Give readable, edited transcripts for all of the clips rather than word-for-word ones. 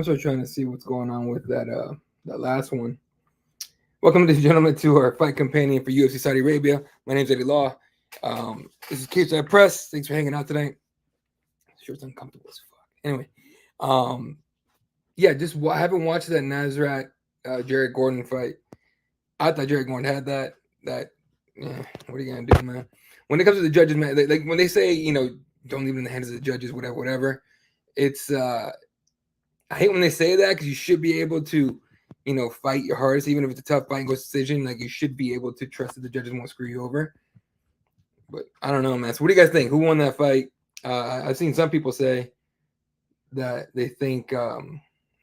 also trying to see what's going on with that last one. Welcome, ladies and gentlemen, to our fight companion for UFC Saudi Arabia. My name's Eddie Law. This is Cageside Press. Thanks for hanging out tonight. Sure, it's uncomfortable as fuck. Anyway, I haven't watched that Nasrat Jared Gordon fight. I thought Jared Gordon had that. Yeah, what are you gonna do, man? When it comes to the judges, man, like when they say, don't leave it in the hands of the judges, whatever. It's I hate when they say that because you should be able to, fight your hardest, even if it's a tough fight and goes to decision. Like you should be able to trust that the judges won't screw you over. But I don't know, man. So what do you guys think? Who won that fight? I've seen some people say that they think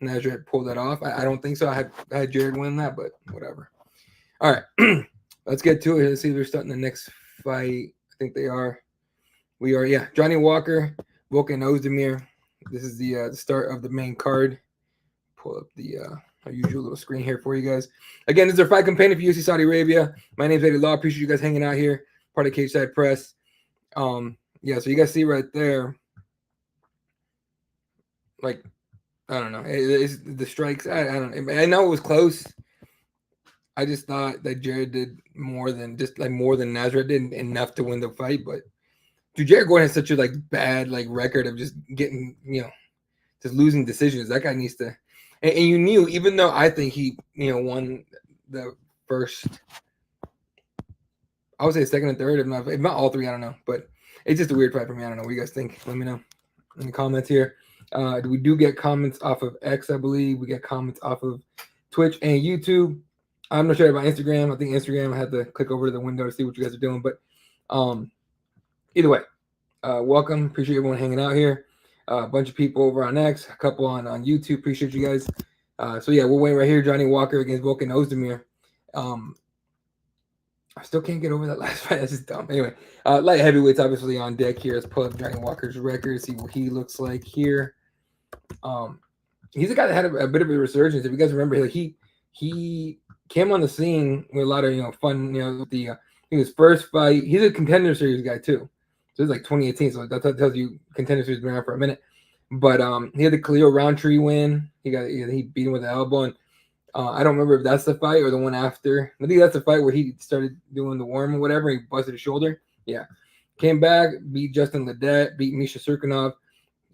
Nasrat pulled that off. I don't think so. I had Jared win that, but whatever. All right, let's get to it. Let's see if they're starting the next fight. I think they are. We are, yeah. Johnny Walker, Volkan Ozdemir. This is the start of the main card. Pull up the our usual little screen here for you guys. Again, this is our fight companion for UFC Saudi Arabia. My name's Eddie Law. Appreciate you guys hanging out here. Part of Cageside Press. Yeah, so you guys see right there. Like, I don't know. It's the strikes. I don't know. I know it was close. I just thought that Jared did more than Nasrat did, enough to win the fight. But dude, Jared Gordon has such a bad record of just getting just losing decisions. That guy needs to. And you knew, even though I think he won the first, I would say second and third, if not all three. I don't know, but it's just a weird fight for me. I don't know what you guys think. Let me know in the comments here. We do get comments off of X, I believe. We get comments off of Twitch and YouTube. I'm not sure about Instagram. I think Instagram, I had to click over to the window to see what you guys are doing. But either way, welcome. Appreciate everyone hanging out here. A bunch of people over on X, a couple on YouTube. Appreciate you guys. So yeah, we're waiting right here. Johnny Walker against Volkan Ozdemir. I still can't get over that last fight. That's just dumb. Anyway, light heavyweights obviously on deck here. Let's pull up Johnny Walker's record, see what he looks like here. He's a guy that had a bit of a resurgence. If you guys remember, he came on the scene with a lot of fun. His first fight. He's a Contender Series guy too. So it's 2018. So that tells you Contender Series been around for a minute. But he had the Khalil Roundtree win. He beat him with the elbow. And I don't remember if that's the fight or the one after. I think that's the fight where he started doing the worm or whatever. He busted his shoulder. Yeah. Came back, beat Justin Ledet, beat Misha Surkunov,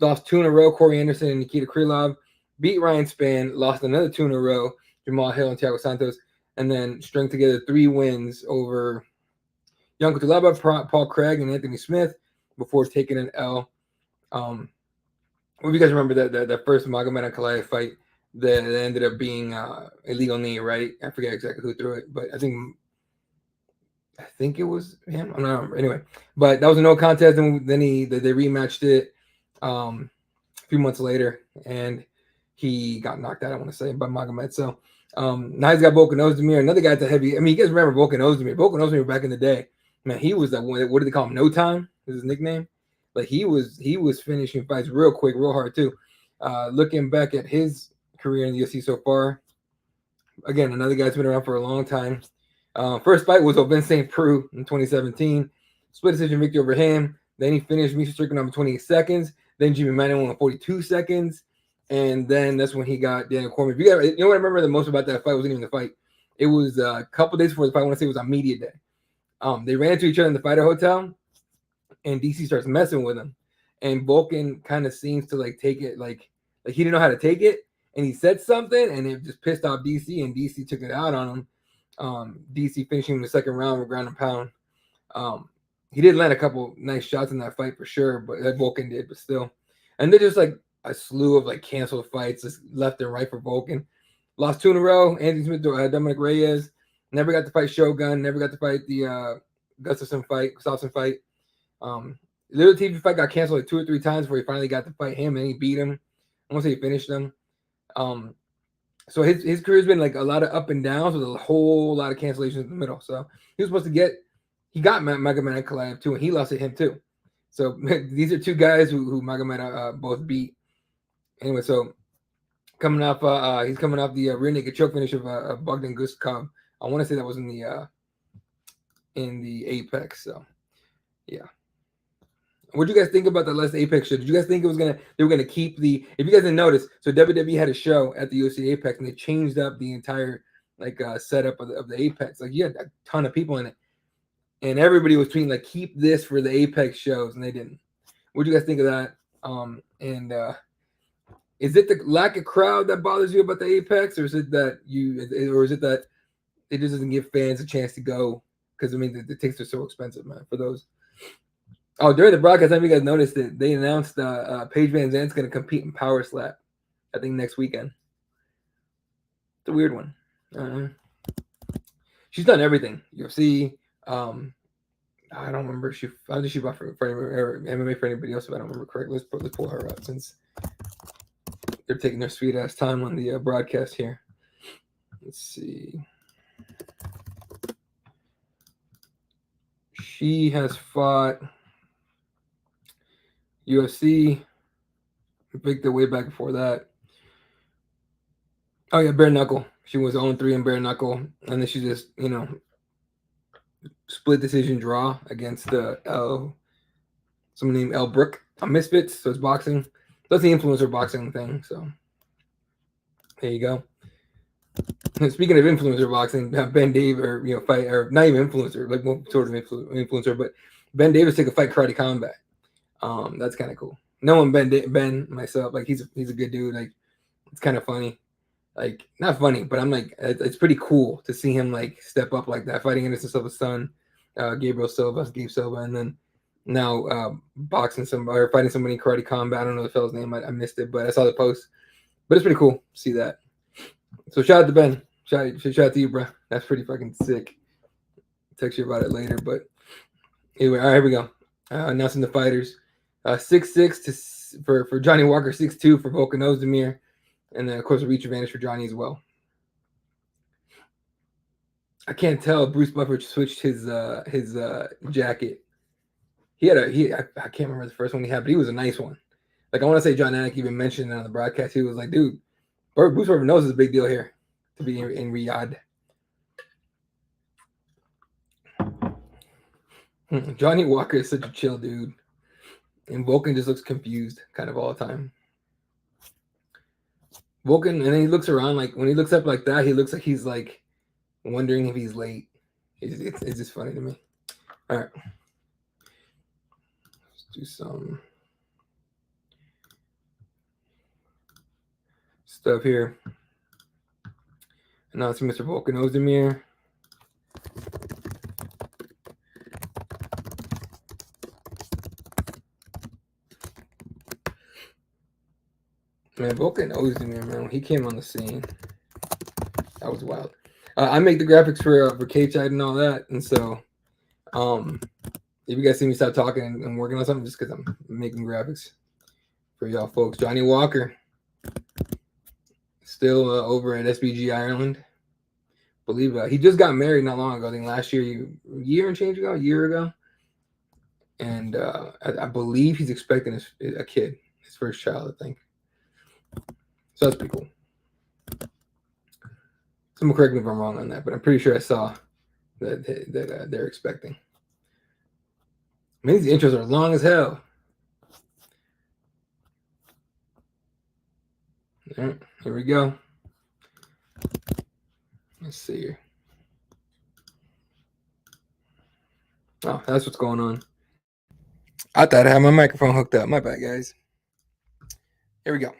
lost 2 in a row, Corey Anderson and Nikita Krylov, beat Ryan Spann, lost another 2 in a row, Jamal Hill and Thiago Santos, and then strung together 3 wins over Yanko Tulaba, Paul Craig, and Anthony Smith before taking an L. If you guys remember that first Magomed Ankalaev fight that ended up being illegal knee, right? I forget exactly who threw it, but I think it was him. I don't remember. Anyway, but that was a no contest, and then they rematched it a few months later, and he got knocked out, I want to say, by Magomed. So now he's got Volkan Ozdemir, another guy that's a heavy. I mean, you guys remember Volkan Ozdemir? Volkan Ozdemir back in the day, man, he was that one. What did they call him? No time is his nickname. He was finishing fights real quick, real hard too. Looking back at his career in the UFC so far, again, another guy that's been around for a long time. First fight was over Vincent Prue in 2017. Split decision victory over him. Then he finished Misha Surkunov in 28 seconds. Then Jimmy Manuel in 42 seconds. And then that's when he got Daniel Cormier. You know what I remember the most about that fight wasn't even the fight. It was a couple days before the fight. I want to say it was on media day. They ran into each other in the fighter hotel, and DC starts messing with him. And Volkan kind of seems to take it like he didn't know how to take it. And he said something, and it just pissed off DC, and DC took it out on him. DC finishing in the second round with ground and pound. He did land a couple nice shots in that fight for sure, but that Volkan did, but still. And they're just a slew of canceled fights just left and right for Volkan. Lost 2 in a row. Anthony Smith to Dominic Reyes. Never got to fight Shogun. Never got to fight the Gustafsson fight. Little TV fight got canceled 2 or 3 times before he finally got to fight him, and he beat him. I won't say he finished him. So his career's been a lot of up and downs with a whole lot of cancellations in the middle. So he was supposed to he got Magomed Ankalaev too, and he lost to him too. So these are 2 guys who Magomed both beat. Anyway, so he's coming off the rear naked choke finish of Bogdan Guskov. I want to say that was in the Apex. So yeah. What do you guys think about the last Apex show? Did you guys think they were gonna keep the? If you guys didn't notice, so WWE had a show at the UFC Apex, and they changed up the entire setup of the Apex. Like you had a ton of people in it, and everybody was tweeting like, "Keep this for the Apex shows," and they didn't. What do you guys think of that? And is it the lack of crowd that bothers you about the Apex, or is it that it just doesn't give fans a chance to go? Because I mean, the tickets are so expensive, man. For those. Oh, during the broadcast, I don't know if you guys noticed it. They announced Paige Van Zandt's going to compete in Power Slap, I think next weekend. It's a weird one. She's done everything. UFC. I don't remember. I think she fought for MMA for anybody else, but I don't remember correctly. Let's pull her up since they're taking their sweet ass time on the broadcast here. Let's see. She has fought UFC. Picked the way back before that. Oh yeah, bare knuckle. She was 0-3 in bare knuckle, and then she just split decision draw against someone named El Brook. Misfits, so it's boxing. That's the influencer boxing thing. So there you go. And speaking of influencer boxing, Ben Dave fight or not even influencer, like sort of influencer, but Ben Davis took a fight karate combat. That's kind of cool. Knowing Ben myself, like he's a good dude. Like it's kind of funny. Like not funny, but I'm like it's pretty cool to see him like step up like that, fighting Anderson Silva's son, Gabe Silva, and then now fighting somebody in karate combat. I don't know the fellow's name. I missed it, but I saw the post. But it's pretty cool to see that. So shout out to Ben. Shout out to you, bro. That's pretty fucking sick. I'll text you about it later. But anyway, all right, here we go. Announcing the fighters. 6'6" for Johnny Walker, 6'2" for Volkan Ozdemir. And then, of course, a reach advantage for Johnny as well. I can't tell if Bruce Buffer switched his jacket. I can't remember the first one he had, but he was a nice one. Like I want to say John Anik even mentioned it on the broadcast. He was like, dude, Bruce Buffer knows it's a big deal here to be in Riyadh. Johnny Walker is such a chill dude. And Volkan just looks confused kind of all the time. Volkan, and then he looks around like when he looks up like that, he looks like he's like wondering if he's late. It's just funny to me. All right. Let's do some stuff here. Announcing Mr. Volkan Ozdemir. Man, Volkan Ozdemir, man, when he came on the scene, that was wild. I make the graphics for Cageside and all that, and so if you guys see me stop talking and working on something, just because I'm making graphics for y'all folks. Johnny Walker, still over at SBG Ireland. Believe he just got married not long ago. I think last year, a year ago. And I believe he's expecting a kid, his first child, I think. So that's pretty cool. Someone correct me if I'm wrong on that, but I'm pretty sure I saw that they're expecting. I mean, these intros are long as hell. All right, here we go. Let's see here. Oh, that's what's going on. I thought I had my microphone hooked up. My bad, guys. Here we go.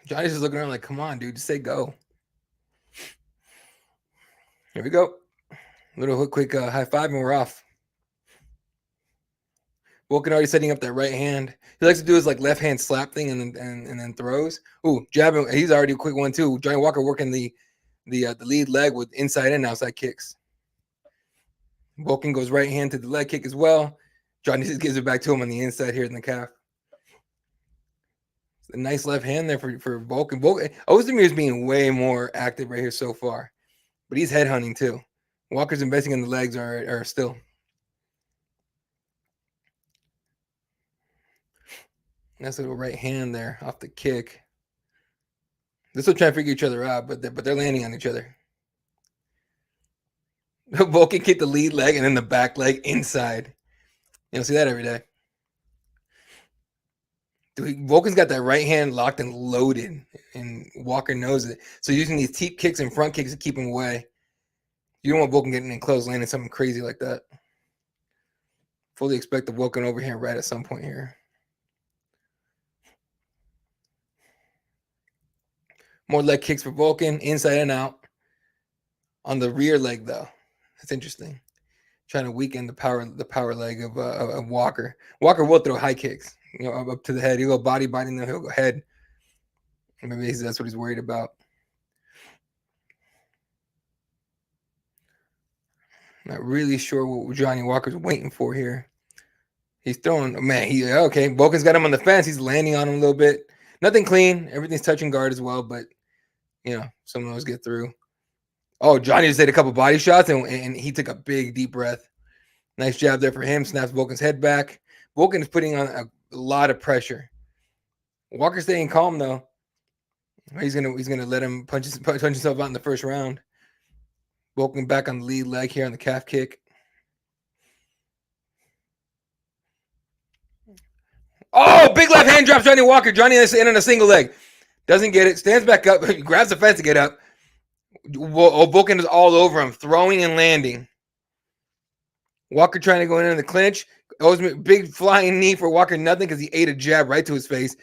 Johnny's just looking around like, come on, dude, just say go. Here we go. Little quick high five and we're off. Volkan already setting up that right hand. He likes to do his like left hand slap thing and then throws. Ooh, jabbing. He's already a quick one too. Johnny Walker working the lead leg with inside and outside kicks. Volkan goes right hand to the leg kick as well. Johnny just gives it back to him on the inside here in the calf. A nice left hand there for Volkan. Ozdemir is being way more active right here so far, but he's head hunting too. Walker's investing in the legs are still. Nice little right hand there off the kick. They're still trying to figure each other out, but they're landing on each other. Volkan kicked the lead leg and then the back leg inside. You don't see that every day. Dude, Volkan's got that right hand locked and loaded, and Walker knows it. So using these teep kicks and front kicks to keep him away. You don't want Volkan getting in close, landing something crazy like that. Fully expect the Volkan overhand right at some point here. More leg kicks for Volkan, inside and out. On the rear leg, though, that's interesting. Trying to weaken the power leg of Walker. Walker will throw high kicks, up to the head. He'll go body, and then he'll go head. Maybe that's what he's worried about. Not really sure what Johnny Walker's waiting for here. He's throwing, man, okay. Volkan's got him on the fence. He's landing on him a little bit. Nothing clean. Everything's touching guard as well, but, some of those get through. Oh, Johnny just did a couple body shots, and he took a big, deep breath. Nice jab there for him. Snaps Volkan's head back. Volkan is putting on a lot of pressure. Walker staying calm, though. He's gonna let him punch himself out in the first round. Volkan back on the lead leg here on the calf kick. Oh, big left hand drops Johnny Walker. Johnny is in on a single leg. Doesn't get it. Stands back up. Grabs the fence to get up. Volkan is all over him, throwing and landing. Walker trying to go in the clinch. Big flying knee for Walker. Nothing because he ate a jab right to his face.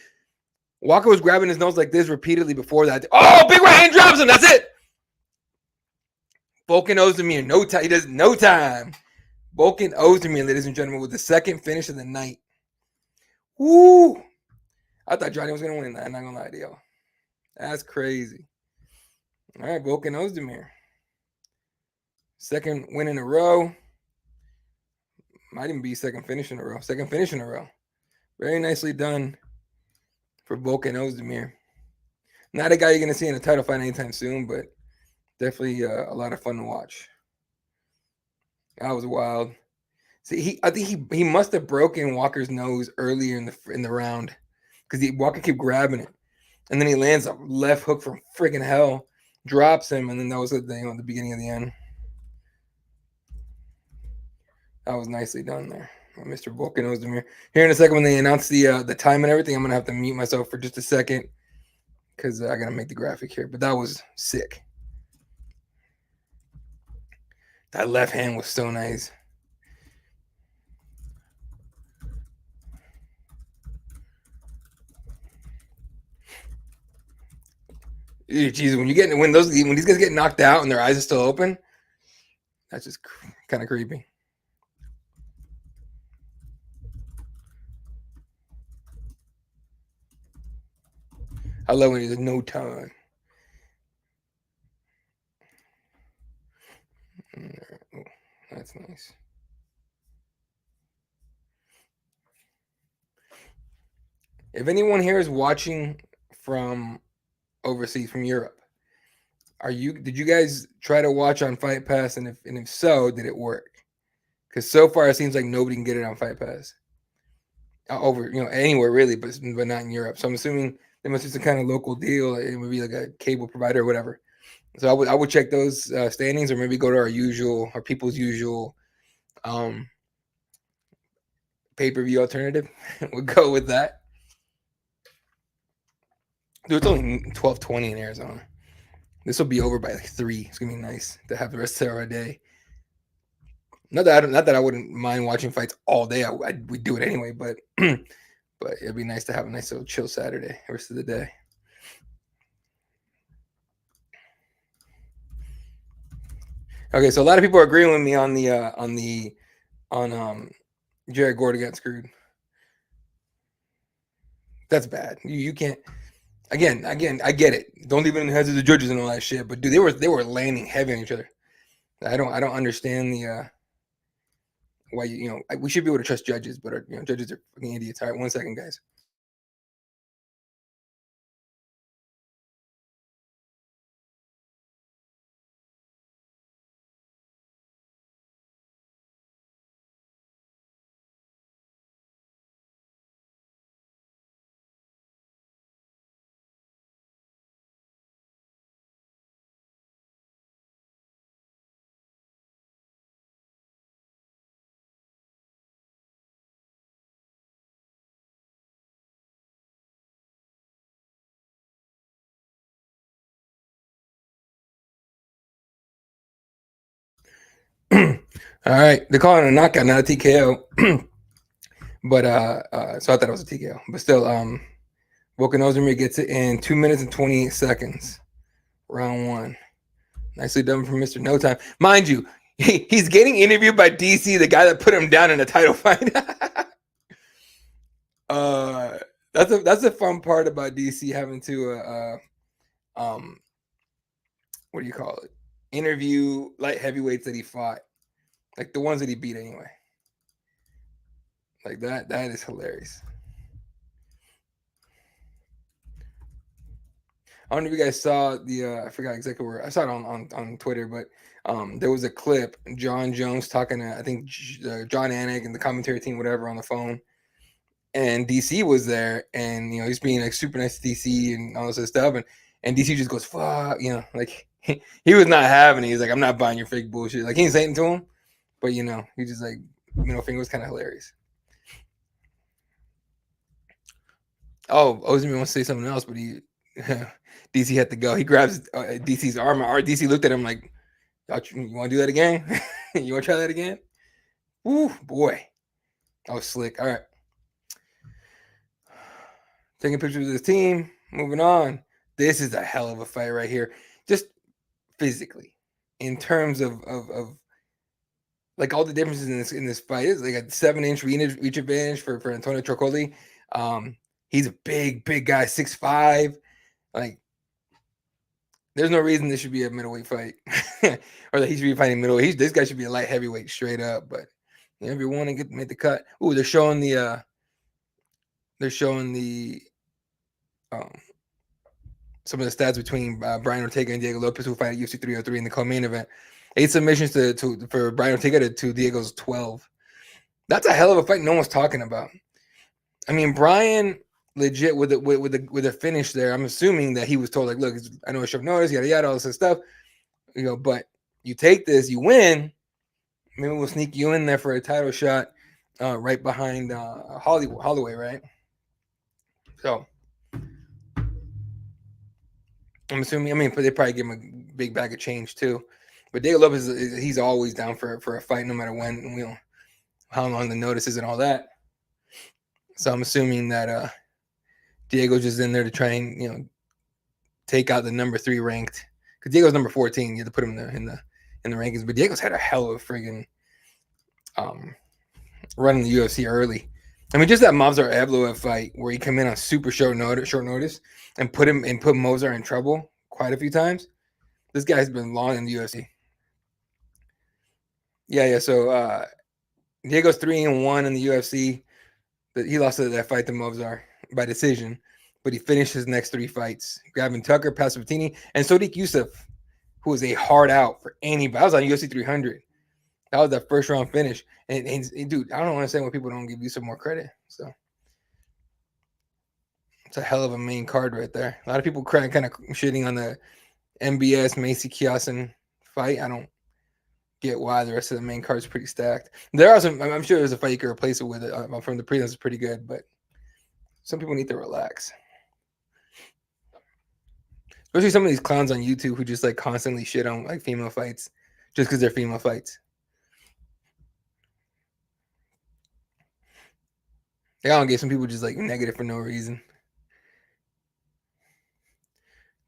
Walker was grabbing his nose like this repeatedly before that. Oh, big right hand drops him. That's it. Volkan Ozdemir. No time. He does no time. Volkan Ozdemir, ladies and gentlemen, with the second finish of the night. Woo! I thought Johnny was going to win that. I'm not going to lie to y'all. That's crazy. All right, Volkan Ozdemir. Second win in a row. Might even be second finish in a row. Second finish in a row. Very nicely done for Volkan Ozdemir. Not a guy you're going to see in a title fight anytime soon, but definitely a lot of fun to watch. That was wild. See, I think he must have broken Walker's nose earlier in the round because Walker kept grabbing it, and then he lands a left hook from freaking hell, drops him, and then that was the beginning of the end. That was nicely done there, Mr. Volkan Ozdemir. Here in a second, when they announce the time and everything, I'm gonna have to mute myself for just a second because I gotta make the graphic here. But that was sick. That left hand was so nice. Jeez, when these guys get knocked out and their eyes are still open, that's just kind of creepy. I love when there's no time. Oh, that's nice. If anyone here is watching from overseas, from Europe, did you guys try to watch on Fight Pass, and if so, did it work? Because so far it seems like nobody can get it on Fight Pass over anywhere really, but not in Europe. So I'm assuming they must be some kind of local deal. It would be like a cable provider or whatever. So I would check those standings, or maybe go to our people's usual pay-per-view alternative. We'll go with that. Dude, it's only 12:20 in Arizona. This will be over by like 3. It's gonna be nice to have the rest of our day. Not that I wouldn't mind watching fights all day. We'd do it anyway, but but it'd be nice to have a nice little chill Saturday, rest of the day. Okay, so a lot of people are agreeing with me on Jared Gordy got screwed. That's bad. You can't. Again, I get it. Don't leave it in the heads of the judges and all that shit. But dude, they were landing heavy on each other. I don't understand the why we should be able to trust judges, but judges are fucking idiots. All right, 1 second, guys. All right, they're calling it a knockout, not a TKO. But so I thought it was a TKO. But still, Volkanovski gets it in 2 minutes and 28 seconds. Round one. Nicely done from Mr. No Time. Mind you, he's getting interviewed by DC, the guy that put him down in a title fight. That's a fun part about DC having to what do you call it? Interview light heavyweights that he fought. Like the ones that he beat anyway. Like that is hilarious. I don't know if you guys saw the I forgot exactly where I saw it on Twitter, but there was a clip, John Jones talking to, I think, John Anik and the commentary team, whatever, on the phone, and DC was there, and he's being like super nice to DC and all this stuff, and DC just goes, fuck, like he was not having it. He's like, I'm not buying your fake bullshit. Like, he ain't saying to him, but he just like, finger was kind of hilarious. Oh, Ozdemir wants to say something else, but DC had to go. He grabs DC's arm. DC looked at him like, you want to do that again? You want to try that again? Ooh, boy. That was slick. All right. Taking pictures of his team. Moving on. This is a hell of a fight right here. Just physically. In terms of like all the differences in this fight. It's like a 7-inch reach advantage for Antonio Trocoli. He's a big guy, 6'5". Like, there's no reason this should be a middleweight fight, or that he should be fighting middleweight. This guy should be a light heavyweight straight up. But if you want to make the cut, they're showing the some of the stats between Brian Ortega and Diego Lopez, who fight at UFC 303 in the co-main event. 8 submissions for Brian Ortega to Diego's 12. That's a hell of a fight. No one's talking about. I mean, Brian legit with a finish there. I'm assuming that he was told, like, look, I know it's short notice, yada yada, all this stuff, but you take this, you win. Maybe we'll sneak you in there for a title shot, right behind Holloway, right? So I'm assuming. I mean, they probably give him a big bag of change too. But Diego Lopez, he's always down for a fight, no matter when, how long the notice is and all that. So I'm assuming that Diego's just in there to try and take out the number 3 ranked, because Diego's number 14. You have to put him in the rankings. But Diego's had a hell of a friggin' run in the UFC early. I mean, just that Movsar Evloev fight where he come in on super short notice and put Movsar in trouble quite a few times. This guy's been long in the UFC. Yeah. So Diego's 3-1 in the UFC. But he lost that fight to Movsar by decision. But he finished his next 3 fights. Gavin Tucker, Passavatini, and Sodiq Yusuff, who was a hard out for anybody. I was on UFC 300. That was that first round finish. And dude, I don't understand why people don't give Yusuff more credit. So it's a hell of a main card right there. A lot of people kind of shitting on the MBS Macy Kiasen fight. I don't get why. The rest of the main card is pretty stacked. There are some. I'm sure there's a fight you can replace it with. From the prelims is pretty good, but some people need to relax. Especially some of these clowns on YouTube who just like constantly shit on like female fights just because they're female fights. I don't get some people just like negative for no reason.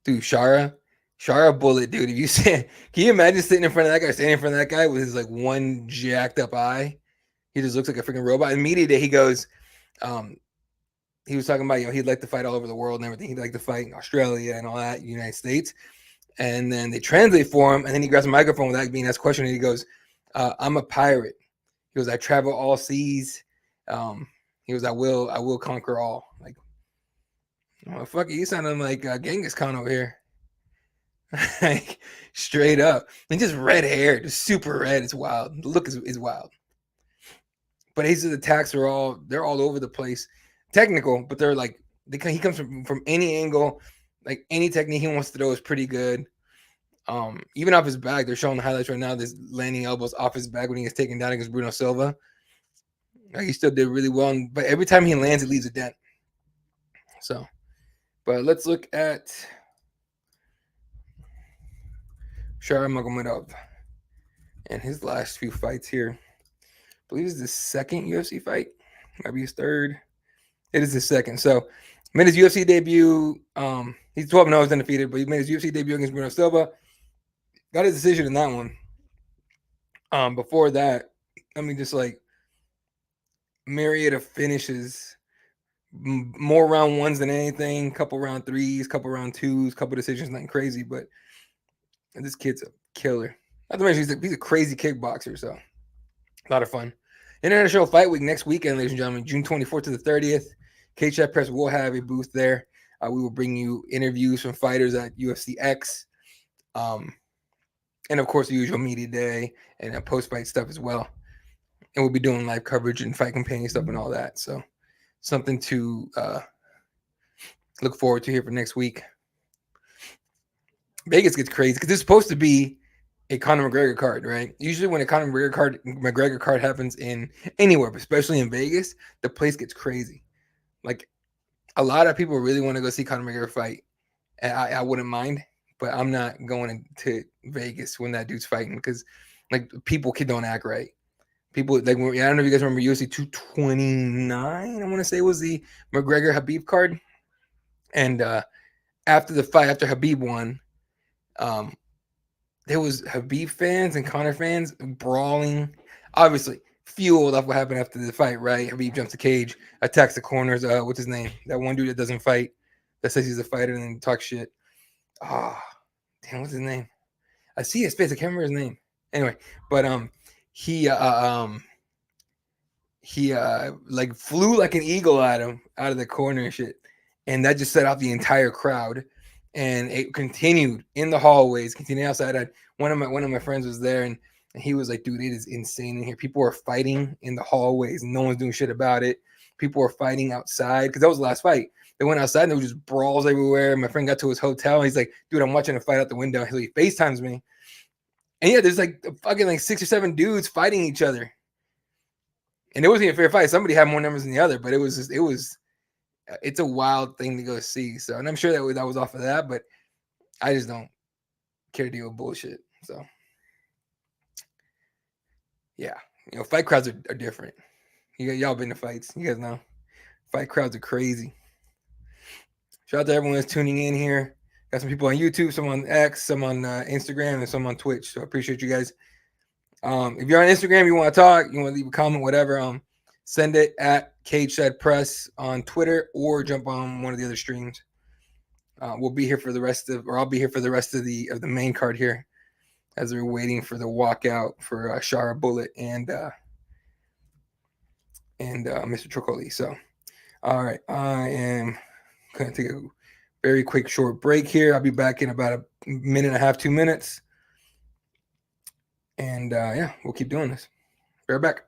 Dude, Shara Bullet, dude. If you say, can you imagine sitting in front of that guy, standing in front of that guy with his like one jacked up eye? He just looks like a freaking robot. Immediately he goes, he was talking about, he'd like to fight all over the world and everything. He'd like to fight in Australia and all that, United States. And then they translate for him, and then he grabs a microphone without being asked a question, and he goes, I'm a pirate. He goes, I travel all seas. He goes, I will conquer all. Like, oh, fuck it, you sounding like Genghis Khan over here. Like, straight up. And just red hair, just super red. It's wild. The look is wild. But his attacks are all over the place. Technical, but they're like, he comes from any angle. Like, any technique he wants to throw is pretty good. Even off his back, they're showing the highlights right now. This landing elbows off his back when he gets taken down against Bruno Silva. He still did really well, but every time he lands, it leaves a dent. So, but let's look at Sharaputdin Magomedov. And his last few fights here, I believe it's the second UFC fight. Might be his third. It is his second. So made his UFC debut. He's 12-0, he's undefeated, but he made his UFC debut against Bruno Silva. Got his decision in that one. Before that, I mean, just like myriad of finishes, more round ones than anything, couple round threes, couple round twos, couple decisions, nothing crazy, but this kid's a killer. Not to mention he's a crazy kickboxer, so a lot of fun. International Fight Week next weekend, ladies and gentlemen, June 24th to the 30th. Cageside Press will have a booth there. We will bring you interviews from fighters at UFC X. And, of course, the usual media day and post-fight stuff as well. And we'll be doing live coverage and fight companion stuff and all that. So something to look forward to here for next week. Vegas gets crazy because it's supposed to be a Conor McGregor card, right? Usually when a Conor McGregor card happens in anywhere, but especially in Vegas, the place gets crazy. Like, a lot of people really want to go see Conor McGregor fight. And I wouldn't mind, but I'm not going to Vegas when that dude's fighting because, like, people don't act right. People, like, I don't know if you guys remember UFC 229, I want to say was the McGregor-Habib card. And after the fight, after Habib won, there was Habib fans and Conor fans brawling, obviously fueled off what happened after the fight, right? Habib jumps the cage, attacks the corners. What's his name? That one dude that doesn't fight, that says he's a fighter and then talks shit. Damn, what's his name? I see his face. I can't remember his name. Anyway, but he like flew like an eagle at him out of the corner and shit, and that just set off the entire crowd. And it continued in the hallways, continued outside. One of my friends was there, and he was like, "Dude, it is insane in here. People are fighting in the hallways, and no one's doing shit about it. People are fighting outside because that was the last fight. They went outside, and there was just brawls everywhere. My friend got to his hotel, and he's like, "Dude, I'm watching a fight out the window." He FaceTimes me, and yeah, there's like fucking like 6 or 7 dudes fighting each other, and it wasn't even a fair fight. Somebody had more numbers than the other, but it's a wild thing to go see. So, and I'm sure that was off of that, but I just don't care to deal with bullshit. So, yeah, fight crowds are different. Y'all been to fights. You guys know. Fight crowds are crazy. Shout out to everyone that's tuning in here. Got some people on YouTube, some on X, some on Instagram, and some on Twitch. So I appreciate you guys. If you're on Instagram, you want to talk, you want to leave a comment, whatever, send it at Cageside Press on Twitter or jump on one of the other streams. We'll be here for the rest of, or I'll be here for the rest of the main card here as we're waiting for the walkout for Sharaputdin and Mr. Trocoli. So, all right, I am going to take a very quick short break here. I'll be back in about a minute and a half, 2 minutes. And yeah, we'll keep doing this. Be right back.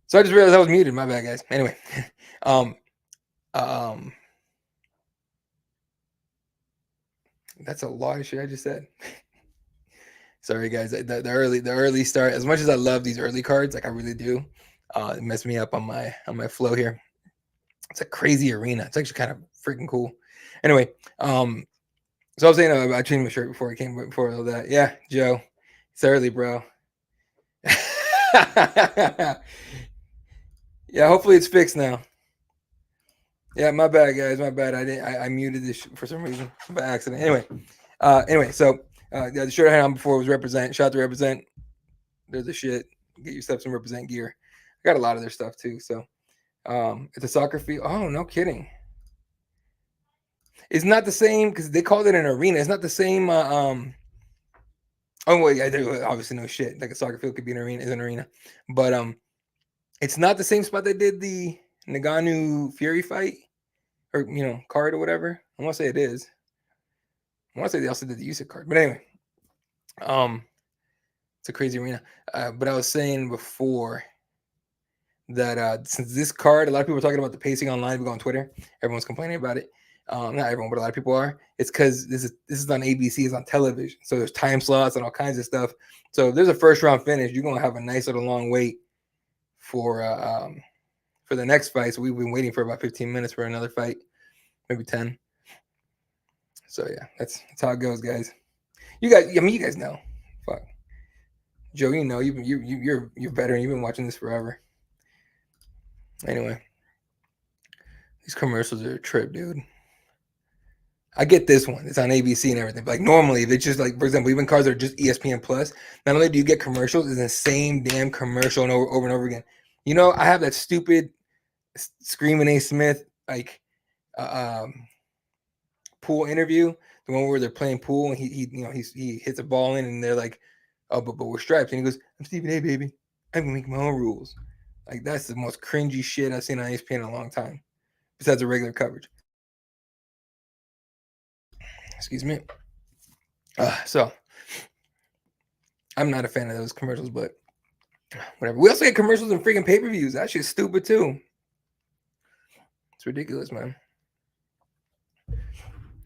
So I just realized I was muted. My bad, guys. Anyway, that's a lot of shit I just said. Sorry, guys. The early start. As much as I love these early cards, like I really do, it messed me up on my flow here. It's a crazy arena. It's actually kind of freaking cool. Anyway, so I was saying I changed my shirt before I came before all that. Yeah, Joe, it's early, bro. Yeah, hopefully it's fixed now. Yeah, my bad, guys. My bad. I muted this for some reason by accident. Anyway, so the shirt I had on before was Represent. Shout out to Represent. They're the shit. Get yourself some Represent gear. I got a lot of their stuff too. So it's a soccer field. Oh, no kidding. It's not the same because they called it an arena. It's not the same. Oh wait, I do obviously no shit. Like a soccer field could be an arena, is an arena, but it's not the same spot they did the Nagano Fury fight, or card or whatever. I want to say it is. I want to say they also did the USIC card, but anyway, it's a crazy arena. But I was saying before that since this card, a lot of people are talking about the pacing online. We go on Twitter, everyone's complaining about it. Not everyone, but a lot of people are. It's because this is on ABC, it's on television, so there's time slots and all kinds of stuff. So if there's a first round finish, you're gonna have a nice little long wait for the next fight. So we've been waiting for about 15 minutes for another fight, maybe 10. So yeah, that's how it goes, guys. You guys know. Fuck, Joe, you're veteran. You've been watching this forever. Anyway, these commercials are a trip, dude. I get this one. It's on ABC and everything. But like normally, if it's just like, for example, even cards that are just ESPN Plus, not only do you get commercials, it's the same damn commercial and over and over again. I have that stupid Screaming A. Smith pool interview, the one where they're playing pool and he hits a ball in and they're like, oh, but we're stripes, and he goes, I'm Stephen A. Baby, I'm gonna make my own rules. Like that's the most cringy shit I've seen on ESPN in a long time, besides the regular coverage. Excuse me. So I'm not a fan of those commercials, but whatever. We also get commercials and freaking pay-per-views. That shit's stupid too. It's ridiculous, man.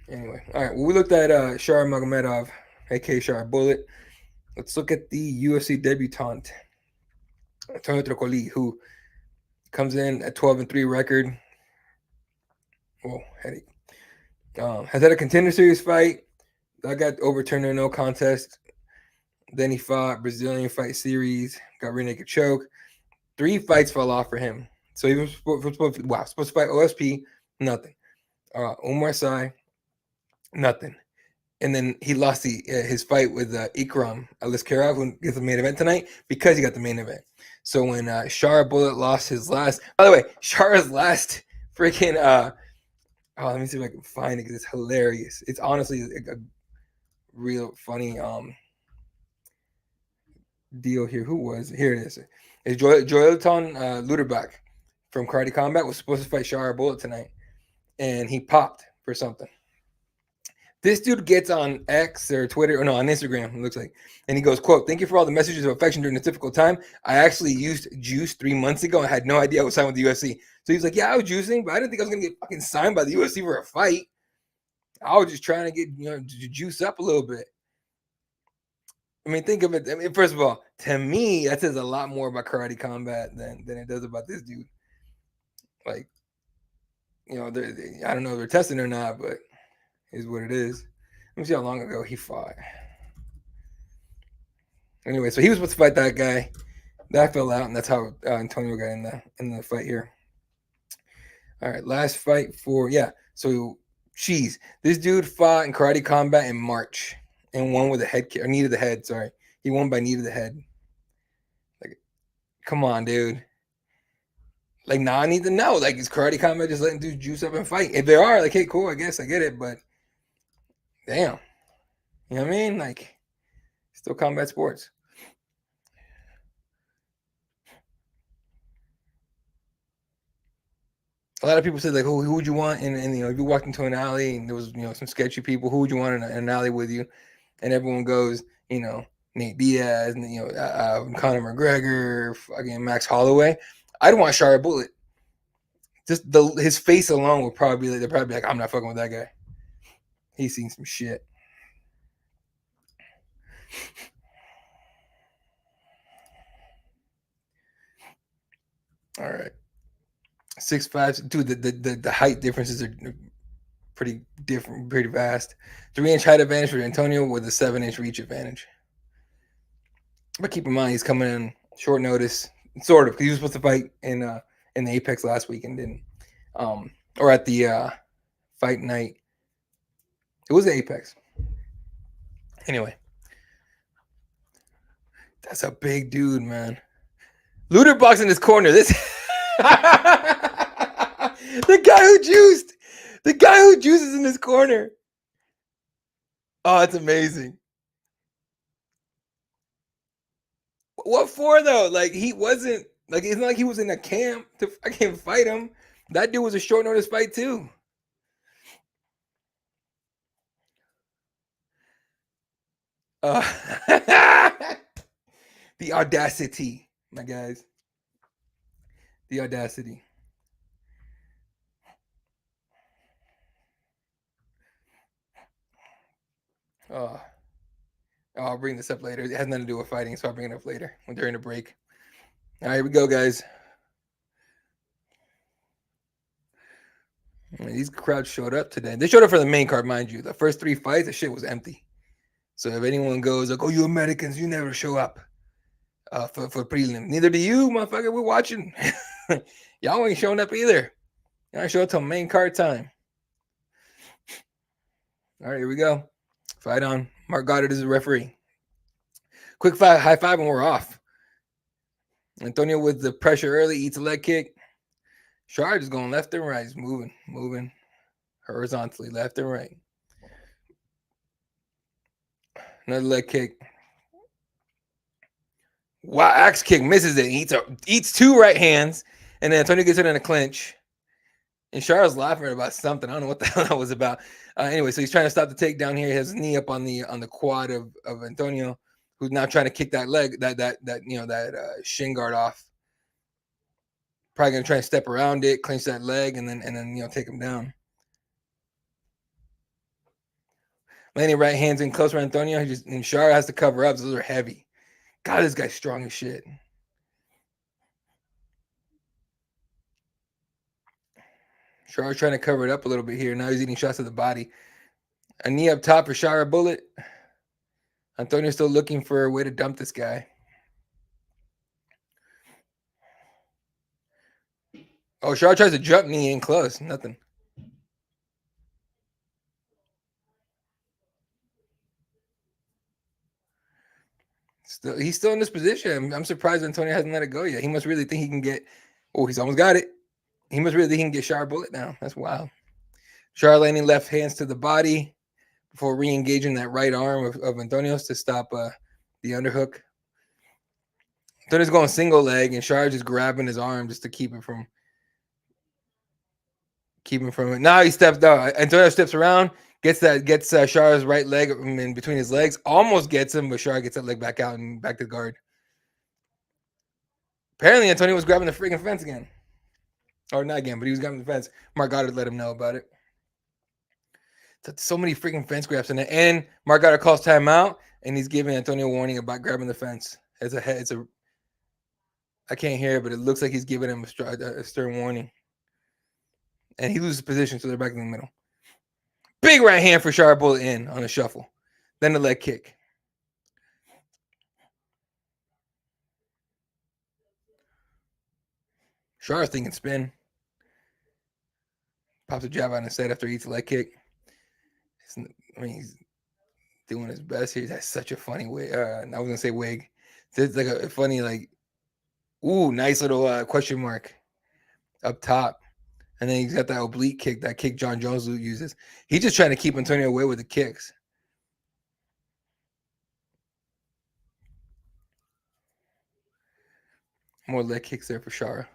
Anyway, all right. Well, we looked at Sharaputdin Magomedov, aka Sharapullet. Let's look at the UFC debutante, Antonio Trocoli, who comes in at 12-3 record. Whoa, headache. Has had a contender series fight. That got overturned in no contest. Then he fought Brazilian fight series, got rear naked choke. 3 fights fell off for him. So he was supposed to fight OSP, nothing. Umar Sai, nothing. And then he lost his fight with Ikram Aliskerov, who gets the main event tonight, because he got the main event. So when Sharapullet lost his last, by the way, Shara's last freaking, let me see if I can find it because it's hilarious. It's honestly a real funny deal here. Here it is. It's Joelton Luderbach from Karate Combat was supposed to fight Sharapullet tonight, and he popped for something. This dude gets on X or Twitter, or no, on Instagram, it looks like, and he goes, quote, "Thank you for all the messages of affection during this difficult time. I actually used juice 3 months ago and had no idea I was signed with the UFC." So he's like, yeah, I was juicing, but I didn't think I was going to get fucking signed by the UFC for a fight. I was just trying to get, to juice up a little bit. I mean, think of it. I mean, first of all, to me, that says a lot more about Karate Combat than it does about this dude. Like, I don't know if they're testing or not, but is what it is. Let me see how long ago he fought. Anyway, so he was supposed to fight that guy. That fell out, and that's how Antonio got in the fight here. All right, last fight So, this dude fought in Karate Combat in March and won with a head kick, or knee to the head. Sorry, he won by knee to the head. Like, come on, dude. Like, now I need to know. Like, is Karate Combat just letting dudes juice up and fight? If they are, like, hey, cool, I guess I get it, but damn, you know what I mean? Like, still combat sports. A lot of people said, like, who would you want? And if you walked into an alley and there was, some sketchy people, who would you want in an alley with you? And everyone goes, Nate Diaz, and, Conor McGregor, fucking Max Holloway. I'd want Sharaputdin. Just his face alone would probably they're probably like, I'm not fucking with that guy. He's seen some shit. All right. 6'5", dude. The height differences are pretty different, pretty vast. 3-inch height advantage for Antonio with a 7-inch reach advantage. But keep in mind, he's coming in short notice, sort of, because he was supposed to fight in the Apex last week and didn't, or at the fight night. It was the Apex. Anyway, that's a big dude, man. Looter box in his corner. This the guy who juiced. The guy who juices in his corner. Oh, it's amazing. What for though? Like he wasn't like it's not like he was in a camp to fucking fight him. That dude was a short notice fight too. The audacity, my guys. The audacity. Oh, I'll bring this up later. It has nothing to do with fighting, so I'll bring it up later when during the break. All right, here we go, guys. These crowds showed up today. They showed up for the main card, mind you. The first 3 fights, the shit was empty. So if anyone goes like, "Oh, you Americans, you never show up for prelim," neither do you, motherfucker. We're watching. Y'all ain't showing up either. Y'all ain't show up till main card time. All right, here we go. Fight on. Mark Goddard is the referee. Quick five, high five, and we're off. Antonio with the pressure early, eats a leg kick. Charge is going left and right. He's moving horizontally, left and right. Another leg kick. Wow, axe kick misses it. Eats 2 right hands, and then Antonio gets it in a clinch. And Charles laughing about something. I don't know what the hell that was about. Anyway, so he's trying to stop the takedown here. He has his knee up on the quad of Antonio, who's now trying to kick that leg, that shin guard off. Probably gonna try and step around it, clinch that leg, and then take him down. Landing right hands in close for Antonio. And Shara has to cover up. Those are heavy. God, this guy's strong as shit. Shara's trying to cover it up a little bit here. Now he's eating shots to the body. A knee up top for Sharaputdin. Antonio's still looking for a way to dump this guy. Oh, Shara tries to jump knee in close. Nothing. He's still in this position. I'm surprised Antonio hasn't let it go yet. He must really think he can get. Oh, he's almost got it. He must really think he can get Sharaputdin now. That's wild. Shara landing left hands to the body before re-engaging that right arm of Antonio's to stop the underhook. Antonio's going single leg, and Shara just grabbing his arm just to keep him from it. Now he steps down. Antonio steps around, gets Shara's right leg in between his legs, almost gets him, but Shara gets that leg back out and back to the guard. Apparently, Antonio was grabbing the freaking fence again. Or not again, but he was grabbing the fence. Mark Goddard let him know about it. So many freaking fence grabs in it. And Mark Goddard calls timeout, and he's giving Antonio a warning about grabbing the fence. I can't hear it, but it looks like he's giving him a stern warning. And he loses position, so they're back in the middle. Big right hand for Sharaputdin in on a shuffle. Then the leg kick. Shara's thinking spin. Pops a jab on his head after he eats a leg kick. He's doing his best here. That's such a funny way. I was gonna say wig. It's like a funny, like, ooh, nice little question mark up top. And then he's got that oblique kick, that kick John Jones uses. He's just trying to keep Antonio away with the kicks. More leg kicks there for Shara.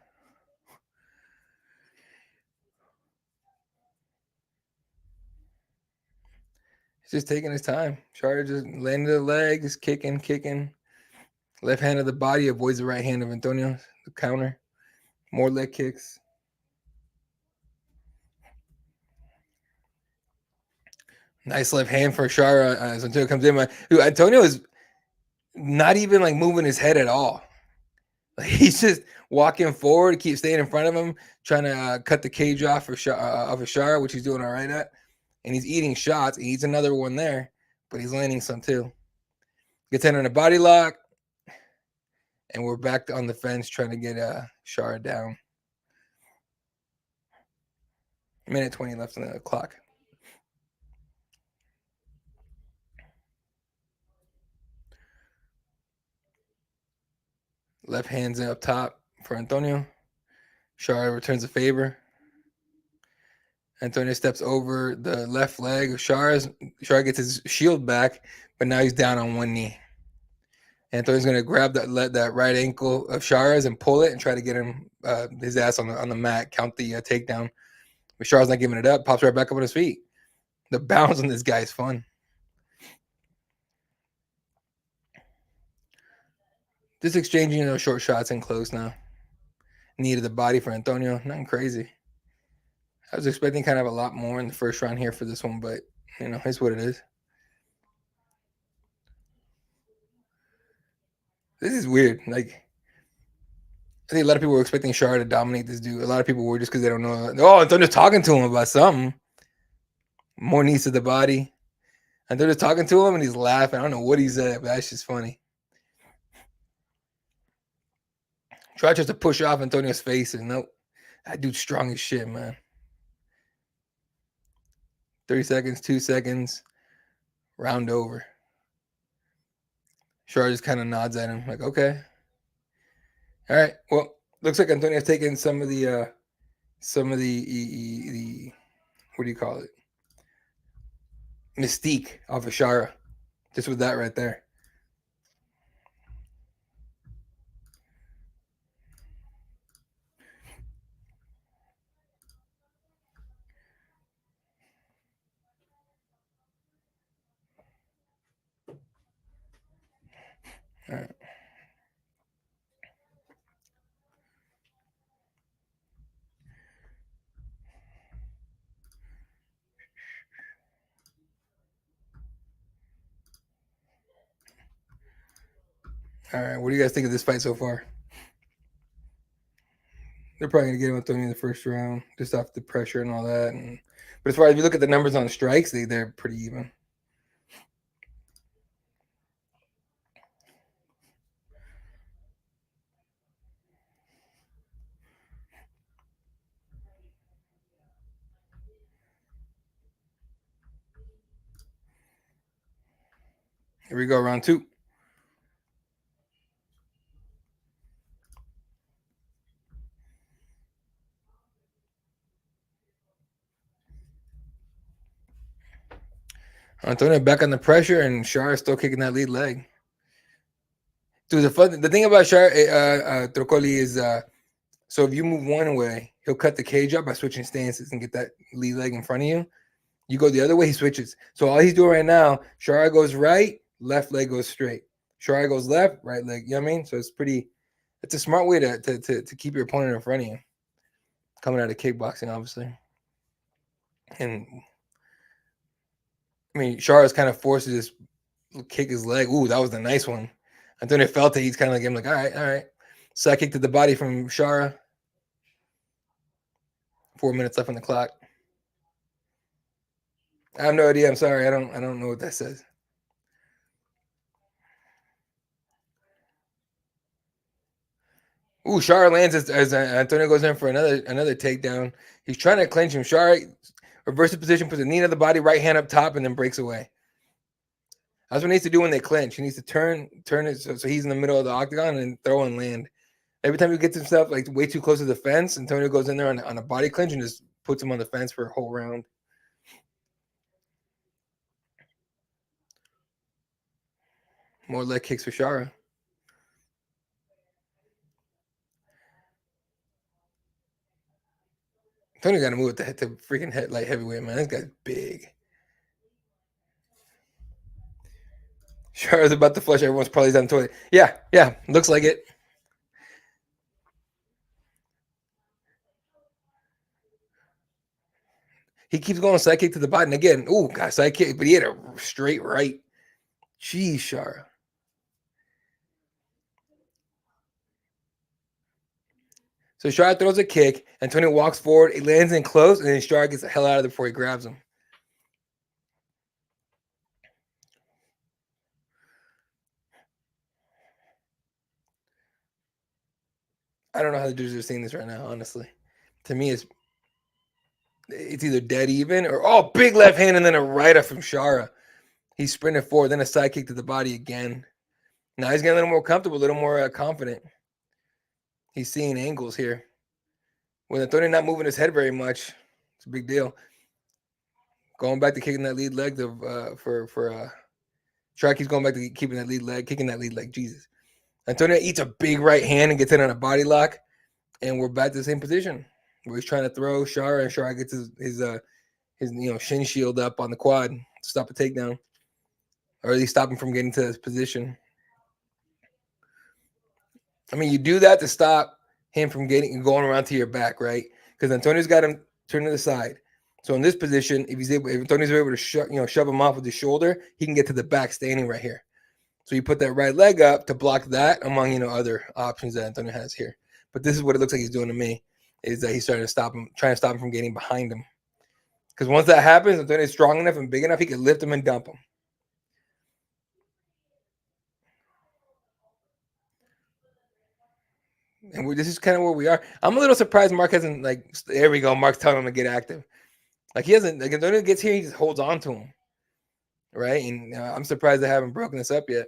He's just taking his time. Shara just landing the legs, kicking. Left hand of the body avoids the right hand of Antonio, the counter. More leg kicks. Nice left hand for Shara as Antonio comes in. Antonio is not even like moving his head at all. Like, he's just walking forward, keep staying in front of him, trying to cut the cage off of Shara, which he's doing all right at. And he's eating shots. He eats another one there, but he's landing some too. Gets in on a body lock. And we're back on the fence trying to get Shara down. 1:20 left on the clock. Left hand's up top for Antonio. Shara returns the favor. Antonio steps over the left leg of Shara's. Shara gets his shield back, but now he's down on one knee. Antonio's going to grab that right ankle of Shara's and pull it and try to get him his ass on the mat, count the takedown. But Shara's not giving it up, pops right back up on his feet. The bounce on this guy is fun. Just exchanging short shots and close now. Knee to the body for Antonio. Nothing crazy. I was expecting kind of a lot more in the first round here for this one, but, it's what it is. This is weird. Like, I think a lot of people were expecting Shara to dominate this dude. A lot of people were just because they don't know. Oh, Antonio's talking to him about something. More knees to the body. Antonio's talking to him and he's laughing. I don't know what he said, but that's just funny. Shara tries to push off Antonio's face, and nope. That dude's strong as shit, man. 30 seconds, 2 seconds, round over. Shara just kind of nods at him, like, okay. All right. Well, looks like Antonio's taking some of the what do you call it? Mystique off of Shara. Just with that right there. All right. All right. What do you guys think of this fight so far? They're probably going to get him Antonio in the first round, just off the pressure and all that. But as far as if you look at the numbers on strikes, they're pretty even. Here we go, round 2. Antonio back on the pressure, and Shara still kicking that lead leg. Dude, the thing about Shara Trocoli is, so if you move one way, he'll cut the cage up by switching stances and get that lead leg in front of you. You go the other way, he switches. So all he's doing right now, Shara goes right, left leg goes straight. Shara goes left, right leg. You know what I mean? So it's a smart way to keep your opponent in front of you. Coming out of kickboxing, obviously. And I mean, Shara's kind of forced to just kick his leg. Ooh, that was a nice one. Antonio felt it. He's kind of like, I'm like, all right. Side kick to the body from Shara. 4 minutes left on the clock. I have no idea. I'm sorry. I don't know what that says. Ooh, Shara lands as Antonio goes in for another takedown. He's trying to clinch him. Shara reverses position, puts a knee to the body, right hand up top, and then breaks away. That's what he needs to do when they clinch. He needs to turn it so he's in the middle of the octagon and throw and land. Every time he gets himself like way too close to the fence, Antonio goes in there on a body clinch and just puts him on the fence for a whole round. More leg kicks for Shara. Antonio got to move with the freaking light heavyweight, man. This guy's big. Shara's about to flush everyone's probably down the toilet. Yeah, looks like it. He keeps going side kick to the body. And again, God, side kick, but he had a straight right. Jeez, Shara. So Shara throws a kick. Antonio walks forward. It lands in close, and then Shara gets the hell out of there before he grabs him. I don't know how the dudes are seeing this right now, honestly. To me, it's either dead even or, big left hand and then a right up from Shara. He's sprinting forward, then a side kick to the body again. Now he's getting a little more comfortable, a little more confident. He's seeing angles here. With Antonio not moving his head very much, it's a big deal. Going back to kicking that lead leg for Sharky's going back to keeping that lead leg, kicking that lead leg. Jesus. Antonio eats a big right hand and gets in on a body lock, and we're back to the same position where he's trying to throw Shara, and Shara gets his shin shield up on the quad to stop a takedown, or at least stop him from getting to this position. I mean, you do that to stop him from going around to your back, right? Because Antonio's got him turned to the side. So in this position, if Antonio's able to shove him off with his shoulder, he can get to the back standing right here. So you put that right leg up to block that among other options that Antonio has here. But this is what it looks like he's doing to me, is that he's trying to stop him from getting behind him. Because once that happens, Antonio's strong enough and big enough, he can lift him and dump him. And this is kind of where we are. I'm a little surprised Mark hasn't, there we go. Mark's telling him to get active. He hasn't, Antonio gets here, he just holds on to him. Right? And I'm surprised they haven't broken this up yet.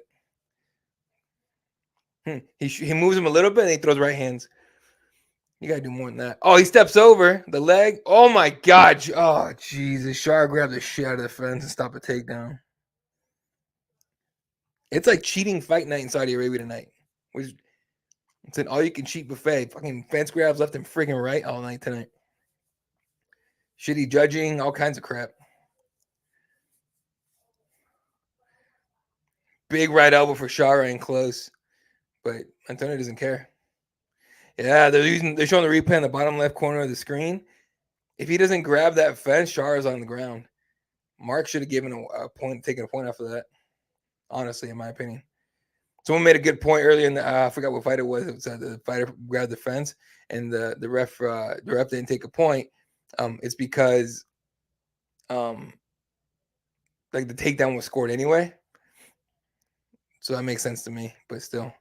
He moves him a little bit and he throws right hands. You got to do more than that. Oh, he steps over the leg. Oh, my God. Oh, Jesus. Shara grabbed the shit out of the fence and stopped a takedown. It's like cheating fight night in Saudi Arabia tonight. It's an all-you-can-cheat buffet. Fucking fence grabs left and freaking right all night tonight. Shitty judging, all kinds of crap. Big right elbow for Shara in close. But Antonio doesn't care. Yeah, they're showing the replay in the bottom left corner of the screen. If he doesn't grab that fence, Shara's on the ground. Mark should have given taken a point off of that. Honestly, in my opinion. Someone made a good point earlier in the I forgot what fight it was. It was the fighter grabbed the fence and the ref didn't take a point. It's because the takedown was scored anyway. So that makes sense to me, but still.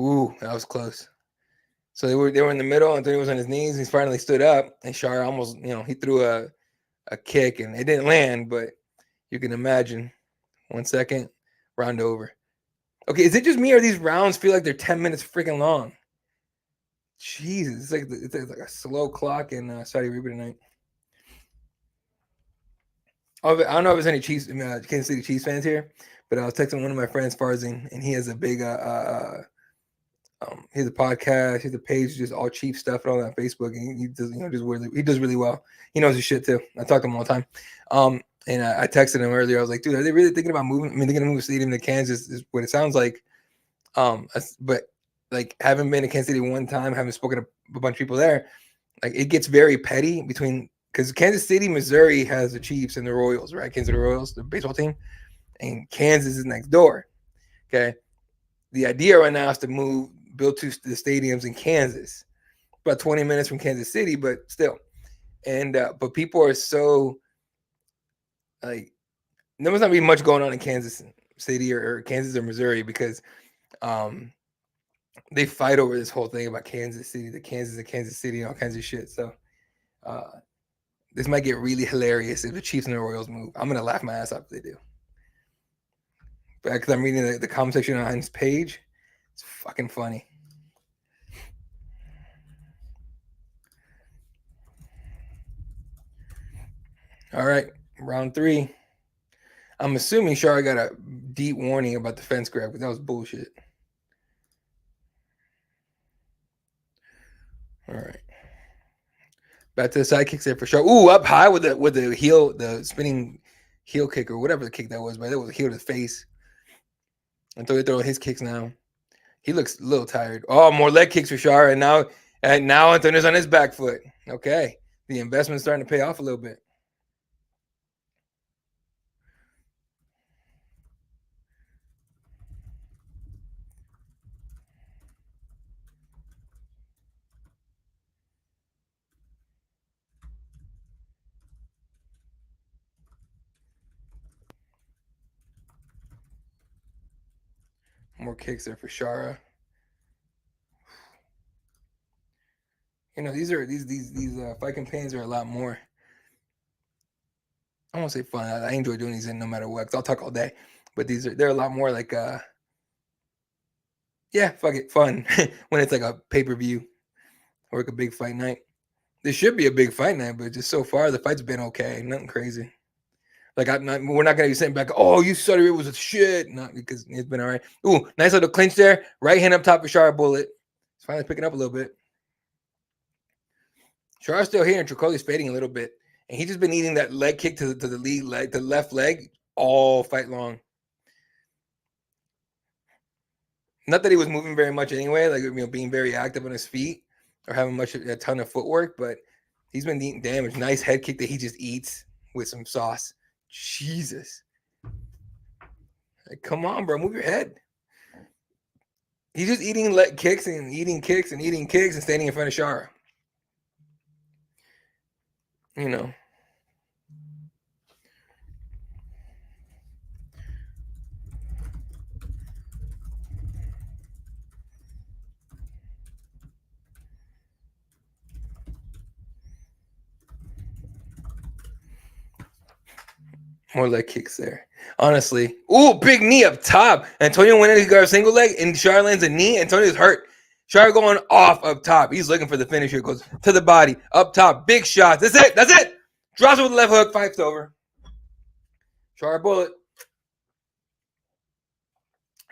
Ooh, that was close. So they were in the middle. Antonio was on his knees. He finally stood up, and Shara almost, he threw a kick, and it didn't land, but you can imagine. 1 second, round over. Okay, is it just me or these rounds feel like they're 10 minutes freaking long? Jesus, it's like a slow clock in Saudi Arabia tonight. I don't know if there's any Kansas City Chiefs fans here, but I was texting one of my friends, Farzin, and he has a big he has a podcast, he has a page, just all Chiefs stuff and all that on Facebook, and he does, he does really well. He knows his shit too. I talk to him all the time. And I texted him earlier. I was like, dude, are they really thinking about moving? I mean, they're gonna move a stadium to Kansas, is what it sounds like. But having been to Kansas City one time, having spoken to a bunch of people there, it gets very petty because Kansas City, Missouri has the Chiefs and the Royals, right? Kansas City Royals, the baseball team, and Kansas is next door. Okay, the idea right now is to build two the stadiums in Kansas, about 20 minutes from Kansas City, but still. And but people are so there must not be much going on in Kansas City or Kansas or Missouri because they fight over this whole thing about Kansas City, the Kansas City, and all kinds of shit. So this might get really hilarious if the Chiefs and the Royals move. I'm gonna laugh my ass off if they do. But because I'm reading the comment section on his page, it's fucking funny. All right, round 3. I'm assuming Shara got a deep warning about the fence grab because that was bullshit. All right. Back to the side kicks there for Shara. Ooh, up high with the heel, the spinning heel kick or whatever the kick that was, but that was a heel to the face. Until they throw his kicks now. He looks a little tired. Oh, more leg kicks for Shara, and now Antonio's on his back foot. Okay. The investment's starting to pay off a little bit. More kicks there for Shara. You know, these fight campaigns are a lot more. I won't say fun. I enjoy doing these in no matter what. 'Cause I'll talk all day, but they're a lot more like yeah, fuck it, fun when it's like a pay-per-view or like a big fight night. This should be a big fight night, but just so far the fight's been okay, nothing crazy. Like we're not gonna be sitting back. Oh, you said it was a shit. Not because it's been all right. Ooh, nice little clinch there. Right hand up top of Shara Bullet. It's finally picking up a little bit. Shara's still here, and Tricoli's fading a little bit, and he's just been eating that leg kick to the lead leg, the left leg, all fight long. Not that he was moving very much anyway, like being very active on his feet or having a ton of footwork, but he's been eating damage. Nice head kick that he just eats with some sauce. Jesus. Like, come on, bro. Move your head. He's just eating kicks and eating kicks and eating kicks and standing in front of Shara. You know. More leg kicks there. Honestly. Ooh, big knee up top. Antonio went in, he got a single leg, and Shara lands a knee. Antonio's hurt. Shara going off up top. He's looking for the finisher. Goes to the body. Up top. Big shots. That's it. That's it. Drops it with the left hook. Fight's over. Shara Bullet.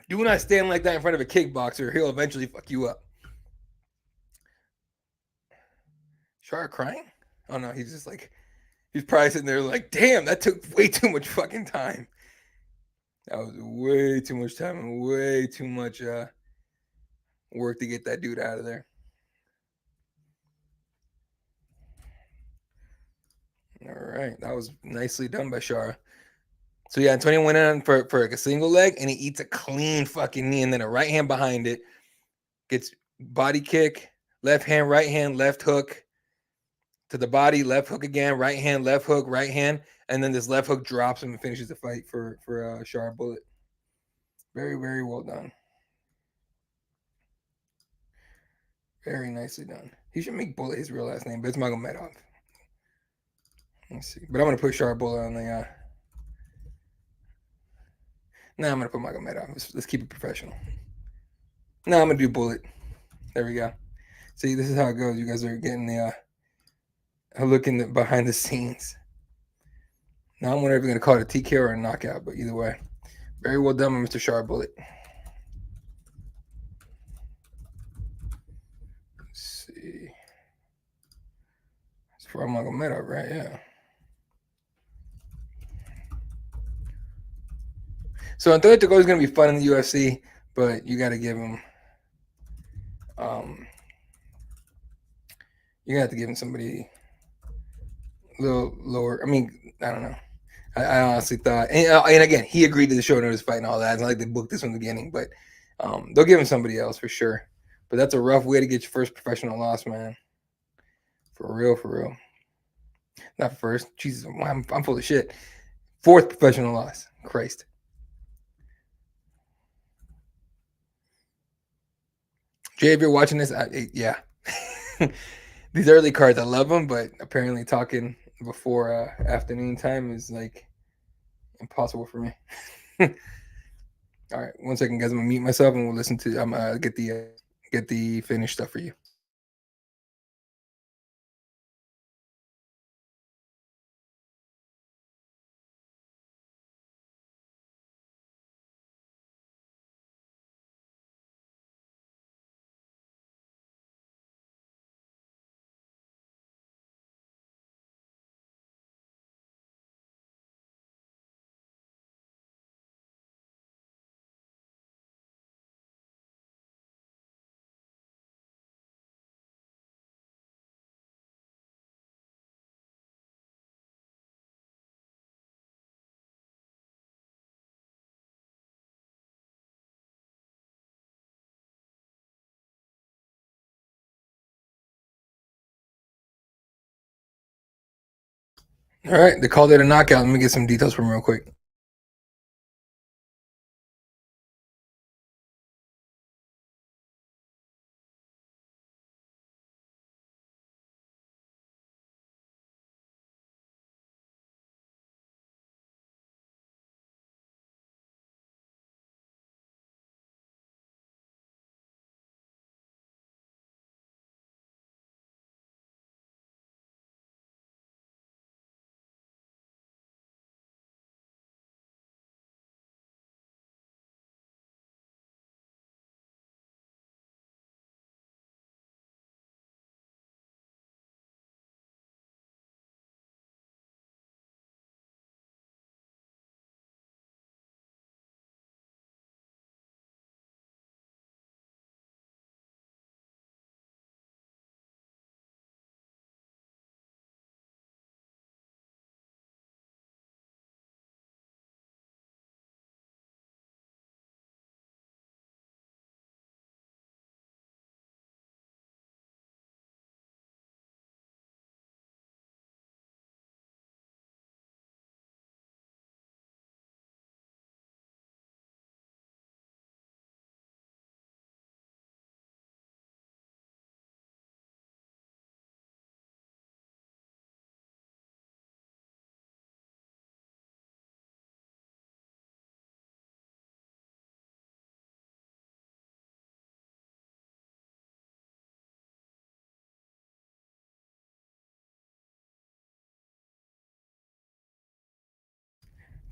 Do not stand like that in front of a kickboxer. He'll eventually fuck you up. Shara crying? Oh, no. He's just like, he's probably sitting there like, damn, that took way too much fucking time. That was way too much time and way too much work to get that dude out of there. All right. That was nicely done by Shara. So, yeah, Antonio went in for like a single leg, and he eats a clean fucking knee and then a right hand behind it. Gets body kick, left hand, right hand, left hook to the body, left hook again, right hand, left hook, right hand. And then this left hook drops him and finishes the fight for Shara Bullet. Very, very well done. Very nicely done. He should make Bullet his real last name, but it's Magomedov. Let's see. But I'm going to put Shara Bullet on the... No, I'm going to put Magomedov. Let's keep it professional. No, I'm going to do Bullet. There we go. See, this is how it goes. You guys are getting the a look in behind the scenes. Now I'm wondering if we're going to call it a TKO or a knockout, but either way. Very well done, Mr. Shara Bullet. Let's see. It's for Magomedov, right? Yeah. So Antonio Tagoe is going to be fun in the UFC, but you got to give him, you got to give him somebody a little lower. I mean, I don't know. I honestly thought, and again, he agreed to the show notice fight and all that. It's not like they booked this from the beginning, but they'll give him somebody else for sure. But that's a rough way to get your first professional loss, man. For real, for real. Not first. Jesus, I'm full of shit. Fourth professional loss. Christ. Jay, if you're watching this, yeah. These early cards, I love them, but apparently talking before afternoon time is like impossible for me. All right, 1 second, guys. I'm gonna mute myself and we'll listen to. I'm gonna get the finished stuff for you. All right, they called it a knockout. Let me get some details from real quick.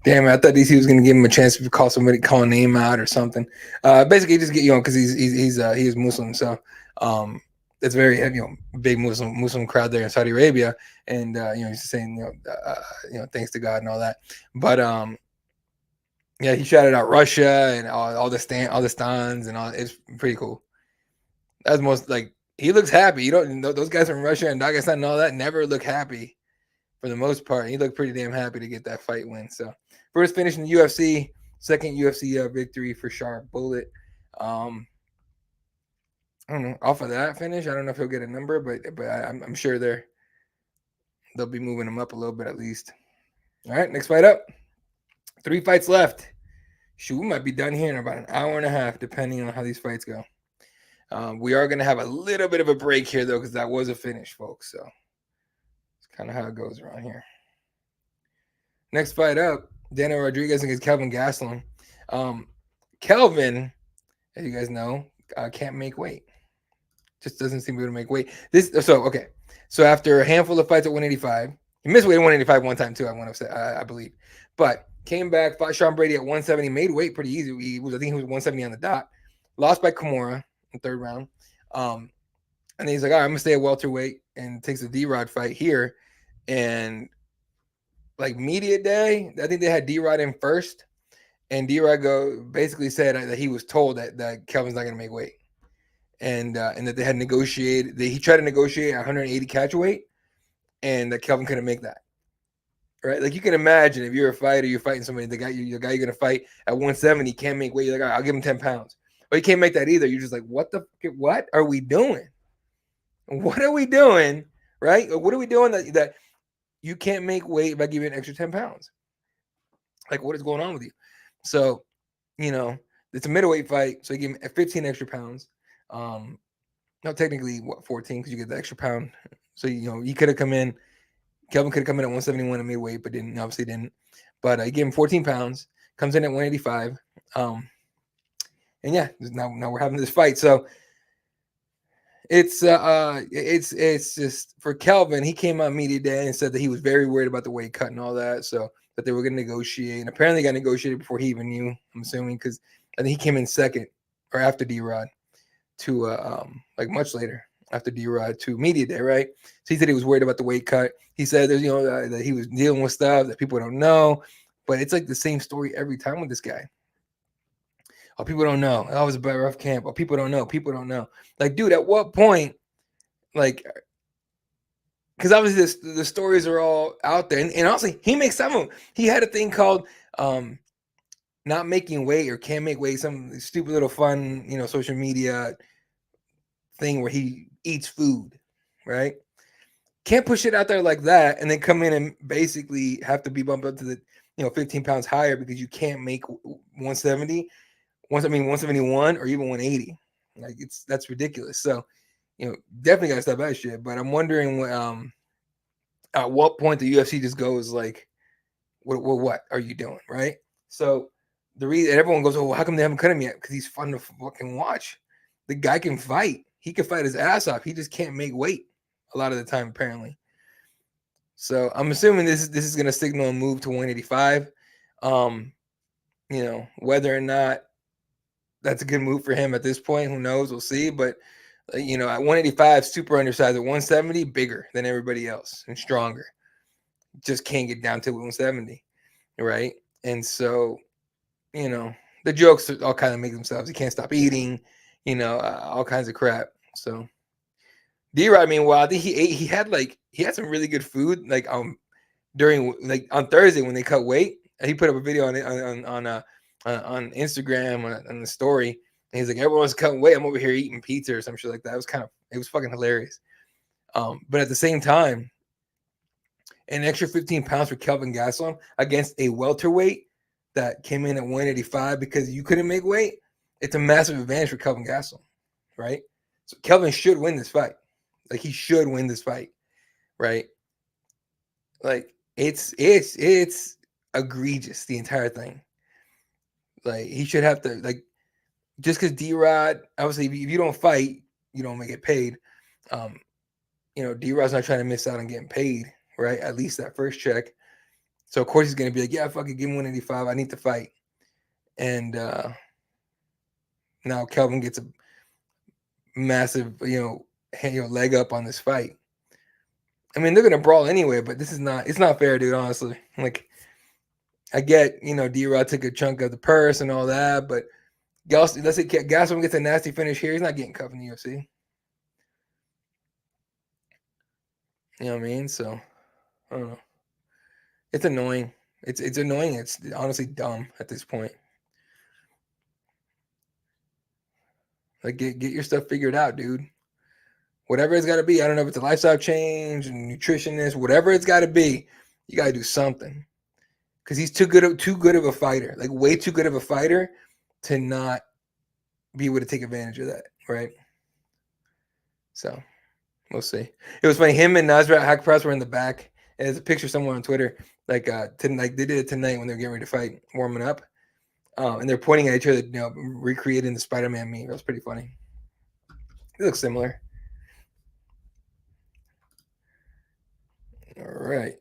Damn, I thought DC was going to give him a chance to call a name out or something. Basically, just get because he is Muslim, so it's very big Muslim crowd there in Saudi Arabia, and he's just saying thanks to God and all that. But yeah, he shouted out Russia and all the stans and all. It's pretty cool. That's most he looks happy. You don't know those guys from Russia and Dagestan and all that never look happy for the most part. He looked pretty damn happy to get that fight win. So first finish in the UFC, second UFC victory for Sharp Bullet. I don't know. Off of that finish, I don't know if he'll get a number, but I'm sure they'll be moving him up a little bit at least. All right, next fight up. 3 fights left. Shoot, we might be done here in about an hour and a half, depending on how these fights go. We are going to have a little bit of a break here, though, because that was a finish, folks. So it's kind of how it goes around here. Next fight up, Daniel Rodriguez against Kelvin Gastelum. Kelvin, as you guys know, can't make weight. Just doesn't seem to be able to make weight. So after a handful of fights at 185, he missed weight at 185 one time too. I believe, but came back, fought Sean Brady at 170, made weight pretty easy. I think he was 170 on the dot. Lost by Kimura in third round. And then he's like, all right, I'm gonna stay at welterweight, and takes a D-Rod fight here. And like media day, I think they had D-Rod in first, and D-Rod basically said that he was told that Kelvin's not gonna make weight. And that they had negotiated. He tried to negotiate 180 catch weight, and that Kelvin couldn't make that. Right? Like you can imagine if you're a fighter, you're fighting somebody, the guy you're gonna fight at 170 can't make weight. You're like, all right, I'll give him 10 pounds. But you can't make that either. You're just like, what are we doing? What are we doing? Right? What are we doing that you can't make weight by giving an extra 10 pounds? Like, what is going on with you? So, it's a middleweight fight, so you give him 15 extra pounds. No, technically 14 because you get the extra pound. So he could have come in. Kelvin could have come in at 171 and made weight, but obviously didn't. But he gave him 14 pounds. Comes in at 185. And yeah, now we're having this fight. So it's just for Kelvin. He came out media day and said that he was very worried about the weight cut and all that. So that they were going to negotiate, and apparently got negotiated before he even knew. I'm assuming because I think he came in second or after D-Rod. To much later after D-Rod to media day, right? So he said he was worried about the weight cut. He said there's that he was dealing with stuff that people don't know, but it's like the same story every time with this guy. Oh, people don't know. Oh, it was a bad rough camp. Oh, people don't know. People don't know. Like, dude, at what point? Like, because obviously the stories are all out there, and honestly, he makes some of them. He had a thing called not making weight or can't make weight, some stupid little fun, social media thing where he eats food, right? Can't push it out there like that and then come in and basically have to be bumped up to the 15 pounds higher because you can't make 170, 171 or even 180. Like that's ridiculous. So definitely gotta stop that shit. But I'm wondering at what point the UFC just goes like, what are you doing, right? So the reason everyone goes, oh, well, how come they haven't cut him yet? Because he's fun to fucking watch. The guy can fight. He can fight his ass off. He just can't make weight a lot of the time, apparently. So I'm assuming this is going to signal a move to 185. Whether or not that's a good move for him at this point, who knows? We'll see. But at 185, super undersized. At 170, bigger than everybody else and stronger. Just can't get down to 170, right? And so the jokes all kind of make themselves. He can't stop eating, all kinds of crap. So D-Rod, meanwhile, I think he had some really good food, during on Thursday when they cut weight. He put up a video on Instagram on the story, and he's like, everyone's cutting weight. I'm over here eating pizza or some shit like that. It was fucking hilarious. But at the same time, an extra 15 pounds for Kelvin Gastelum against a welterweight that came in at 185 because you couldn't make weight, it's a massive advantage for Kelvin Gastelum, right? So Kelvin should win this fight. Like he should win this fight, right? Like it's egregious, the entire thing. Like he should have to just because D-Rod, obviously if you don't fight, you don't get paid. D-Rod's not trying to miss out on getting paid, right? At least that first check. So of course he's gonna be like, yeah, fucking give me 185. I need to fight. And now Kelvin gets a massive, leg up on this fight. I mean, they're gonna brawl anyway, but it's not fair, dude. Honestly, like, I get, D-Rod took a chunk of the purse and all that, but let's say Gastelum gets a nasty finish here. He's not getting cuffed in the UFC. You know what I mean? So I don't know. It's annoying. It's annoying. It's honestly dumb at this point. Like, get your stuff figured out, dude. Whatever it's got to be. I don't know if it's a lifestyle change, nutritionist, whatever it's got to be. You got to do something, because he's too good of a fighter, like way too good of a fighter to not be able to take advantage of that, right? So we'll see. It was funny. Him and Nasrat Hakparas were in the back. And there's a picture somewhere on Twitter, like they did it tonight when they were getting ready to fight, warming up, and they're pointing at each other, recreating the Spider-Man meme. It was pretty funny. It looks similar. All right.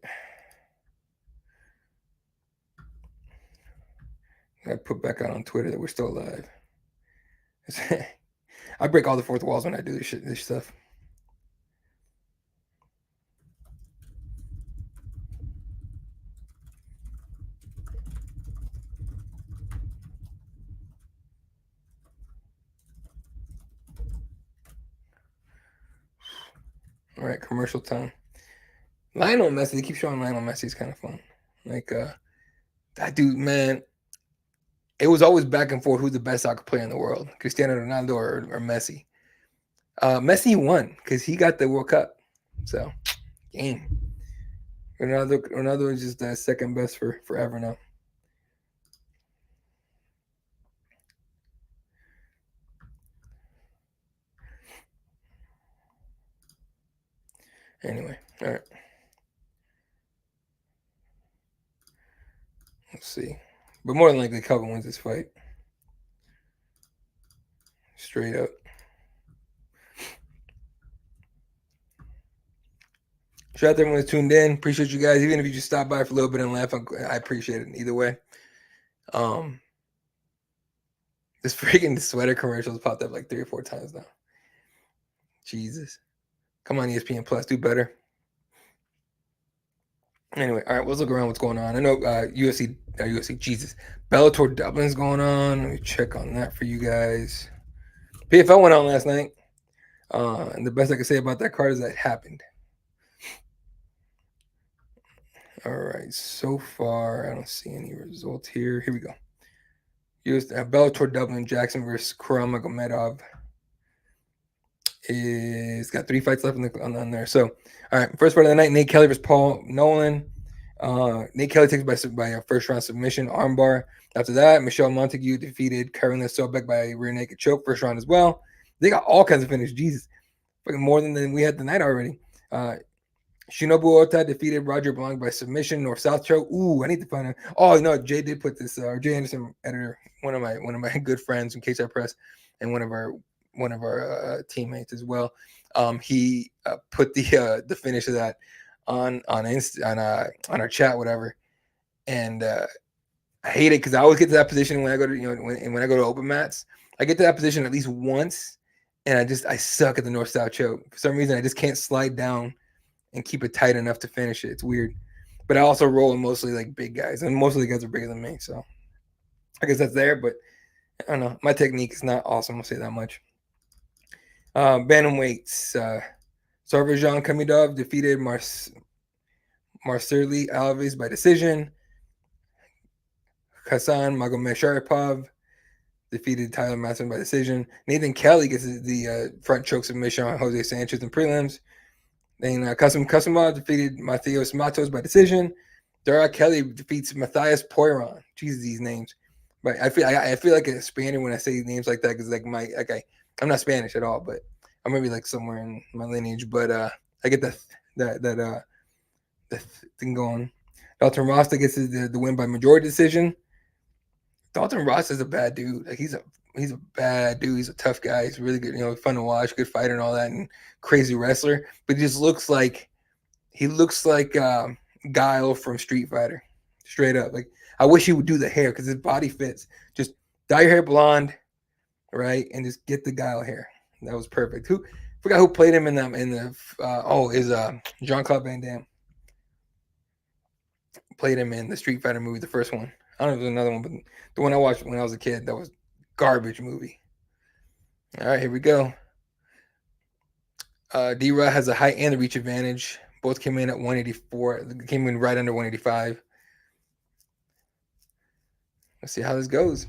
I put back out on Twitter that we're still alive. I break all the fourth walls when I do this stuff. All right, commercial time. Lionel Messi. They keep showing Lionel Messi. It's kind of fun. Like, that dude, man. It was always back and forth who's the best soccer player in the world, Cristiano Ronaldo or Messi. Messi won because he got the World Cup. So, game. Ronaldo is just the second best for forever now. Anyway, all right. Let's see. But more than likely, Kelvin wins this fight. Straight up. Shout out to everyone who's tuned in. Appreciate you guys. Even if you just stop by for a little bit and laugh, I appreciate it either way. This freaking sweater commercials popped up like 3 or 4 times now. Jesus. Come on, ESPN Plus, do better. Anyway, all right, let's look around what's going on. I know UFC, Jesus. Bellator Dublin's going on. Let me check on that for you guys. PFL went on last night. And the best I can say about that card is that it happened. All right, so far, I don't see any results here. Here we go. Bellator Dublin, Jackson versus Sharaputdin Magomedov. It's got 3 fights left on there. So, all right, first fight of the night, Nate Kelly versus Paul Nolan. Nate Kelly takes by a first-round submission, armbar. After that, Michelle Montague defeated Karolina Sobek by a rear naked choke, first round as well. They got all kinds of finishes. Jesus. Fucking more than we had tonight already. Shinobu Ota defeated Roger Blanc by submission, north-south choke. Ooh, I need to find out. Oh, no, Jay did put this. Jay Anderson, editor, one of my good friends from Cageside Press, and one of our teammates as well. He put the finish of that on our chat, whatever. And I hate it because I always get to that position when I go to when I go to open mats. I get to that position at least once, and I suck at the north-south choke. For some reason, I just can't slide down and keep it tight enough to finish it. It's weird. But I also roll in mostly like big guys, and most of the guys are bigger than me. So I guess that's there, but I don't know. My technique is not awesome. I'll say that much. Bantamweights. Sarvajan Kamidov defeated Marceli Alves by decision. Hassan Magomed Sharipov defeated Tyler Matson by decision. Nathan Kelly gets the front choke submission on Jose Sanchez in prelims. Then Kasim Kasimov defeated Matheus Matos by decision. Dara Kelly defeats Matthias Poiron. Jesus, these names. But I feel like a Spaniard when I say names like that because I'm not Spanish at all, but I'm maybe like somewhere in my lineage. But I get that thing going. Dalton Rasta gets the win by majority decision. Dalton Rasta is a bad dude. Like he's a bad dude. He's a tough guy. He's really good, fun to watch, good fighter and all that, and crazy wrestler. But he just looks like Guile from Street Fighter. Straight up. Like, I wish he would do the hair because his body fits. Just dye your hair blonde, right, and just get the guile hair. That was perfect. Who forgot who played him in the is Jean-Claude Van Damme played him in the Street Fighter movie, the first one. I don't know if there's another one, but the one I watched when I was a kid, that was garbage movie. All right, here we go. D-Rod has a height and the reach advantage. Both came in at 184. Came in right under 185. Let's see how this goes.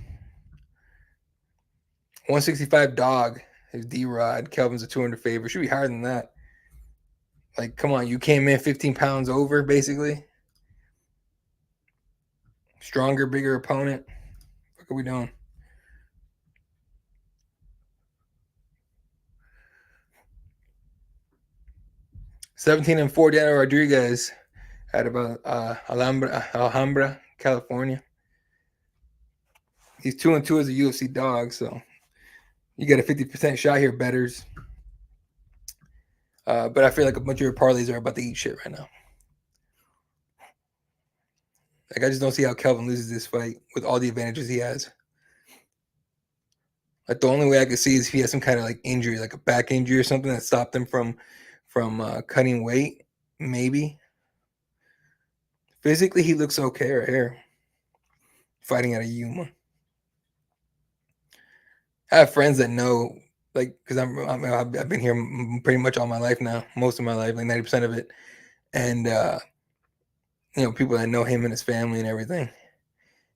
165 dog is D-Rod. Kelvin's a 200 favor. Should be higher than that. Like, come on, you came in 15 pounds over, basically. Stronger, bigger opponent. What are we doing? (17-4) Daniel Rodriguez out of Alhambra, California. He's 2-2 as a UFC dog, so you get a 50% shot here, betters. But I feel like a bunch of your parlays are about to eat shit right now. Like, I just don't see how Kelvin loses this fight with all the advantages he has. Like, the only way I could see is if he has some kind of like injury, like a back injury or something that stopped him from cutting weight. Maybe. Physically, he looks okay right here. Fighting out of Yuma. I have friends that know, like, because I've been here pretty much all my life now, most of my life, like 90% of it, and people that know him and his family and everything.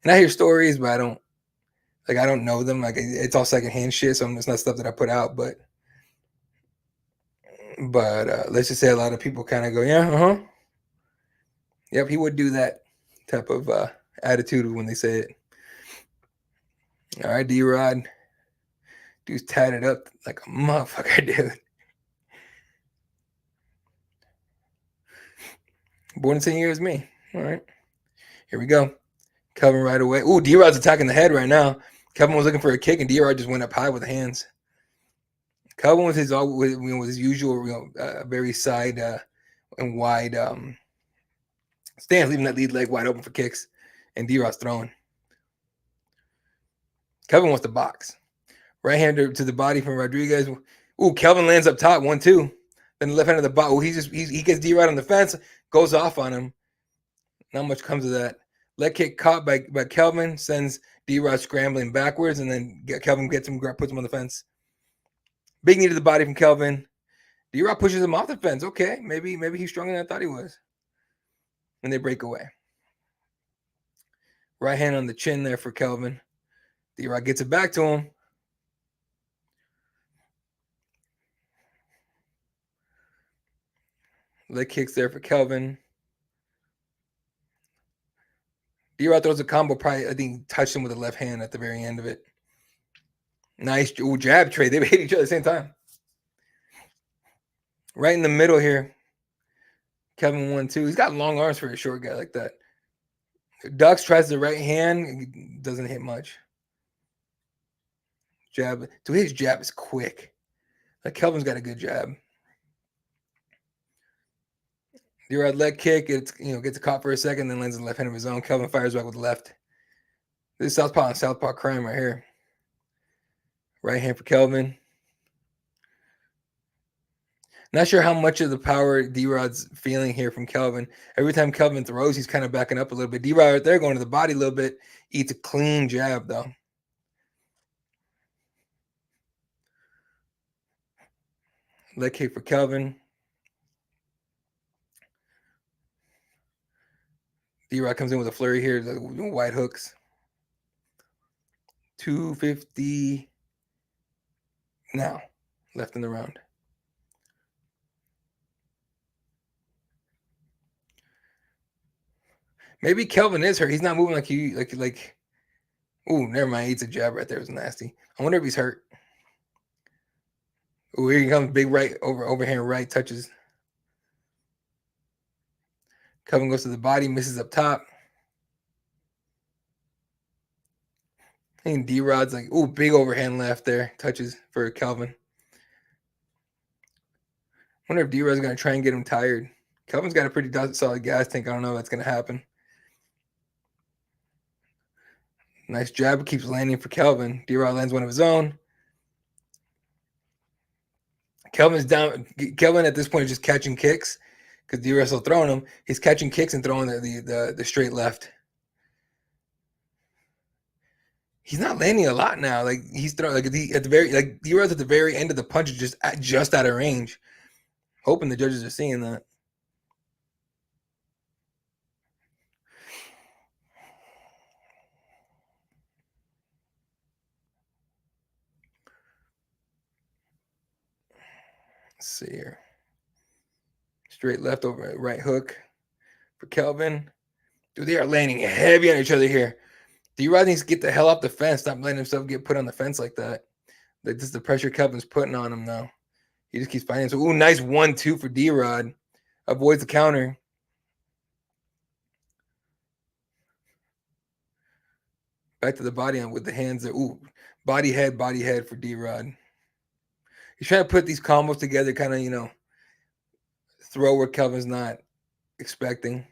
And I hear stories, but I don't know them. Like, it's all secondhand shit, so it's not stuff that I put out. But let's just say a lot of people kind of go, yeah, yep, he would do that type of attitude when they say it. All right, D-Rod. Dude's tatted up like a motherfucker, dude. Born the same year as me. All right. Here we go. Kelvin right away. Ooh, D-Rod's attacking the head right now. Kelvin was looking for a kick, and D-Rod just went up high with the hands. Kelvin was his usual, very side and wide stance, leaving that lead leg wide open for kicks, and D-Rod's throwing. Kelvin wants to box. Right hand to the body from Rodriguez. Ooh, Kelvin lands up top, 1-2. Then the left hand of the body. Ooh, he gets D-Rod on the fence, goes off on him. Not much comes of that. Leg kick caught by Kelvin, sends D-Rod scrambling backwards, and then Kelvin puts him on the fence. Big knee to the body from Kelvin. D-Rod pushes him off the fence. Okay, maybe he's stronger than I thought he was. And they break away. Right hand on the chin there for Kelvin. D-Rod gets it back to him. Leg kicks there for Kelvin. D-Rod throws a combo, probably, I think, touched him with the left hand at the very end of it. Nice jab trade. They hit each other at the same time. Right in the middle here. Kelvin 1-2. He's got long arms for a short guy like that. Ducks, tries the right hand. Doesn't hit much. Jab. So his jab is quick. Like, Kelvin's got a good jab. D-Rod leg kick. Gets caught for a second, then lands the left hand of his own. Kelvin fires back with the left. This is southpaw and southpaw crime right here. Right hand for Kelvin. Not sure how much of the power D-Rod's feeling here from Kelvin. Every time Kelvin throws, he's kind of backing up a little bit. D-Rod right there going to the body a little bit. Eats a clean jab, though. Leg kick for Kelvin. D-Rod comes in with a flurry here. Wide hooks. 250 now left in the round. Maybe Kelvin is hurt. He's not moving like like. Ooh, never mind. He eats a jab right there. It was nasty. I wonder if he's hurt. Ooh, here he comes. Big right overhand right touches. Kelvin goes to the body, misses up top. I think D-Rod's like, ooh, big overhand left there. Touches for Kelvin. Wonder if D-Rod's going to try and get him tired. Kelvin's got a pretty solid gas tank. I don't know if that's going to happen. Nice jab. Keeps landing for Kelvin. D-Rod lands one of his own. Kelvin's down. Kelvin at this point is just catching kicks because D-Rod's still throwing him. He's catching kicks and throwing the straight left. He's not landing a lot now. Like he's throwing at the very D-Rod's at the very end of the punch, just out of range. Hoping the judges are seeing that. Let's see here. Straight left over right hook for Kelvin. Dude, they are landing heavy on each other here. D-Rod needs to get the hell off the fence. Stop letting himself get put on the fence like that. Like this is the pressure Kelvin's putting on him now. He just keeps fighting. So, nice 1-2 for D-Rod. Avoids the counter. Back to the body with the hands there. Body head for D-Rod. He's trying to put these combos together, kind of, throw where Kelvin's not expecting.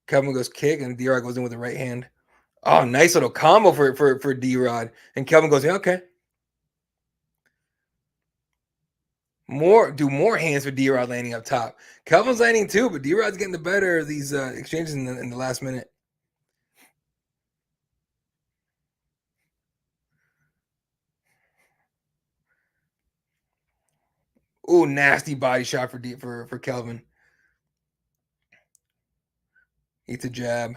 Kelvin goes kick, and D-Rod goes in with the right hand. Oh, nice little combo for D-Rod. And Kelvin goes, yeah, okay. More hands for D-Rod landing up top. Kelvin's landing too, but D-Rod's getting the better of these exchanges in the last minute. Ooh, nasty body shot for Kelvin. Eats a jab.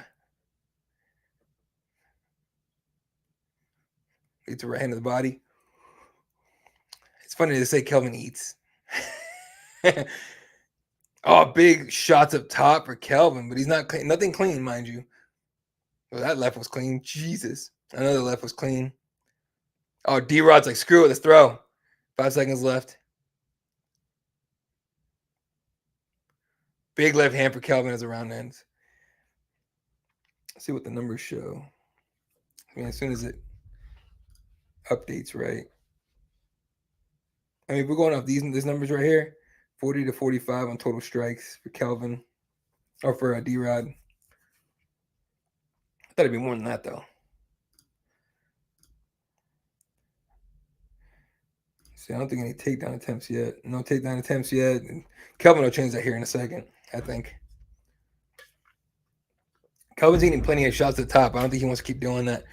Eats a right hand to the body. It's funny to say Kelvin eats. Oh, big shots up top for Kelvin, but he's nothing clean, mind you. Well, that left was clean. Jesus. Another left was clean. Oh, D-Rod's like, screw it, let's throw. 5 seconds left. Big left hand for Kelvin as the round ends. Let's see what the numbers show. I mean, as soon as it updates, right? I mean, we're going off these numbers right here. 40 to 45 on total strikes for Kelvin. Or for D-Rod. I thought it'd be more than that, though. See, I don't think any takedown attempts yet. No takedown attempts yet. And Kelvin will change that here in a second, I think. Kelvin's eating plenty of shots at the top. I don't think he wants to keep doing that.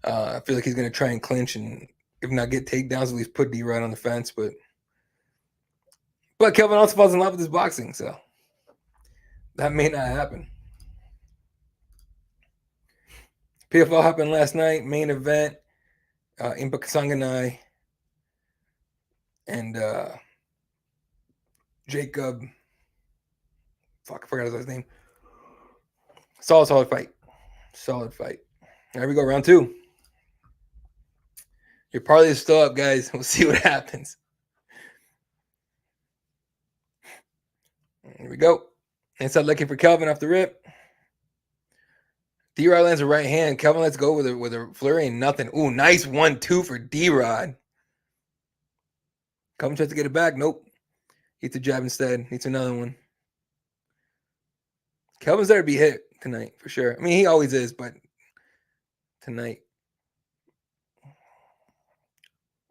I feel like he's going to try and clinch and, if not get takedowns, at least put D-Rod on the fence. But Kelvin also falls in love with his boxing, so that may not happen. PFL happened last night. Main event. Impa Kasanganay and Jacob. Fuck, I forgot his name. Solid fight. Solid fight. There we go, round 2. Your parlay is still up, guys. We'll see what happens. Here we go. Inside looking for Kelvin off the rip. D-Rod lands a right hand. Kelvin lets go with a flurry and nothing. Ooh, nice 1-2 for D-Rod. Kelvin tries to get it back. Nope. Eats a jab instead. Eats another one. Kelvin's there to be hit tonight, for sure. I mean, he always is, but tonight.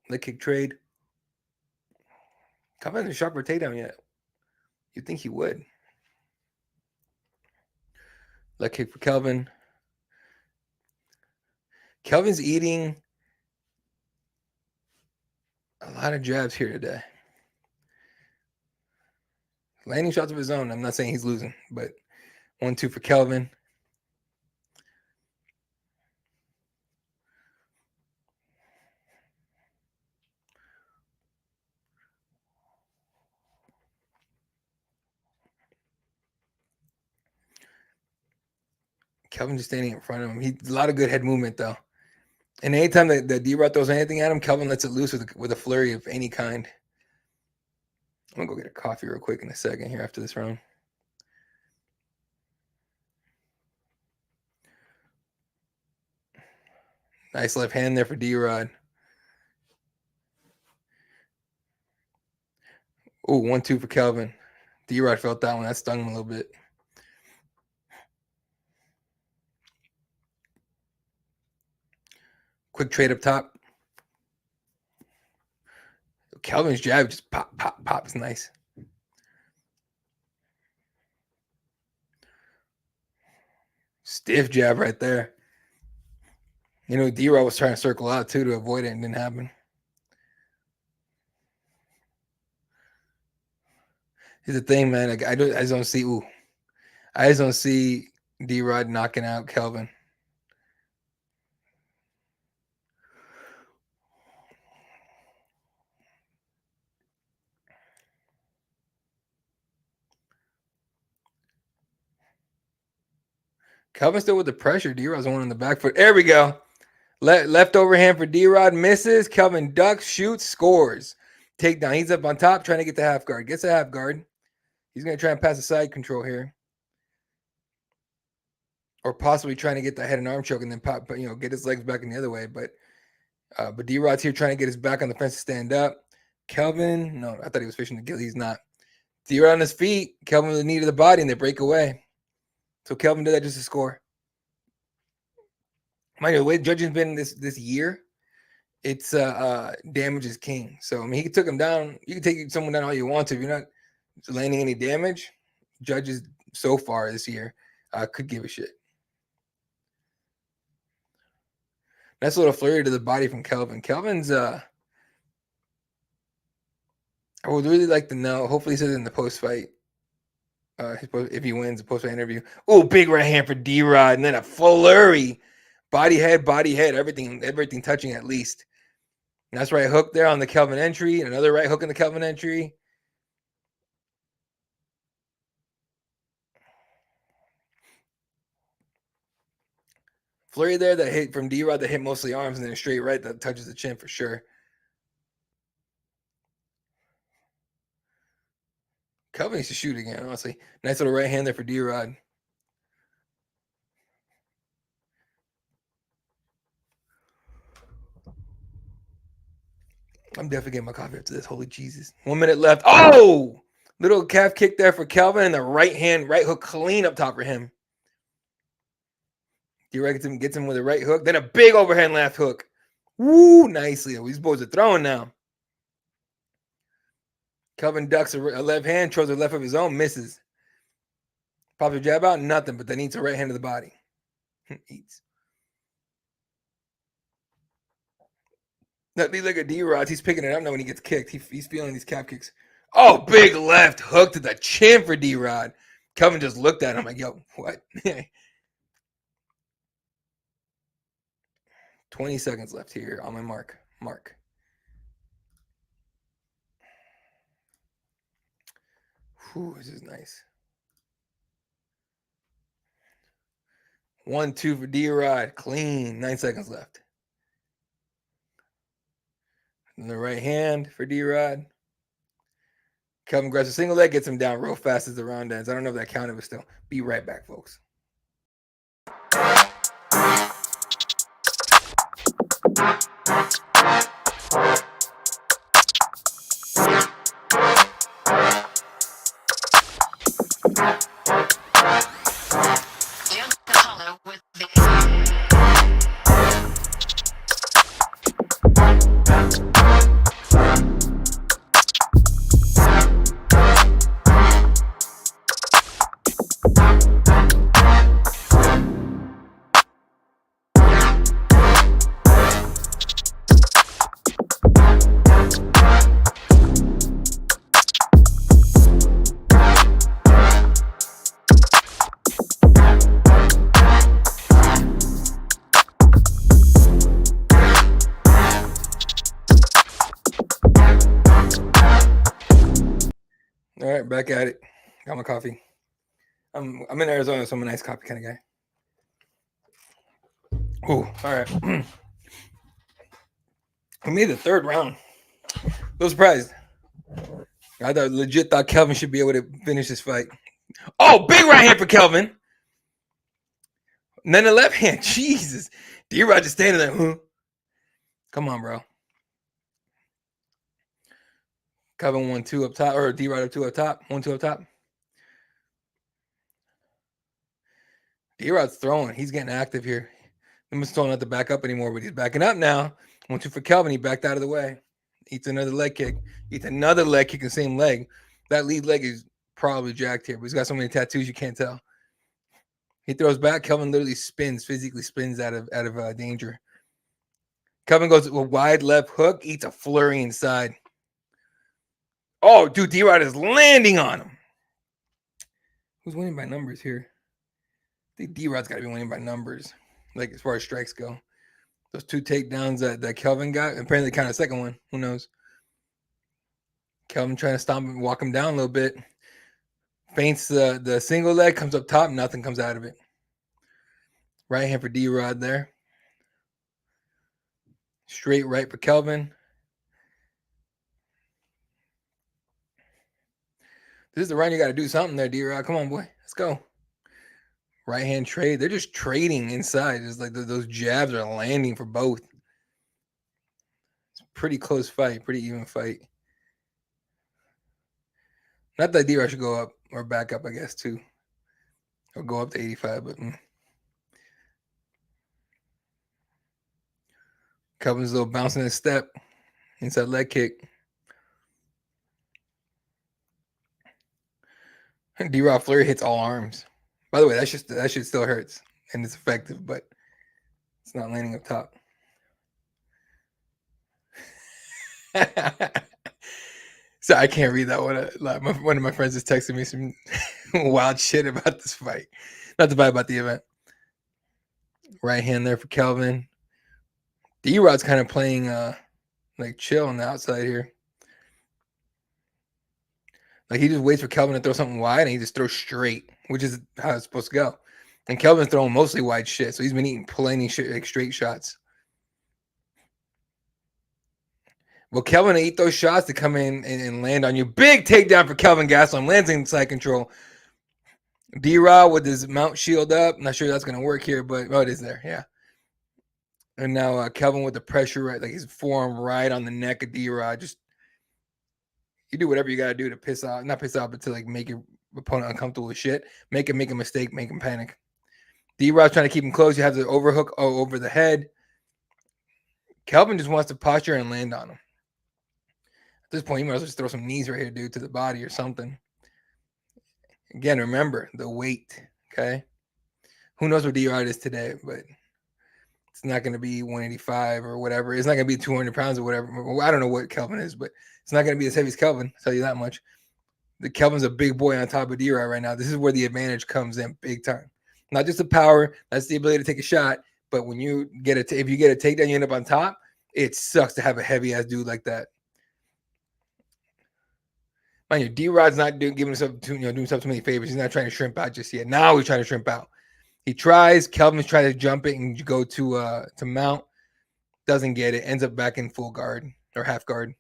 Leg kick trade. Kelvin hasn't shot for a takedown yet. You'd think he would. Leg kick for Kelvin. Kelvin's eating a lot of jabs here today. Landing shots of his own. I'm not saying he's losing, but 1-2 for Kelvin. Kelvin just standing in front of him. He's a lot of good head movement, though. And anytime that D-Rod throws anything at him, Kelvin lets it loose with a flurry of any kind. I'm going to go get a coffee real quick in a second here after this round. Nice left hand there for D-Rod. Ooh, 1-2 for Kelvin. D-Rod felt that one. That stung him a little bit. Quick trade up top. Kelvin's jab just pop, pop, pop. It's nice. Stiff jab right there. You know, D-Rod was trying to circle out too to avoid it and didn't happen. Here's the thing, man. Like, I just don't see. I just don't see D-Rod knocking out Kelvin. Kelvin still with the pressure. D-Rod's the one on the back foot. There we go. Left overhand for D-Rod. Misses. Kelvin ducks, shoots, scores. Takedown. He's up on top trying to get the half guard. Gets a half guard. He's going to try and pass a side control here. Or possibly trying to get the head and arm choke and then pop, get his legs back in the other way. But D-Rod's here trying to get his back on the fence to stand up. Kelvin, no, I thought he was fishing the gill. He's not. D-Rod on his feet. Kelvin with the knee to the body, and they break away. So Kelvin did that just to score. Mind you, the way judging's been this year, it's damage is king. So I mean, he took him down. You can take someone down all you want to. If you're not landing any damage, judges so far this year could give a shit. Nice little flurry to the body from Kelvin. Kelvin's I would really like to know. Hopefully, he says it in the post fight. If he wins the post fight interview. Oh, big right hand for D-Rod, and then a flurry. Body, head, everything touching at least. And that's right hook there on the Kelvin entry. And another right hook in the Kelvin entry. Flurry there that hit from D-Rod that hit mostly arms, and then a straight right that touches the chin for sure. Kelvin needs to shoot again, honestly. Nice little right hand there for D-Rod. I'm definitely getting my coffee after this. Holy Jesus. 1 minute left. Oh! Little calf kick there for Kelvin, and the right hook clean up top for him. D-Rod gets him with a right hook. Then a big overhand left hook. Woo! Nicely. These boys are throwing now. Kelvin ducks a left hand, throws a left of his own, misses. Pops a jab out, nothing, but then eats a right hand to the body. Eats. Now, look at D-Rod. He's picking it up now when he gets kicked. He's feeling these calf kicks. Oh, big left hook to the chin for D-Rod. Kelvin just looked at him like, yo, what? 20 seconds left here on my mark. Whew, this is nice. 1-2 for D-Rod. Clean. 9 seconds left. And the right hand for D-Rod. Kelvin grabs a single leg, gets him down real fast as the round ends. I don't know if that counted, but still. Be right back, folks. All right, back at it. Got my coffee. I'm in Arizona, so I'm a nice coffee kind of guy. Ooh, all right. We made the third round. A little surprised. I legit thought Kelvin should be able to finish this fight. Oh, big right hand for Kelvin. And then the left hand. Jesus. D-Rod just standing there. Huh? Come on, bro. Kelvin 1-2 up top, or D-Rod 2 up top. 1-2 up top. D-Rod's throwing. He's getting active here. I'm just told not to back up anymore, but he's backing up now. 1-2 for Kelvin. He backed out of the way. Eats another leg kick. Eats another leg kick in the same leg. That lead leg is probably jacked here, but he's got so many tattoos you can't tell. He throws back. Kelvin literally physically spins out of danger. Kelvin goes a wide left hook, eats a flurry inside. Oh, dude, D-Rod is landing on him. Who's winning by numbers here? I think D-Rod's got to be winning by numbers, like as far as strikes go. Those 2 takedowns that Kelvin got, apparently kind of second one. Who knows? Kelvin trying to stop him, walk him down a little bit. Feints the single leg, comes up top, nothing comes out of it. Right hand for D-Rod there. Straight right for Kelvin. This is the run you got to do something there, D-Rod. Come on, boy. Let's go. Right hand trade. They're just trading inside. It's like those jabs are landing for both. It's a pretty close fight, pretty even fight. Not that D-Rod should go up or back up, I guess, too. Or go up to 85, but Kelvin's a little bouncing his step. Inside leg kick. D-Rod flurry hits all arms. By the way, that shit still hurts. And it's effective, but it's not landing up top. So I can't read that one. One of my friends just texted me some wild shit about this fight. Not the fight, about the event. Right hand there for Kelvin. D-Rod's kind of playing like chill on the outside here. Like he just waits for Kelvin to throw something wide and he just throws straight, which is how it's supposed to go. And Kelvin's throwing mostly wide shit, so he's been eating plenty shit, like straight shots. Well, Kelvin ate those shots to come in and land on you. Big takedown for Kelvin Gastelum. Lands inside control. D-Rod with his mount shield up. Not sure that's going to work here, but it is there. Yeah. And now Kelvin with the pressure, right, like his forearm right on the neck of D-Rod. Just you do whatever you got to do to not piss off, but to like make your opponent uncomfortable with shit. Make him make a mistake, make him panic. D-Rod's trying to keep him close. You have the overhook over the head. Kelvin just wants to posture and land on him. At this point, you might as well just throw some knees right here, dude, to the body or something. Again, remember the weight, okay? Who knows what D-Rod is today, but it's not going to be 185 or whatever. It's not going to be 200 pounds or whatever. I don't know what Kelvin is, but it's not going to be as heavy as Kelvin. I'll tell you that much. The Kelvin's a big boy on top of D-Rod right now. This is where the advantage comes in big time. Not just the power, that's the ability to take a shot, but when you if you get a takedown, you end up on top. It sucks to have a heavy ass dude like that. Mind you, D-Rod's not giving himself doing himself too many favors. He's not trying to shrimp out just yet. Now he's trying to shrimp out. He tries. Kelvin's trying to jump it and go to mount. Doesn't get it. Ends up back in full guard or half guard.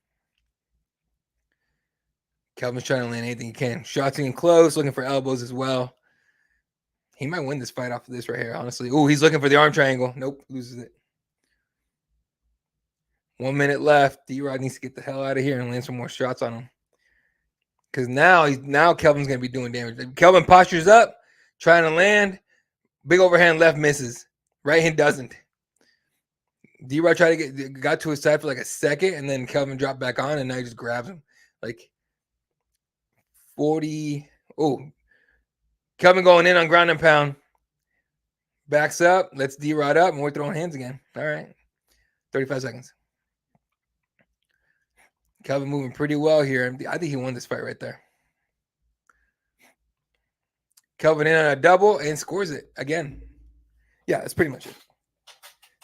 Kelvin's trying to land anything he can. Shots in close, looking for elbows as well. He might win this fight off of this right here, honestly. Oh, he's looking for the arm triangle. Nope, loses it. 1 minute left. D-Rod needs to get the hell out of here and land some more shots on him. Because now Kelvin's going to be doing damage. Kelvin postures up, trying to land. Big overhand left misses. Right hand doesn't. D-Rod got to his side for like a second, and then Kelvin dropped back on, and now he just grabs him. Like 40. Oh, Kelvin going in on ground and pound. Backs up, lets D-Rod up, and we're throwing hands again. All right. 35 seconds. Kelvin moving pretty well here. I think he won this fight right there. Kelvin in on a double and scores it again. Yeah, that's pretty much it.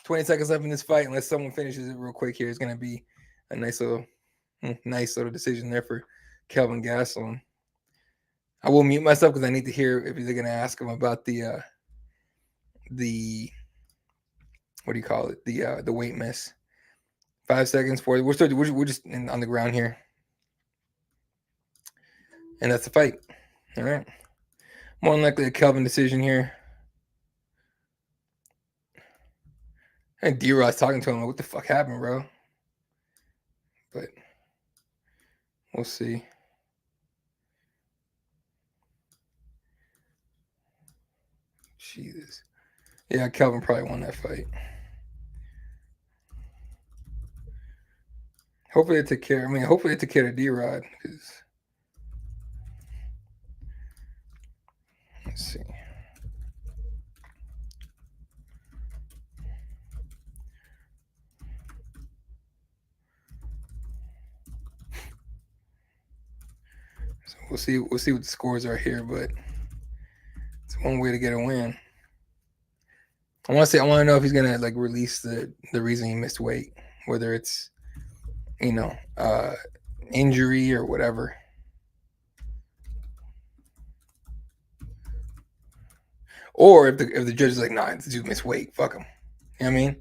20 seconds left in this fight. Unless someone finishes it real quick here, it's going to be a nice little decision there for Kelvin Gastelum. I will mute myself because I need to hear if they're going to ask him about the what do you call it? The weight miss. 5 seconds for it. We're just on the ground here, and that's the fight. All right. More than likely a Kelvin decision here. And D-Rod's talking to him like, what the fuck happened, bro? But we'll see. Jesus. Yeah, Kelvin probably won that fight. Hopefully they took care. I mean, hopefully they took care of D-Rod. Let's see. So we'll see. We'll see what the scores are here, but it's one way to get a win. I want to know if he's gonna like release the reason he missed weight, whether it's injury or whatever. Or if the judge is like, nah, this dude missed weight, fuck him. You know what I mean?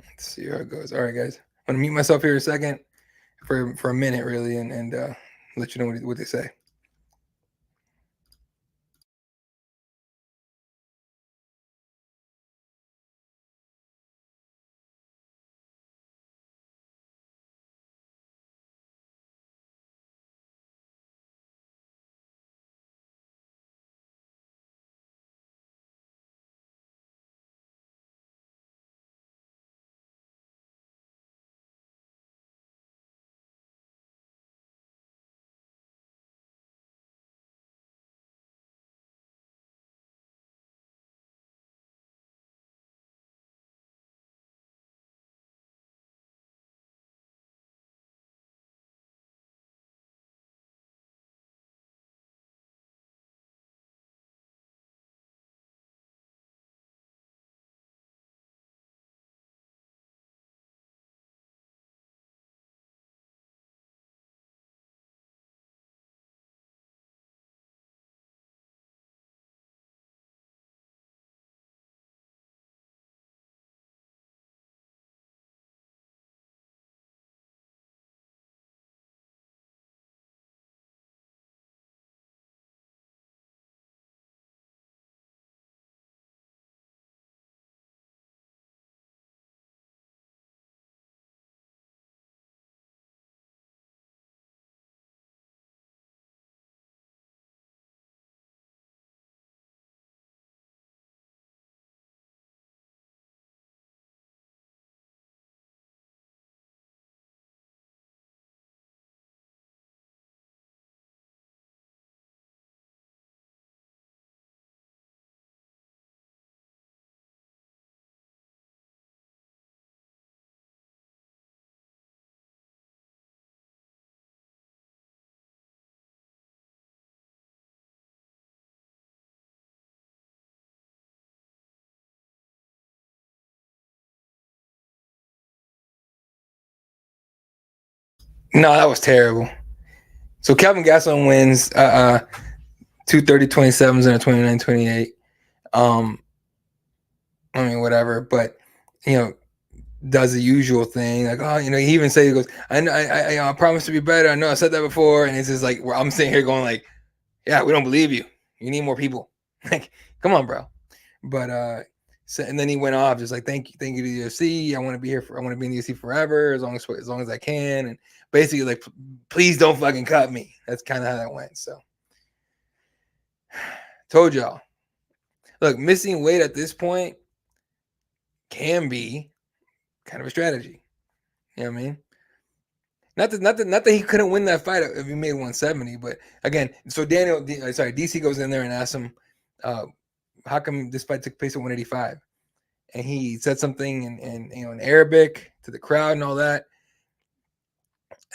Let's see how it goes. All right, guys. I'm gonna mute myself here a second for a minute, really, and let you know what they say. No, that was terrible. So Kelvin Gastelum wins 230-27s and a 29-28. I mean, whatever, but does the usual thing, like, oh, he even said, he goes, I promise to be better. I know I said that before, and it's just like, I'm sitting here going like, yeah, we don't believe you. You need more people. Like, come on, bro. But so, and then he went off just like, thank you to the UFC. I want to be here I want to be in the UFC forever, as long as I can, and basically like, please don't fucking cut me. That's kind of how that went. So, told y'all. Look, missing weight at this point can be kind of a strategy. You know what I mean? Not that he couldn't win that fight if he made 170, but again, so DC goes in there and asks him, how come this fight took place at 185? And he said something in Arabic to the crowd and all that.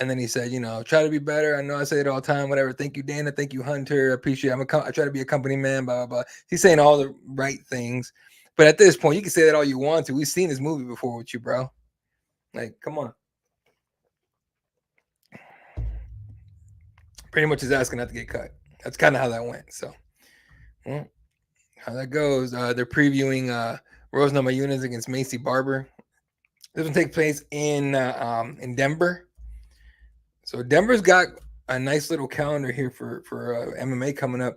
And then he said, try to be better. I know I say it all the time, whatever. Thank you, Dana. Thank you, Hunter. I appreciate it. I try to be a company man, blah, blah, blah. He's saying all the right things. But at this point, you can say that all you want to. We've seen this movie before with you, bro. Like, come on. Pretty much is asking not to get cut. That's kind of how that went. So, how that goes. They're previewing Rose Namajunas against Macy Barber. This one takes place in Denver. So Denver's got a nice little calendar here for MMA coming up.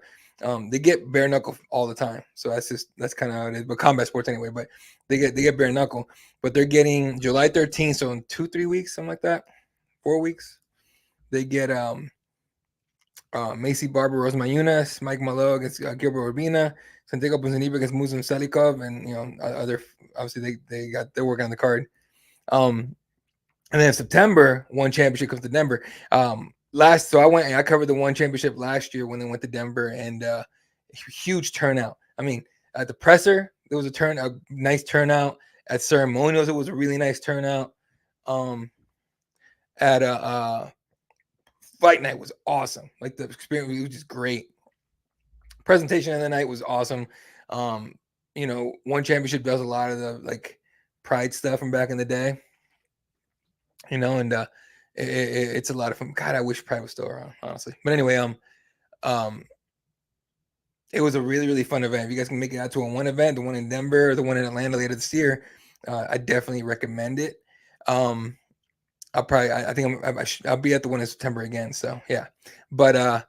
They get bare knuckle all the time, so that's kind of how it is. But combat sports anyway. But they get bare knuckle. But they're getting July 13th, so in 2-3 weeks, something like that, 4 weeks. They get Macy Barber, Rose Mayunas, Mike Malo against Gilbert Urbina, Santiago Ponzinibbio against Muslim Salikov, and other. Obviously, they're working on the card. And then in September, one championship comes to Denver. So I covered the one championship last year when they went to Denver, and huge turnout. I mean, at the presser, there was a nice turnout. At ceremonials, it was a really nice turnout. At fight night was awesome. Like the experience was just great. Presentation of the night was awesome. One championship does a lot of the like pride stuff from back in the day. And it's a lot of fun. God, I wish Pride was still around, honestly. But anyway, it was a really, really fun event. If you guys can make it out to one event, the one in Denver, or the one in Atlanta later this year, I definitely recommend it. I'll be at the one in September again. So yeah, but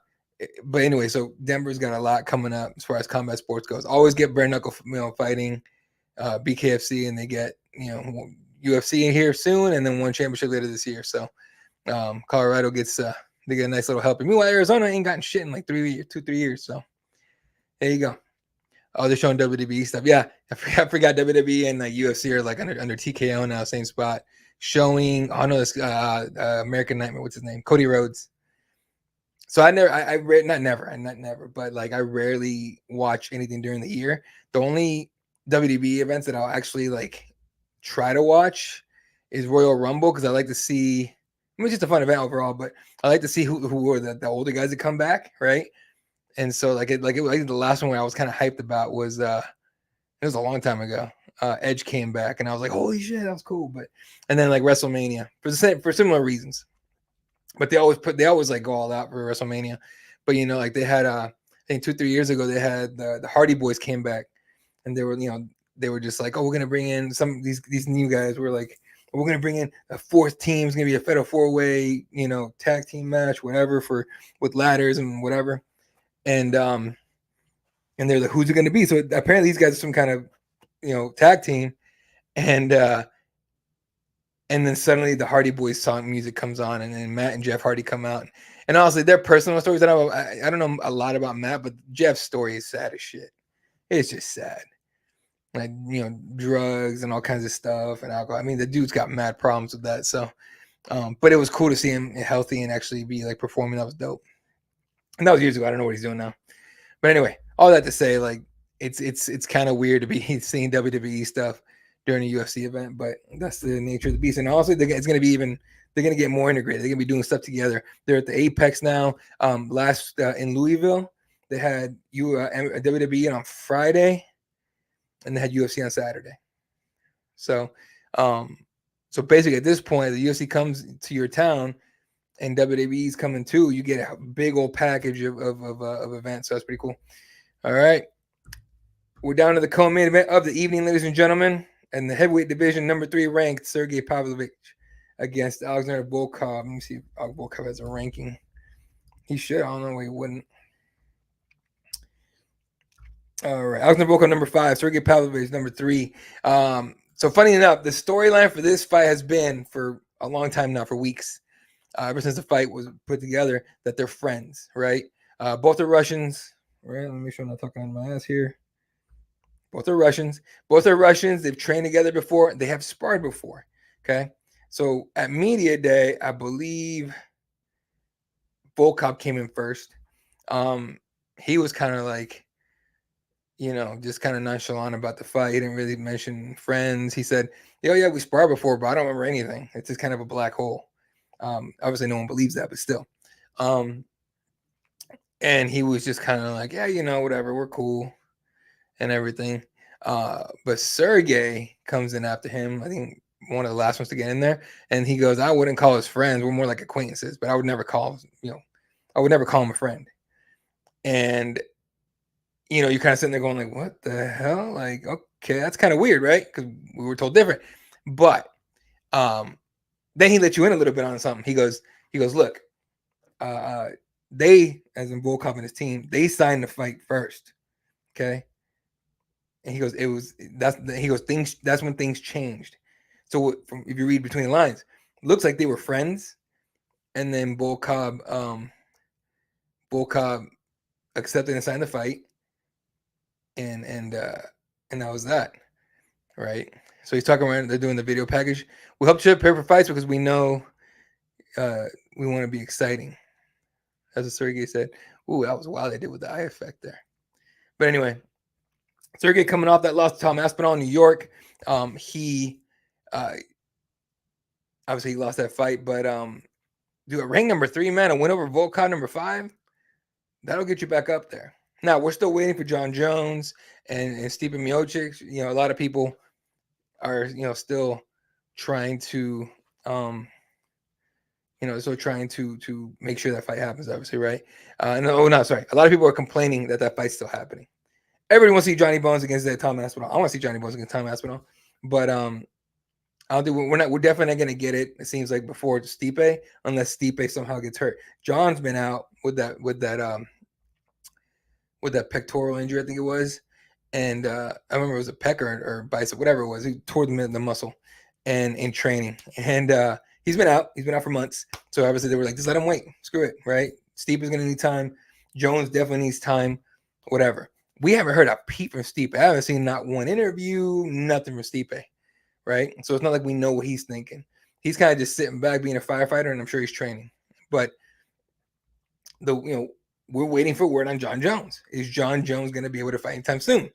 anyway, so Denver's got a lot coming up as far as combat sports goes. Always get bare knuckle, fighting, BKFC, and they get UFC in here soon, and then one championship later this year. So Colorado they get a nice little help. Meanwhile, Arizona ain't gotten shit in like 3 years. So there you go. Oh, they're showing WWE stuff. Yeah, I forgot WWE and like UFC are like under TKO now, same spot. Showing, this American Nightmare. What's his name? Cody Rhodes. So I rarely watch anything during the year. The only WWE events that I'll actually like try to watch is Royal Rumble, because I like to see. It's just a fun event overall, but I like to see who are the older guys that come back, right? And so the last one where I was kind of hyped about was it was a long time ago. Edge came back, and I was like, holy shit, that was cool. And then like WrestleMania for similar reasons. But they always like go all out for WrestleMania. But like they had I think 2-3 years ago they had the Hardy Boys came back, and they were just like, oh, we're gonna bring in some of these new guys. We're like, we're gonna bring in a fourth team. It's gonna be a Fatal 4-way, tag team match, whatever, with ladders and whatever. And they're like, who's it gonna be? So apparently these guys are some kind of tag team, and then suddenly the Hardy Boys song music comes on, and then Matt and Jeff Hardy come out. And honestly, their personal stories, I don't know a lot about Matt, but Jeff's story is sad as shit. It's just sad. Like, drugs and all kinds of stuff and alcohol. I mean, the dude's got mad problems with that. So, but it was cool to see him healthy and actually be like performing. That was dope. And that was years ago. I don't know what he's doing now. But anyway, all that to say, like, it's kind of weird to be seeing WWE stuff during a UFC event, but that's the nature of the beast. And also, they're going to get more integrated. They're going to be doing stuff together. They're at the Apex now. Last in Louisville, they had WWE on Friday, and they had UFC on Saturday. So basically at this point, the UFC comes to your town, and WWE's coming too. You get a big old package of events. So that's pretty cool. All right. We're down to the co-main event of the evening, ladies and gentlemen. And the heavyweight division, number 3 ranked, Sergey Pavlovich against Alexander Volkov. Let me see if Volkov has a ranking. He should. I don't know why he wouldn't. All right. Alexander Volkov, number 5. Sergey Pavlovich, number 3. So funny enough, the storyline for this fight has been for a long time now, for weeks, ever since the fight was put together, that they're friends, right? Both are Russians. Right? Let me make sure I'm not talking on my ass here. Both are Russians. They've trained together before. They have sparred before. Okay. So at media day, I believe Volkov came in first. He was kind of like, just kind of nonchalant about the fight. He didn't really mention friends. He said, oh yeah, we sparred before, but I don't remember anything. It's just kind of a black hole. Obviously no one believes that, but still. And he was just kind of like, yeah, whatever, we're cool and everything. But Sergey comes in after him. I think one of the last ones to get in there. And he goes, I wouldn't call us friends. We're more like acquaintances, but I would never call him a friend. And, you're kind of sitting there going like, what the hell? Like, okay, that's kind of weird, right? Because we were told different. But then he let you in a little bit on something. He goes, look, They, as in Volkov and his team, they signed the fight first. Okay. And he goes, that's when things changed. So if you read between the lines, it looks like they were friends, and then Volkov accepted and signed the fight, and that was that, right? So he's talking around. They're doing the video package. We help to prepare for fights because we know we want to be exciting. As Sergey said, "Ooh, that was wild. They did with the eye effect there." But anyway, Sergey coming off that loss to Tom Aspinall in New York. He obviously he lost that fight, but do a rank number 3, man, a win over Volkov number 5. That'll get you back up there. Now we're still waiting for John Jones and Stipe Miocic. You know, a lot of people are still trying to still trying to make sure that fight happens. Obviously, right? A lot of people are complaining that fight's still happening. Everybody wants to see Johnny Bones against that Tom Aspinall. I want to see Johnny Bones against Tom Aspinall, but I don't think we're definitely not going to get it. It seems like before Stipe, unless Stipe somehow gets hurt. John's been out with that pectoral injury, I think it was, and I remember it was a pec or bicep, whatever it was. He tore the muscle, and in training, and he's been out. He's been out for months. So obviously they were like, just let him wait. Screw it, right? Stipe is going to need time. Jones definitely needs time. Whatever. We haven't heard a peep from Stipe. I haven't seen not one interview, nothing from Stipe, right? So it's not like we know what he's thinking. He's kind of just sitting back being a firefighter, and I'm sure he's training. But we're waiting for word on John Jones. Is John Jones going to be able to fight anytime soon?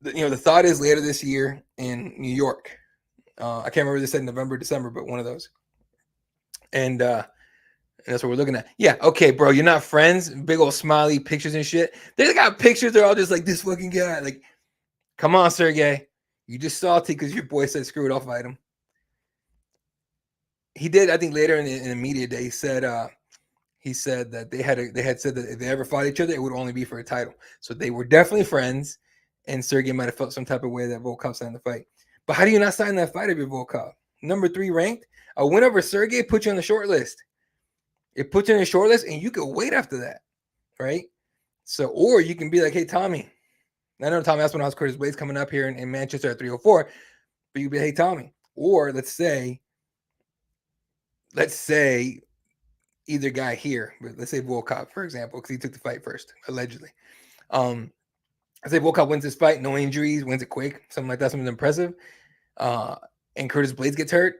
The thought is later this year in New York. I can't remember if they said November, December, but one of those. And that's what we're looking at. Yeah, okay, bro. You're not friends. Big old smiley pictures and shit. They got pictures. They're all just like, this fucking guy. Like, come on, Sergey. You just salty because your boy said screw it, I'll fight him. He did, I think, later in the media day. He said that they had said that if they ever fought each other, it would only be for a title. So they were definitely friends, and Sergey might have felt some type of way that Volkov signed the fight. But how do you not sign that fight if you're Volkov? Number 3 ranked. A win over Sergey puts you on the short list. It puts you on the short list, and you can wait after that, right? So, or you can be like, hey, Tommy. I know Tom Aspinall's Curtis Blades coming up here in Manchester at 304, but you be, hey, Tommy. Or let's say either guy here, but let's say Volkov, for example, because he took the fight first, allegedly. I say Volkov wins this fight, no injuries, wins it quick, something like that, something impressive. And Curtis Blades gets hurt.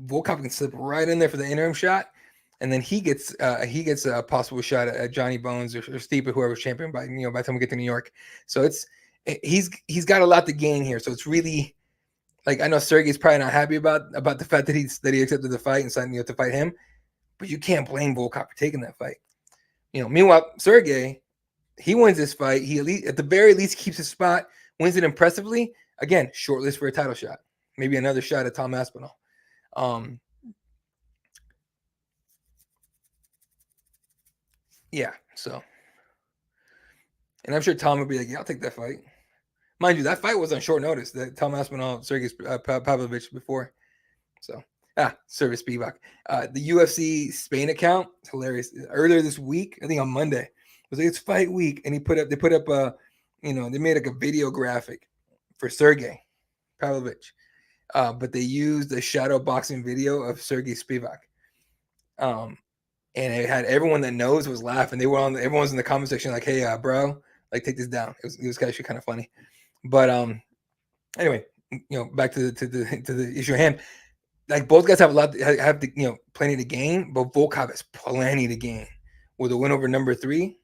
Volkov can slip right in there for the interim shot, and then he gets a possible shot at Johnny Bones or Stipe, whoever's champion by the time we get to New York. So he's got a lot to gain here. So it's really like, I know Sergey's probably not happy about the fact that he accepted the fight and signed to fight him, but you can't blame Volkov for taking that fight. Meanwhile, Sergey, he wins this fight. He at the very least keeps his spot, wins it impressively. Again, shortlist for a title shot, maybe another shot at Tom Aspinall. Yeah, so, and I'm sure Tom would be like, yeah, I'll take that fight. Mind you, that fight was on short notice. That Tom Aspinall, Sergey Pavlovich before. So, Service Spivak. The UFC Spain account, it's hilarious. Earlier this week, I think on Monday, it was like, it's fight week, and they put up they made like a video graphic for Sergey Pavlovich, but they used the shadow boxing video of Sergey Spivak. And it had everyone that knows was laughing. Everyone's in the comment section like, hey, bro, like, take this down. It was actually kind of funny. But anyway, back to the issue at hand. Like, both guys have plenty to gain, but Volkov has plenty to gain with a win over number 3.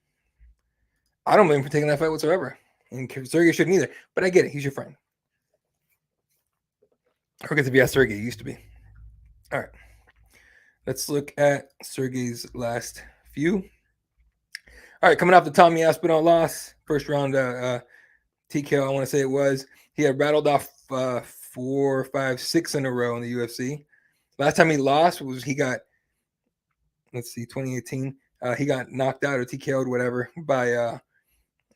I don't blame him for taking that fight whatsoever, and Sergey shouldn't either. But I get it; he's your friend. I forget to be as Sergey used to be. All right, let's look at Sergey's last few. All right, coming off the Tommy Aspinall loss, first round TKO, I want to say it was. He had rattled off 4, 5, 6 in a row in the UFC. Last time he lost was he got, 2018. He got knocked out or TKO'd, whatever, by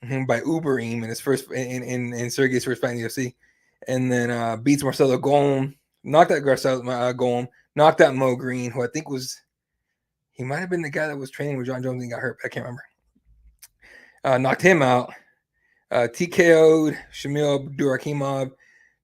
Uberim in his first in Sergey's first fight in the UFC, and then beats Marcelo Golm, knocked out Golm, knocked out Mo Green, who I think He might have been the guy that was training with John Jones and got hurt. I can't remember. Knocked him out. TKO'd Shamil Durakimov.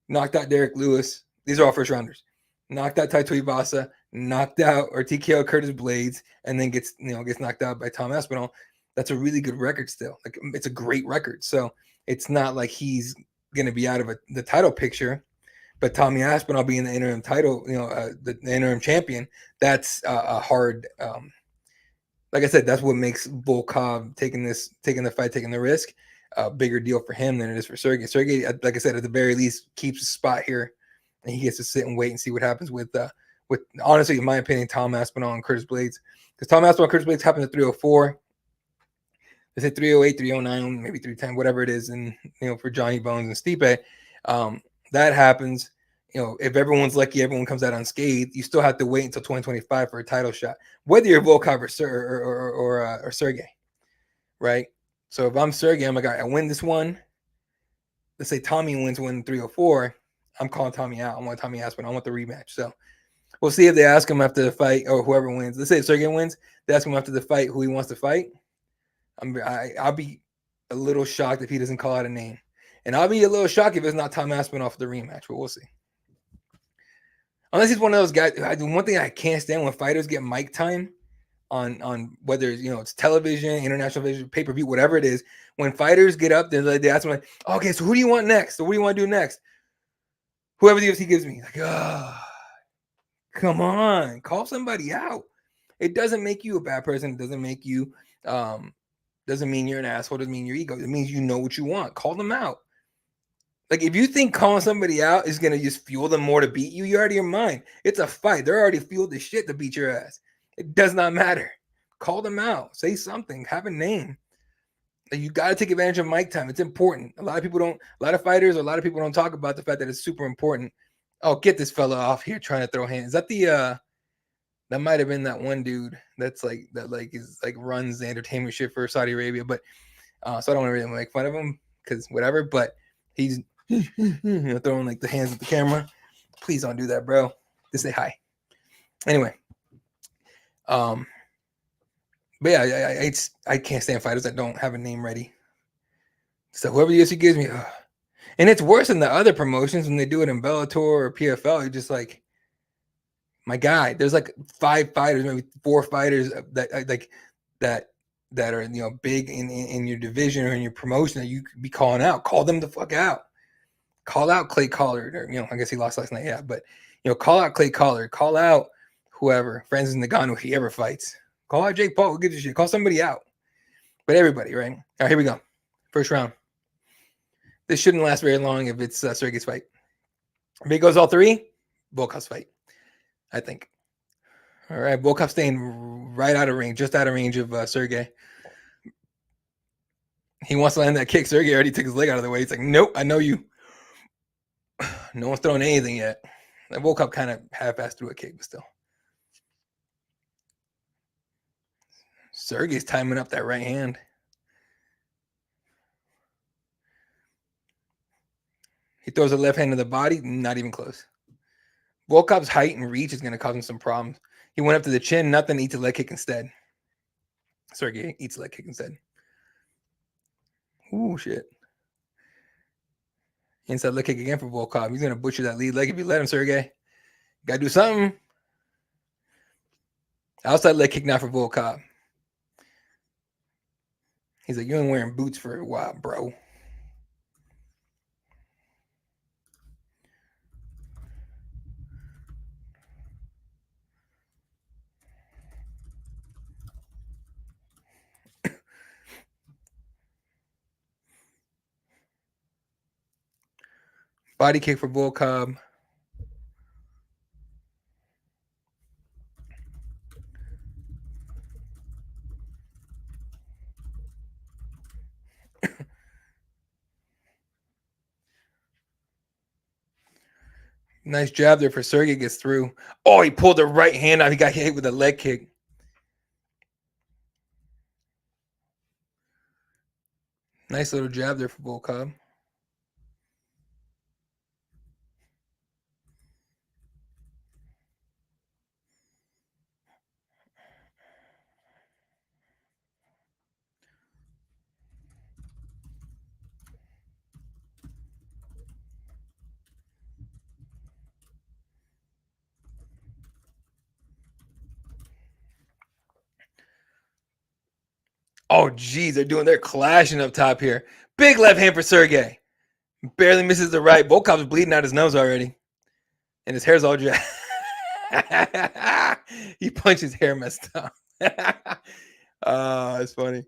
Knocked out Derek Lewis. These are all first rounders. Knocked out Taito Ibasa. Knocked out or TKO Curtis Blades, and then gets knocked out by Tom Aspinall. That's a really good record still. Like, it's a great record. So it's not like he's going to be out of the title picture. But Tommy Aspinall being the interim title, the interim champion, that's a hard. Like I said, that's what makes Volkov taking the fight, taking the risk, a bigger deal for him than it is for Sergey. Sergey, like I said, at the very least, keeps a spot here, and he gets to sit and wait and see what happens with honestly, in my opinion, Tom Aspinall and Curtis Blades, because Tom Aspinall and Curtis Blades happened at 304. They say 308, 309, maybe 310, whatever it is, and for Johnny Bones and Stipe, that happens. If everyone's lucky, everyone comes out unscathed. You still have to wait until 2025 for a title shot, whether you're Volkov or Sergey, right? So if I'm Sergey, I'm like, I win this one. Let's say Tommy wins 304. I'm calling Tommy out. I want Tommy Aspinall. I want the rematch. So we'll see if they ask him after the fight, or whoever wins. Let's say if Sergey wins, they ask him after the fight who he wants to fight. I'll be a little shocked if he doesn't call out a name. And I'll be a little shocked if it's not Tom Aspinall for the rematch, but we'll see. Unless he's one of those guys. One thing I can't stand when fighters get mic time on whether it's television, international vision, pay-per-view, whatever it is. When fighters get up, they ask me like, okay, so who do you want next? So what do you want to do next? Whoever the UFC gives me. Like, come on, call somebody out. It doesn't make you a bad person. It doesn't make you doesn't mean you're an asshole. Doesn't mean your ego. It means you know what you want. Call them out. Like, if you think calling somebody out is gonna just fuel them more to beat you, you're out of your mind. It's a fight. They're already fueled as shit to beat your ass. It does not matter. Call them out. Say something. Have a name. Like, you got to take advantage of mic time. It's important. A lot of fighters, a lot of people don't talk about the fact that it's super important. Oh, get this fella off here trying to throw hands. Is that that might have been that one dude that's runs the entertainment shit for Saudi Arabia, but so I don't want to really make fun of him because whatever, but he's throwing like the hands at the camera. Please don't do that, bro. Just say hi. Anyway, but yeah, I can't stand fighters that don't have a name ready. So whoever the UFC gives me, and it's worse than the other promotions when they do it in Bellator or PFL. You're just like, my guy, there's like 5 fighters, maybe 4 fighters that are big in your division or in your promotion that you could be calling out. Call them the fuck out. Call out Clay Collard, or I guess he lost last night, yeah. But call out Clay Collard. Call out whoever, Francis Ngannou, if he ever fights. Call out Jake Paul. Who gives a shit? Call somebody out. But everybody, right? All right, here we go. First round. This shouldn't last very long if it's Sergey's fight. If he goes all 3, Volkov's fight, I think. All right, Volkov staying right out of range, just out of range of Sergey. He wants to land that kick. Sergey already took his leg out of the way. He's like, nope, I know you. No one's throwing anything yet. Volkov kind of half-assed through a kick, but still. Sergey's timing up that right hand. He throws a left hand to the body, not even close. Volkov's height and reach is going to cause him some problems. He went up to the chin, nothing, eats a leg kick instead. Sergey eats a leg kick instead. Ooh, shit. Inside leg kick again for Volkov. He's going to butcher that lead leg if you let him, Sergey. Got to do something. Outside leg kick now for Volkov. He's like, you ain't wearing boots for a while, bro. Body kick for Volkov. Nice jab there for Sergey, gets through. Oh, he pulled the right hand out. He got hit with a leg kick. Nice little jab there for Volkov. Oh, geez, they're clashing up top here. Big left hand for Sergey. Barely misses the right. Volkov's bleeding out his nose already. And his hair's all dry. He punched his hair messed up. Oh, it's funny.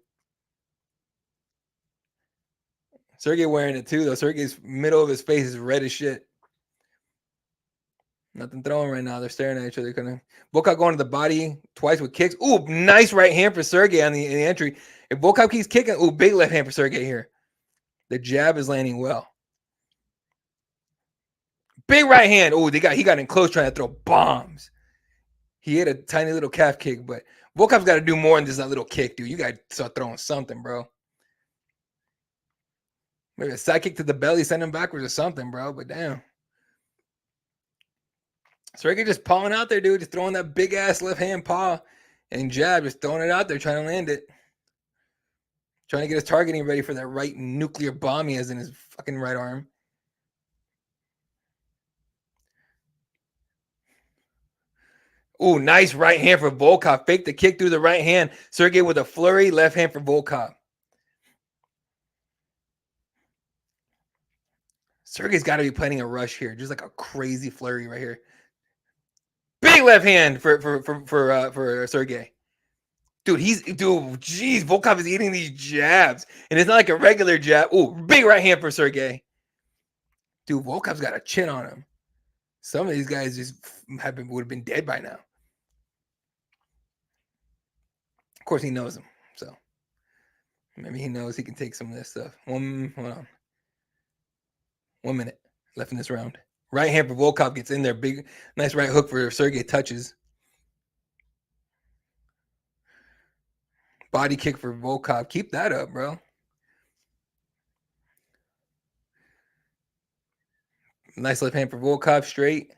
Sergey wearing it too, though. Sergey's middle of his face is red as shit. Nothing throwing right now. They're staring at each other. Volkov going to the body twice with kicks. Ooh, nice right hand for Sergey on the entry. If Volkov keeps kicking, ooh, big left hand for Sergey here. The jab is landing well. Big right hand. Oh, he got in close trying to throw bombs. He hit a tiny little calf kick, but Volkov's got to do more than just that little kick, dude. You got to start throwing something, bro. Maybe a side kick to the belly, send him backwards or something, bro. But damn. Sergey just pawing out there, dude. Just throwing that big ass left hand paw and jab, just throwing it out there, trying to land it. Trying to get his targeting ready for that right nuclear bomb he has in his fucking right arm. Ooh, nice right hand for Volkov. Fake the kick through the right hand. Sergey with a flurry, left hand for Volkov. Sergey's got to be planning a rush here. Just like a crazy flurry right here. Big left hand for Sergey. Dude, geez, Volkov is eating these jabs. And it's not like a regular jab. Ooh, big right hand for Sergey. Dude, Volkov's got a chin on him. Some of these guys just would have been dead by now. Of course, he knows him. So maybe he knows he can take some of this stuff. Hold on. 1 minute left in this round. Right hand for Volkov gets in there. Big, nice right hook for Sergey touches. Body kick for Volkov. Keep that up, bro. Nice left hand for Volkov, straight.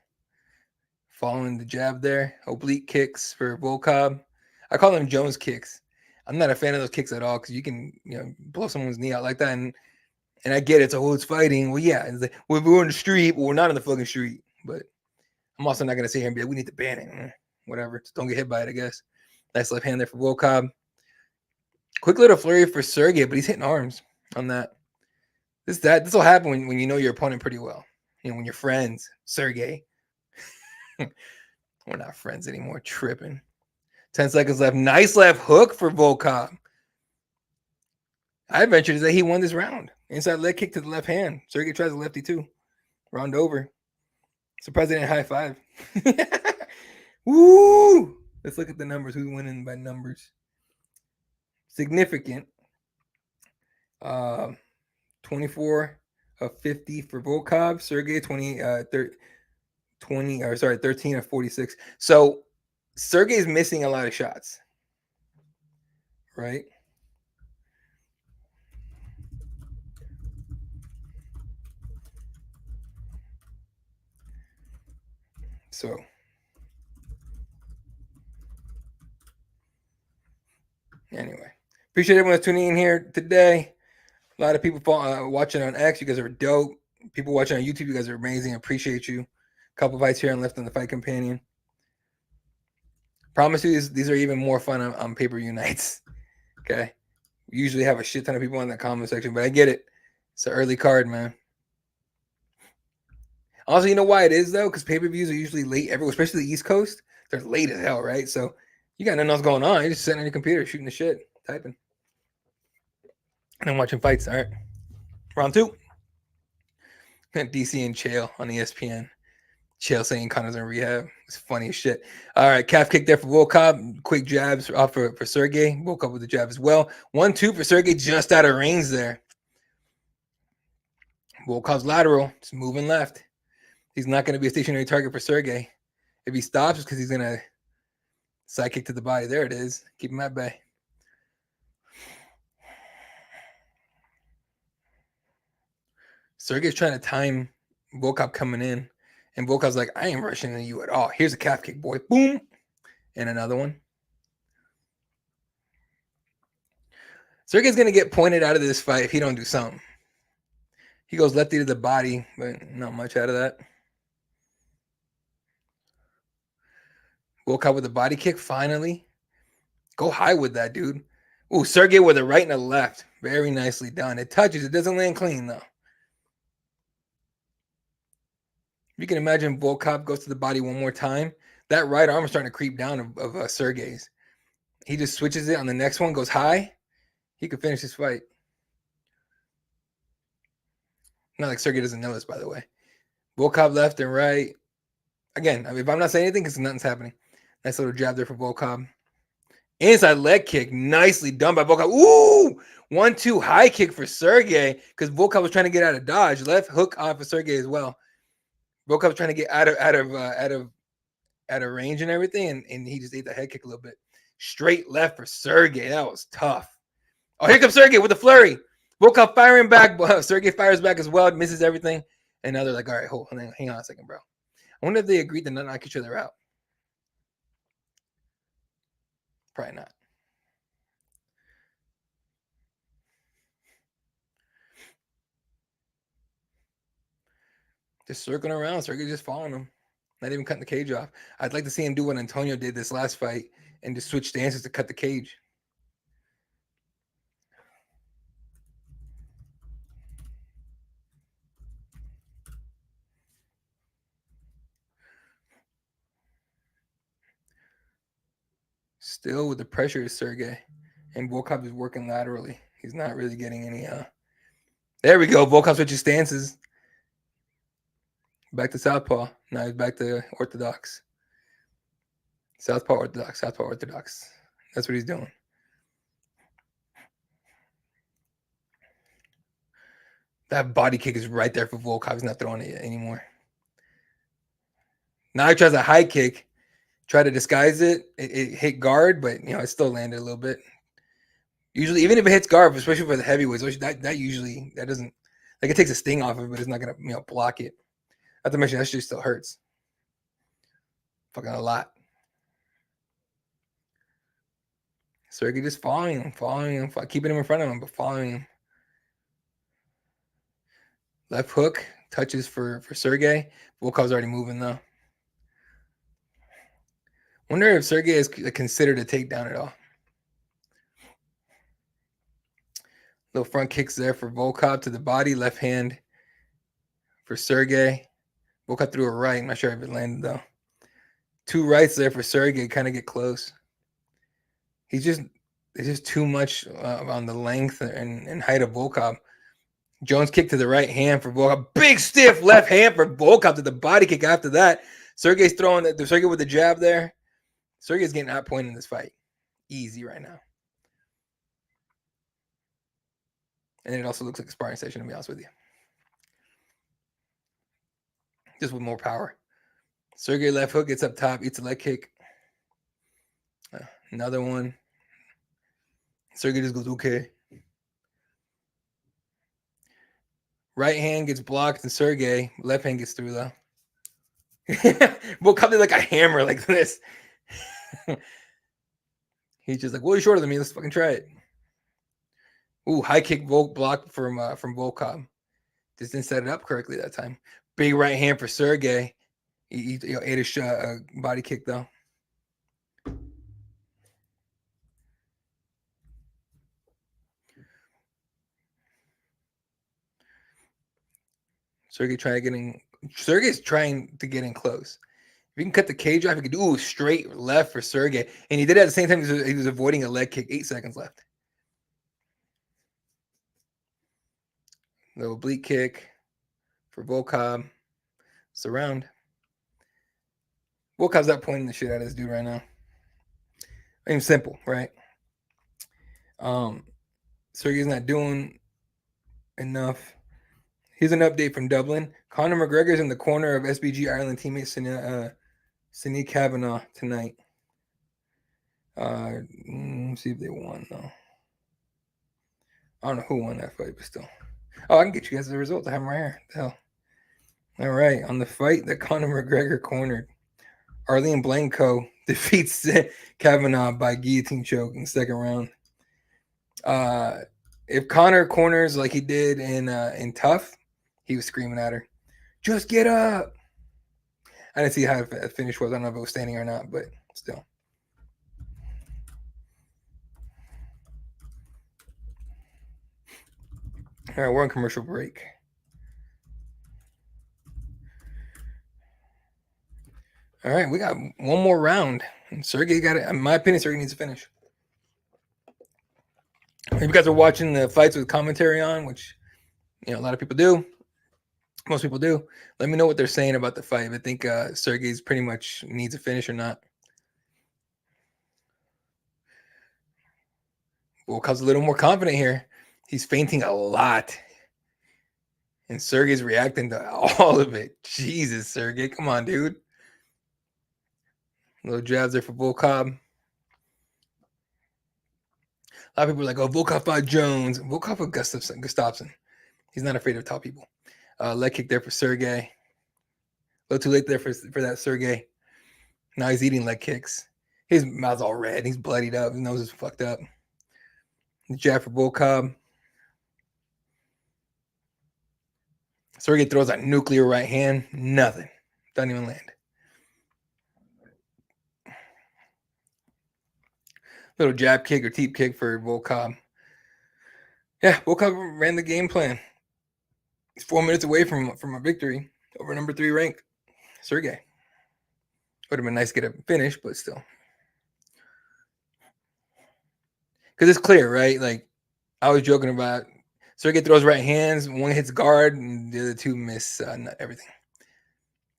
Following the jab there. Oblique kicks for Volkov. I call them Jones kicks. I'm not a fan of those kicks at all because you can, blow someone's knee out like that. And I get it. So it's fighting. Well, yeah. It's like, well, we're in the street. Well, we're not in the fucking street. But I'm also not going to sit here and be like, we need to ban it. Whatever. Just don't get hit by it, I guess. Nice left hand there for Volkov. Quick little flurry for Sergey, but he's hitting arms on that. This will happen when you know your opponent pretty well. When you're friends. Sergey. We're not friends anymore. Tripping. 10 seconds left. Nice left hook for Volkov. I venture to say he won this round. Inside leg kick to the left hand. Sergey tries a lefty too. Round over. Surprised they didn't high five. Woo! Let's look at the numbers. Who's winning by numbers? Significant. 24 of 50 for Volkov. Sergey 13 of 46. So Sergey's missing a lot of shots. Right? So anyway, appreciate everyone tuning in here today. A lot of people watching on X. You guys are dope. People watching on YouTube, you guys are amazing. I appreciate you. A couple fights here and left on the Fight Companion. Promise you, these are even more fun on pay-per-view nights. Okay? We usually have a shit ton of people in the comment section, but I get it. It's an early card, man. Also, you know why it is, though? Because pay-per-views are usually late everywhere, especially the East Coast. They're late as hell, right? So you got nothing else going on. You're just sitting on your computer, shooting the shit, typing. And I'm watching fights. All right. Round 2. DC and Chael on ESPN. Chael saying Connor's in rehab. It's funny as shit. All right. Calf kick there for Volkov. Quick jabs off for Sergey. Volkov with the jab as well. 1-2 for Sergey, just out of range there. Volkov's lateral. Just moving left. He's not going to be a stationary target for Sergey. If he stops, it's because he's going to side kick to the body. There it is. Keep him at bay. Sergey's trying to time Volkov coming in. And Volkov's like, I ain't rushing into you at all. Here's a calf kick, boy. Boom. And another one. Sergey's going to get pointed out of this fight if he don't do something. He goes lefty to the body, but not much out of that. Volkov with a body kick, finally. Go high with that, dude. Ooh, Sergey with a right and a left. Very nicely done. It touches. It doesn't land clean, though. You can imagine Volkov goes to the body one more time. That right arm is starting to creep down of Sergey's. He just switches it on the next one, goes high. He could finish this fight. Not like Sergey doesn't know this, by the way. Volkov left and right. Again, if I'm not saying anything, because nothing's happening. Nice little jab there for Volkov. Inside leg kick. Nicely done by Volkov. Ooh! 1-2 high kick for Sergey, because Volkov was trying to get out of dodge. Left hook on for Sergey as well. Volkov was trying to get out of range and everything, and he just ate the head kick a little bit. Straight left for Sergey. That was tough. Oh, here comes Sergey with the flurry. Volkov firing back. Sergey fires back as well. Misses everything. And now they're like, all right, hang on a second, bro. I wonder if they agreed to not knock each other out. Probably not. Just circling around. Sergey just following him. Not even cutting the cage off. I'd like to see him do what Antonio did this last fight and just switch stances to cut the cage. Still with the pressure is Sergey. And Volkov is working laterally. He's not really getting any There we go. Volkov switches stances. Back to southpaw. Now he's back to orthodox. Southpaw orthodox. Southpaw orthodox. That's what he's doing. That body kick is right there for Volkov. He's not throwing it anymore. Now he tries a high kick. Try to disguise it. It hit guard, but it still landed a little bit. Usually, even if it hits guard, especially for the heavyweights, that doesn't, like, it takes a sting off of it, but it's not gonna block it. Not to mention that shit still hurts. Fucking a lot. Sergey just following him, keeping him in front of him, but following him. Left hook touches for Sergey. Volkov's already moving though. Wonder if Sergey is considered a takedown at all. Little front kicks there for Volkov to the body. Left hand for Sergey. Volkov threw a right. I'm not sure if it landed though. Two rights there for Sergey. Kind of get close. It's just too much on the length and height of Volkov. Jones kick to the right hand for Volkov. Big stiff left hand for Volkov to the body kick after that. Sergey's throwing the Sergey with the jab there. Sergey's getting outpointed in this fight. Easy right now. And it also looks like a sparring session, to be honest with you. Just with more power. Sergey left hook gets up top, eats a leg kick. Another one. Sergey just goes, okay. Right hand gets blocked, and Sergey, left hand gets through, though. We'll come in like a hammer like this. He's just like, well, you're shorter than me. Let's fucking try it. Ooh, high kick block from Volkov. Just didn't set it up correctly that time. Big right hand for Sergey. He ate a body kick, though. Sergey's trying to get in close. If you can cut the cage off, you could do straight left for Sergey. And he did it at the same time he was avoiding a leg kick. 8 seconds left. Little oblique kick for Volkov. Surround. Volkov's not pointing the shit out of this dude right now. I mean, simple, right? Sergey's not doing enough. Here's an update from Dublin. Conor McGregor's in the corner of SBG Ireland teammate Sinead Kavanagh tonight. Let's see if they won, though. I don't know who won that fight, but still. Oh, I can get you guys the results. I have them right here. The hell. All right. On the fight that Conor McGregor cornered, Arlene Blanco defeats Kavanagh by guillotine choke in the second round. If Conor corners like he did in Tough, he was screaming at her, just get up. I didn't see how the finish was. I don't know if it was standing or not, but still. All right, we're on commercial break. All right, we got one more round. And Sergey got it. In my opinion, Sergey needs to finish. If you guys are watching the fights with commentary on, which a lot of people do, most people do, let me know what they're saying about the fight. If I think Sergey's pretty much needs a finish or not. Volkov's a little more confident here. He's feinting a lot. And Sergey's reacting to all of it. Jesus, Sergey. Come on, dude. Little jabs there for Volkov. A lot of people are like, oh, Volkov fought Jones. Volkov fought Gustafsson. He's not afraid of tall people. Leg kick there for Sergey. A little too late there for that Sergey. Now he's eating leg kicks. His mouth's all red. He's bloodied up. His nose is fucked up. Jab for Volkov. Sergey throws a nuclear right hand. Nothing. Doesn't even land. Little jab kick or teep kick for Volkov. Yeah, Volkov ran the game plan. He's 4 minutes away from a victory over number 3 ranked Sergey. Would have been nice to get a finish, but still. Because it's clear, right? Like, I was joking about Sergey throws right hands, one hits guard, and the other two miss everything.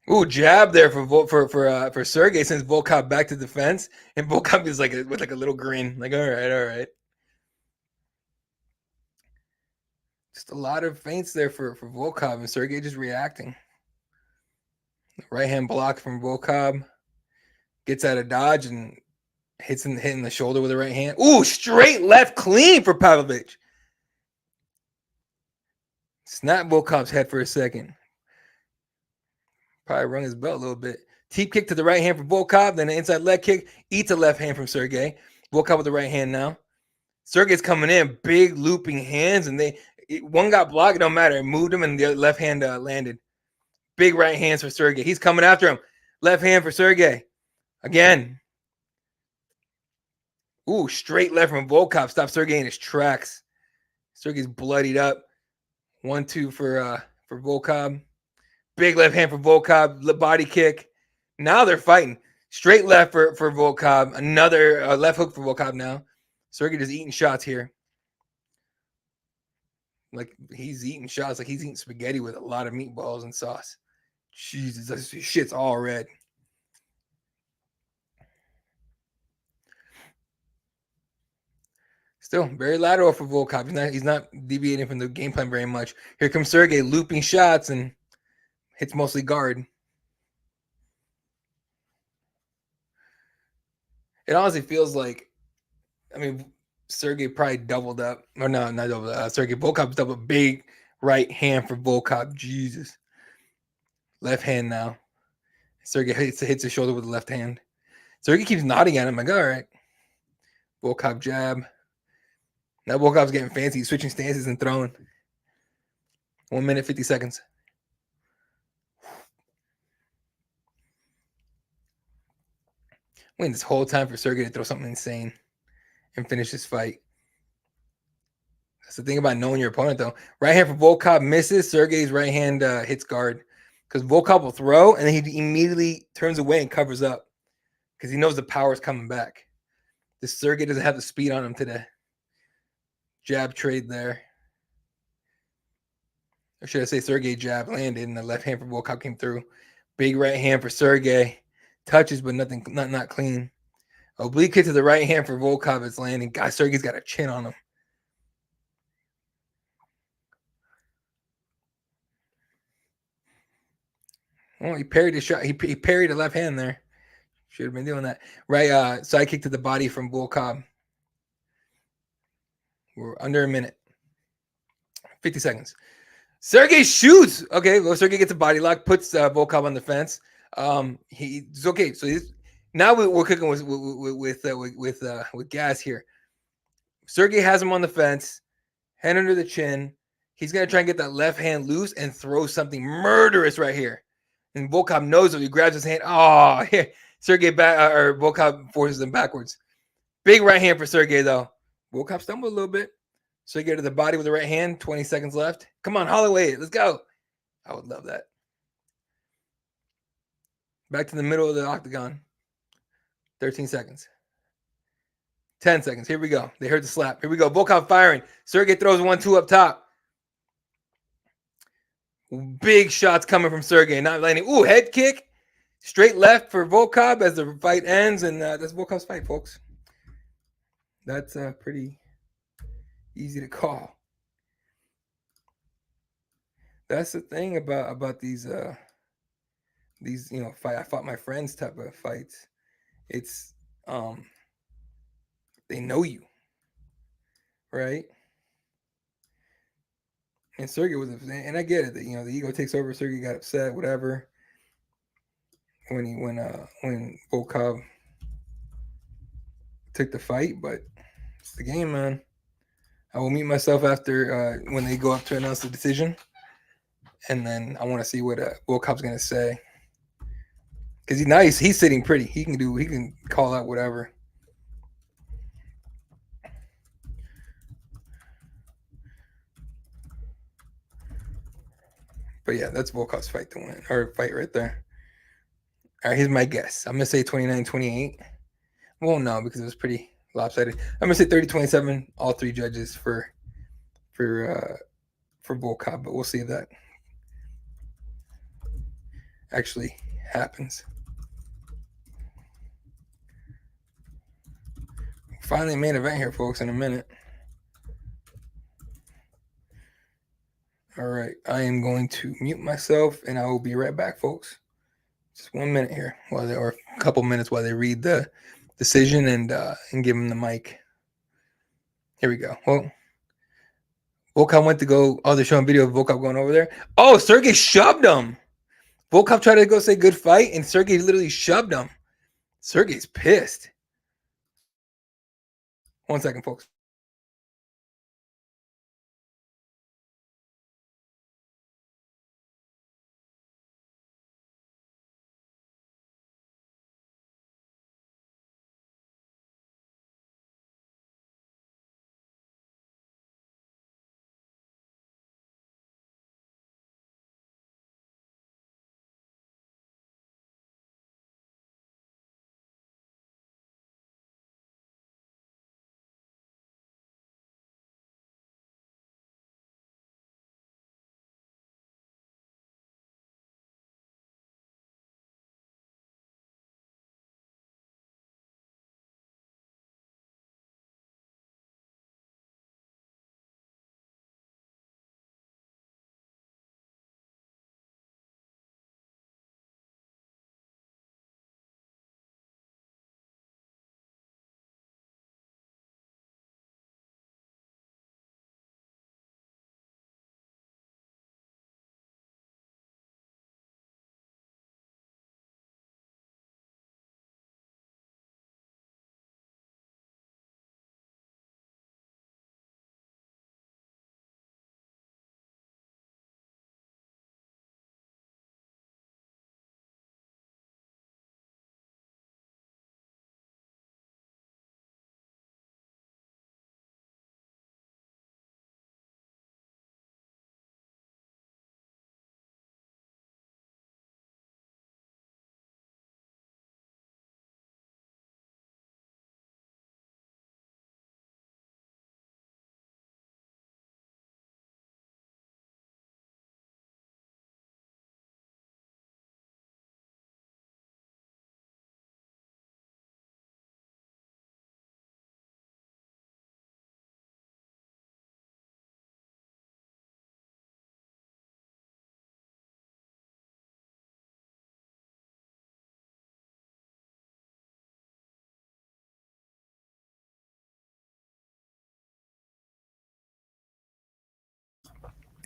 Ooh, jab there for Sergey sends Volkov back to defense, and Volkov is with a little grin, like all right. Just a lot of feints there for Volkov, and Sergey just reacting. Right hand block from Volkov, gets out of dodge and hitting the shoulder with the right hand. Ooh, straight left clean for Pavlovich. Snap Volkov's head for a second. Probably rung his belt a little bit. Teep kick to the right hand for Volkov, then an inside leg kick. Eats a left hand from Sergey. Volkov with the right hand now. Sergey's coming in, big looping hands, and one got blocked. It don't matter. It moved him, and the left hand landed. Big right hands for Sergey. He's coming after him. Left hand for Sergey. Again. Ooh, straight left from Volkov. Stops Sergey in his tracks. Sergey's bloodied up. 1-2 for Volkov. Big left hand for Volkov. Body kick. Now they're fighting. Straight left for Volkov. Another left hook for Volkov now. Sergey just eating shots here. Like he's eating shots like he's eating spaghetti with a lot of meatballs and sauce. Jesus, this shit's all red. Still very lateral for Volkov. He's not deviating from the game plan very much. Here comes Sergey looping shots and hits mostly guard. It honestly feels like, Sergey probably doubled up. Or no, not doubled up. Sergey Volkov's doubled. Big right hand for Volkov. Jesus. Left hand now. Sergey hits his shoulder with the left hand. Sergey keeps nodding at him. Like, all right. Volkov jab. Now Volkov's getting fancy. He's switching stances and throwing. 1 minute, 50 seconds. Waiting this whole time for Sergey to throw something insane and finish this fight. That's the thing about knowing your opponent, though. Right hand for Volkov misses. Sergey's right hand hits guard. Because Volkov will throw, and then he immediately turns away and covers up. Because he knows the power is coming back. This Sergey doesn't have the speed on him today. Jab trade there. Or should I say Sergey jab landed, and the left hand for Volkov came through. Big right hand for Sergey. Touches, but nothing, not clean. Oblique kick to the right hand for Volkov. It's landing. God, Sergey's got a chin on him. Well, he parried his shot. He parried a left hand there. Should have been doing that. Right, side kick to the body from Volkov. We're under a minute. 50 seconds. Sergey shoots. Okay, well, Sergey gets a body lock, puts Volkov on the fence. He's okay. So now we're cooking with gas here. Sergey has him on the fence, hand under the chin. He's gonna try and get that left hand loose and throw something murderous right here. And Volkov knows it. He grabs his hand. Oh, here. Sergey Volkov forces him backwards. Big right hand for Sergey though. Volkov stumbled a little bit. Sergey to the body with the right hand. 20 seconds left. Come on, Holloway. Let's go. I would love that. Back to the middle of the octagon. 13 seconds. 10 seconds. Here we go. They heard the slap. Here we go. Volkov firing. Sergey throws 1-2 up top. Big shots coming from Sergey. Not landing. Ooh, head kick. Straight left for Volkov as the fight ends. And that's Volkov's fight, folks. That's pretty easy to call. That's the thing about these I fought my friends type of fights. It's they know you, right? And Sergey was, and I get it that the ego takes over. Sergey got upset, whatever. When Volkov took the fight, but it's the game, man. I will meet myself after when they go up to announce the decision, and then I want to see what Volkov's gonna say, because he's nice. He's sitting pretty. He can call out whatever. But yeah, that's Volkov's fight to win, or fight right there. All right, here's my guess. I'm gonna say 29-28. Well, no, because it was pretty lopsided. I'm gonna say 30-27. All three judges for Volkov, but we'll see if that actually happens. Finally, main event here, folks. In a minute. All right, I am going to mute myself, and I will be right back, folks. Just 1 minute here, or a couple minutes while they read the decision and give him the mic. Here we go. Well, Volkov went to go. Oh, they're showing video of Volkov going over there. Oh, Sergey shoved him. Volkov tried to go say good fight, and Sergey literally shoved him. Sergey's pissed. 1 second, folks.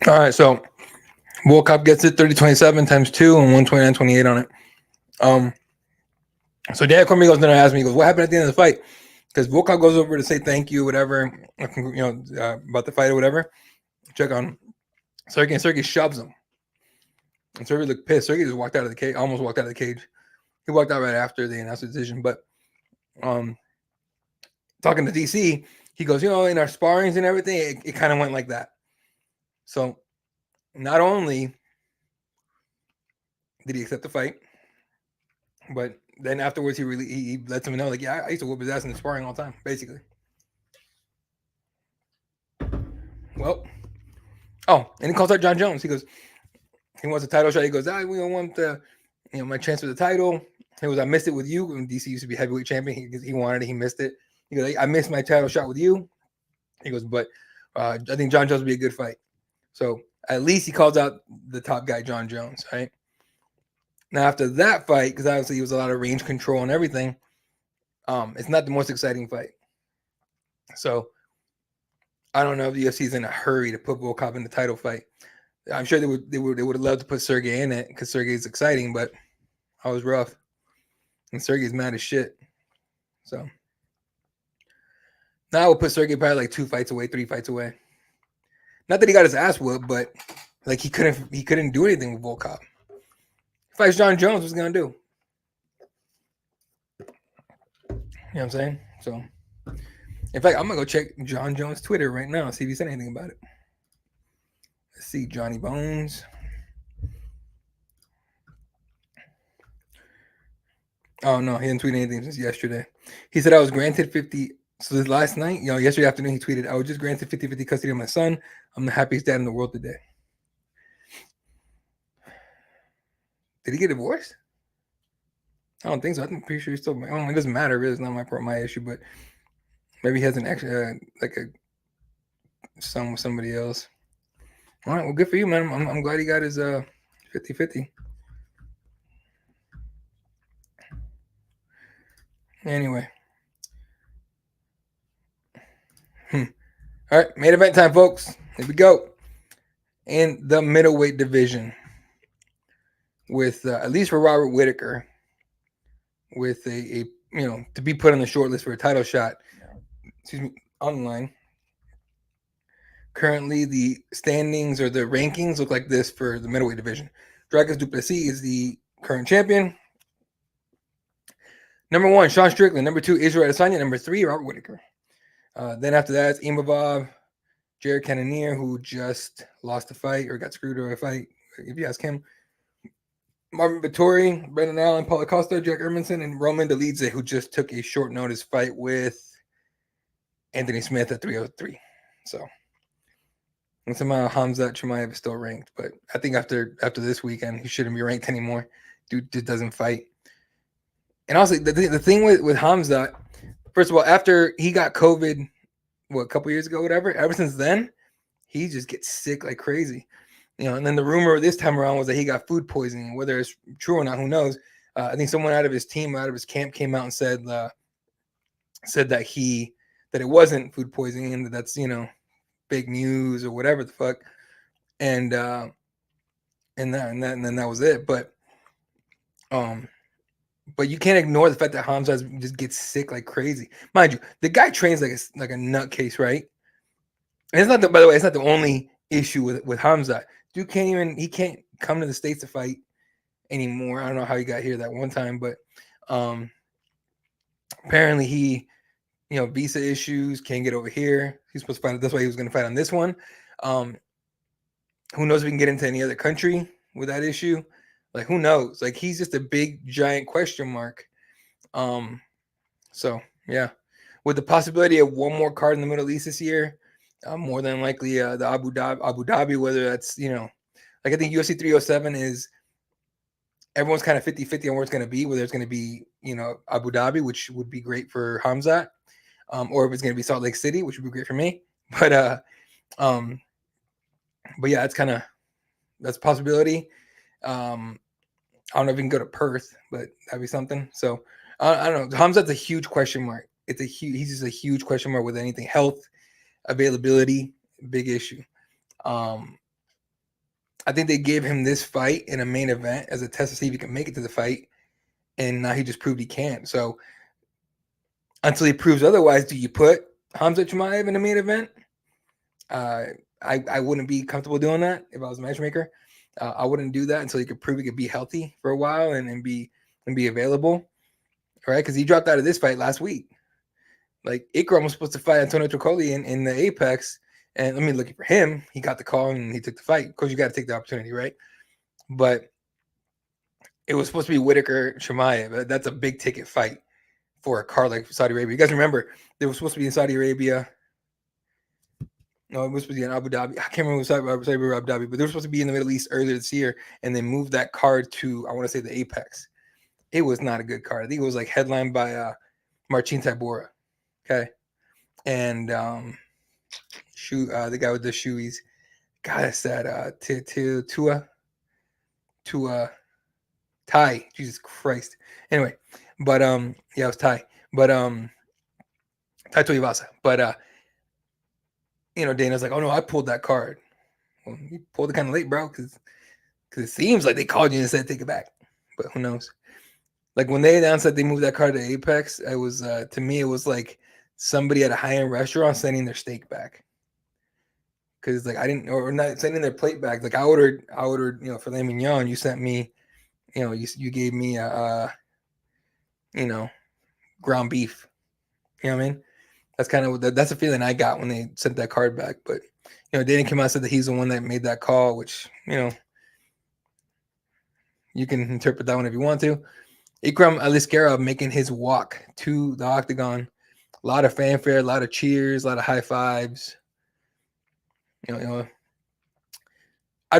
All right, so Volkov gets it 30-27 times 2 and 129-28 on it. So Dan Cormier goes, then I asked me, he goes, what happened at the end of the fight? Because Volkov goes over to say thank you, whatever, about the fight or whatever. Check on Sergey, and Sergey shoves him. And Sergey looked pissed. Sergey just walked out of the cage, almost walked out of the cage. He walked out right after they announced the decision. But talking to DC, he goes, in our sparrings and everything, it kind of went like that. So not only did he accept the fight, but then afterwards he lets him know, like, yeah, I used to whoop his ass in the sparring all the time, basically. Well, and he calls out John Jones. He goes, he wants a title shot. He goes, we don't want my chance for the title. He goes, I missed it with you. When DC used to be heavyweight champion, he wanted it, he missed it. He goes, I missed my title shot with you. He goes, but I think John Jones would be a good fight. So at least he calls out the top guy, John Jones, right? Now, after that fight, because obviously he was a lot of range control and everything, it's not the most exciting fight. So I don't know if the UFC is in a hurry to put Volkov in the title fight. I'm sure they would have loved to put Sergey in it because Sergey's exciting, but I was rough. And Sergey's mad as shit. So now I would put Sergey probably like 2 fights away, 3 fights away. Not that he got his ass whooped, but like he couldn't do anything with Volkov. Fights John Jones, what's he gonna do? You know what I'm saying? So, in fact, I'm gonna go check John Jones' Twitter right now, see if he said anything about it. Let's see, Johnny Bones. Oh no, he didn't tweet anything since yesterday. He said I was granted 50. So this last night, yesterday afternoon, he tweeted, I was just granted 50-50 custody of my son. I'm the happiest dad in the world today. Did he get divorced? I don't think so. I'm pretty sure he's still. It doesn't matter. Really, it's not my issue. But maybe he has an extra, like a son with somebody else. All right. Well, good for you, man. I'm glad he got his 50-50. Anyway. All right. Main event time, folks. Here we go. In the middleweight division, with at least for Robert Whittaker, with a to be put on the short list for a title shot. Excuse me, online. Currently, the standings or the rankings look like this for the middleweight division. Dricus du Plessis is the current champion. Number 1, Sean Strickland. Number 2, Israel Adesanya. Number 3, Robert Whittaker. Then after that, it's Imavov, Jared Cannonier, who just lost a fight or got screwed over a fight, if you ask him. Marvin Vettori, Brendan Allen, Paulo Costa, Jack Hermanson, and Roman Dolidze, who just took a short notice fight with Anthony Smith at 303. So, and somehow Khamzat Chimaev is still ranked, but I think after this weekend, he shouldn't be ranked anymore. Dude just doesn't fight. And also, the thing with Khamzat, first of all, after he got COVID, a couple years ago, whatever, ever since then, he just gets sick like crazy. And then the rumor this time around was that he got food poisoning. Whether it's true or not, who knows? I think someone out of his team, out of his camp, came out and said that it wasn't food poisoning and that's big news or whatever the fuck. And then that was it. But you can't ignore the fact that Khamzat just gets sick like crazy. Mind you, the guy trains like a nutcase, right? And it's not by the way, it's not the only issue with Khamzat. Dude he can't come to the States to fight anymore. I don't know how he got here that one time, but apparently he, visa issues, can't get over here. He's supposed to fight. That's why he was going to fight on this one. Who knows if we can get into any other country with that issue? Like, who knows? Like, he's just a big, giant question mark. So, yeah. With the possibility of one more card in the Middle East this year, more than likely the Abu Dhabi, whether that's, like I think UFC 307 is everyone's kind of 50-50 on where it's going to be, whether it's going to be, Abu Dhabi, which would be great for Khamzat, or if it's going to be Salt Lake City, which would be great for me. But yeah, it's that's a possibility. I don't know if we can go to Perth, but that'd be something. So I don't know. Khamzat's a huge question mark. He's just a huge question mark with anything. Health, availability, big issue. I think they gave him this fight in a main event as a test to see if he can make it to the fight, and now he just proved he can't. So until he proves otherwise, do you put Khamzat Chimaev in the main event? I wouldn't be comfortable doing that if I was a matchmaker. I wouldn't do that until he could prove he could be healthy for a while and be available. All right, because he dropped out of this fight last week. Like Ikram was supposed to fight Antonio Tricoli in the Apex, and I mean, looking for him, he got the call and he took the fight. Of course, you got to take the opportunity, right? But it was supposed to be Whitaker Chimaev. That's a big ticket fight for a card like Saudi Arabia. You guys remember they were supposed to be in Saudi Arabia. No, it was supposed to be in Abu Dhabi. I can't remember Saudi Arabia or Abu Dhabi, but they were supposed to be in the Middle East earlier this year, and they moved that card to, I want to say, the Apex. It was not a good card. I think it was like headlined by Marcin Tybura. Okay. And the guy with the shoeies. God, that's that Tua Ty. Jesus Christ. Anyway, but yeah, it was Ty. But Tai Tuivasa. But Dana's like, oh no, I pulled that card. Well, you pulled it kind of late, bro, because it seems like they called you and said take it back. But who knows? Like when they announced that they moved that card to Apex, it was to me it was like somebody at a high-end restaurant sending their steak back. Because like I didn't, or not sending their plate back. Like I ordered, filet mignon. You sent me, you gave me ground beef. You know what I mean? That's kind of that's the feeling I got when they sent that card back. But Dana came out and said that he's the one that made that call, which you can interpret that one if you want to. Ikram Aliskerov making his walk to the octagon. A lot of fanfare, a lot of cheers, a lot of high fives. I've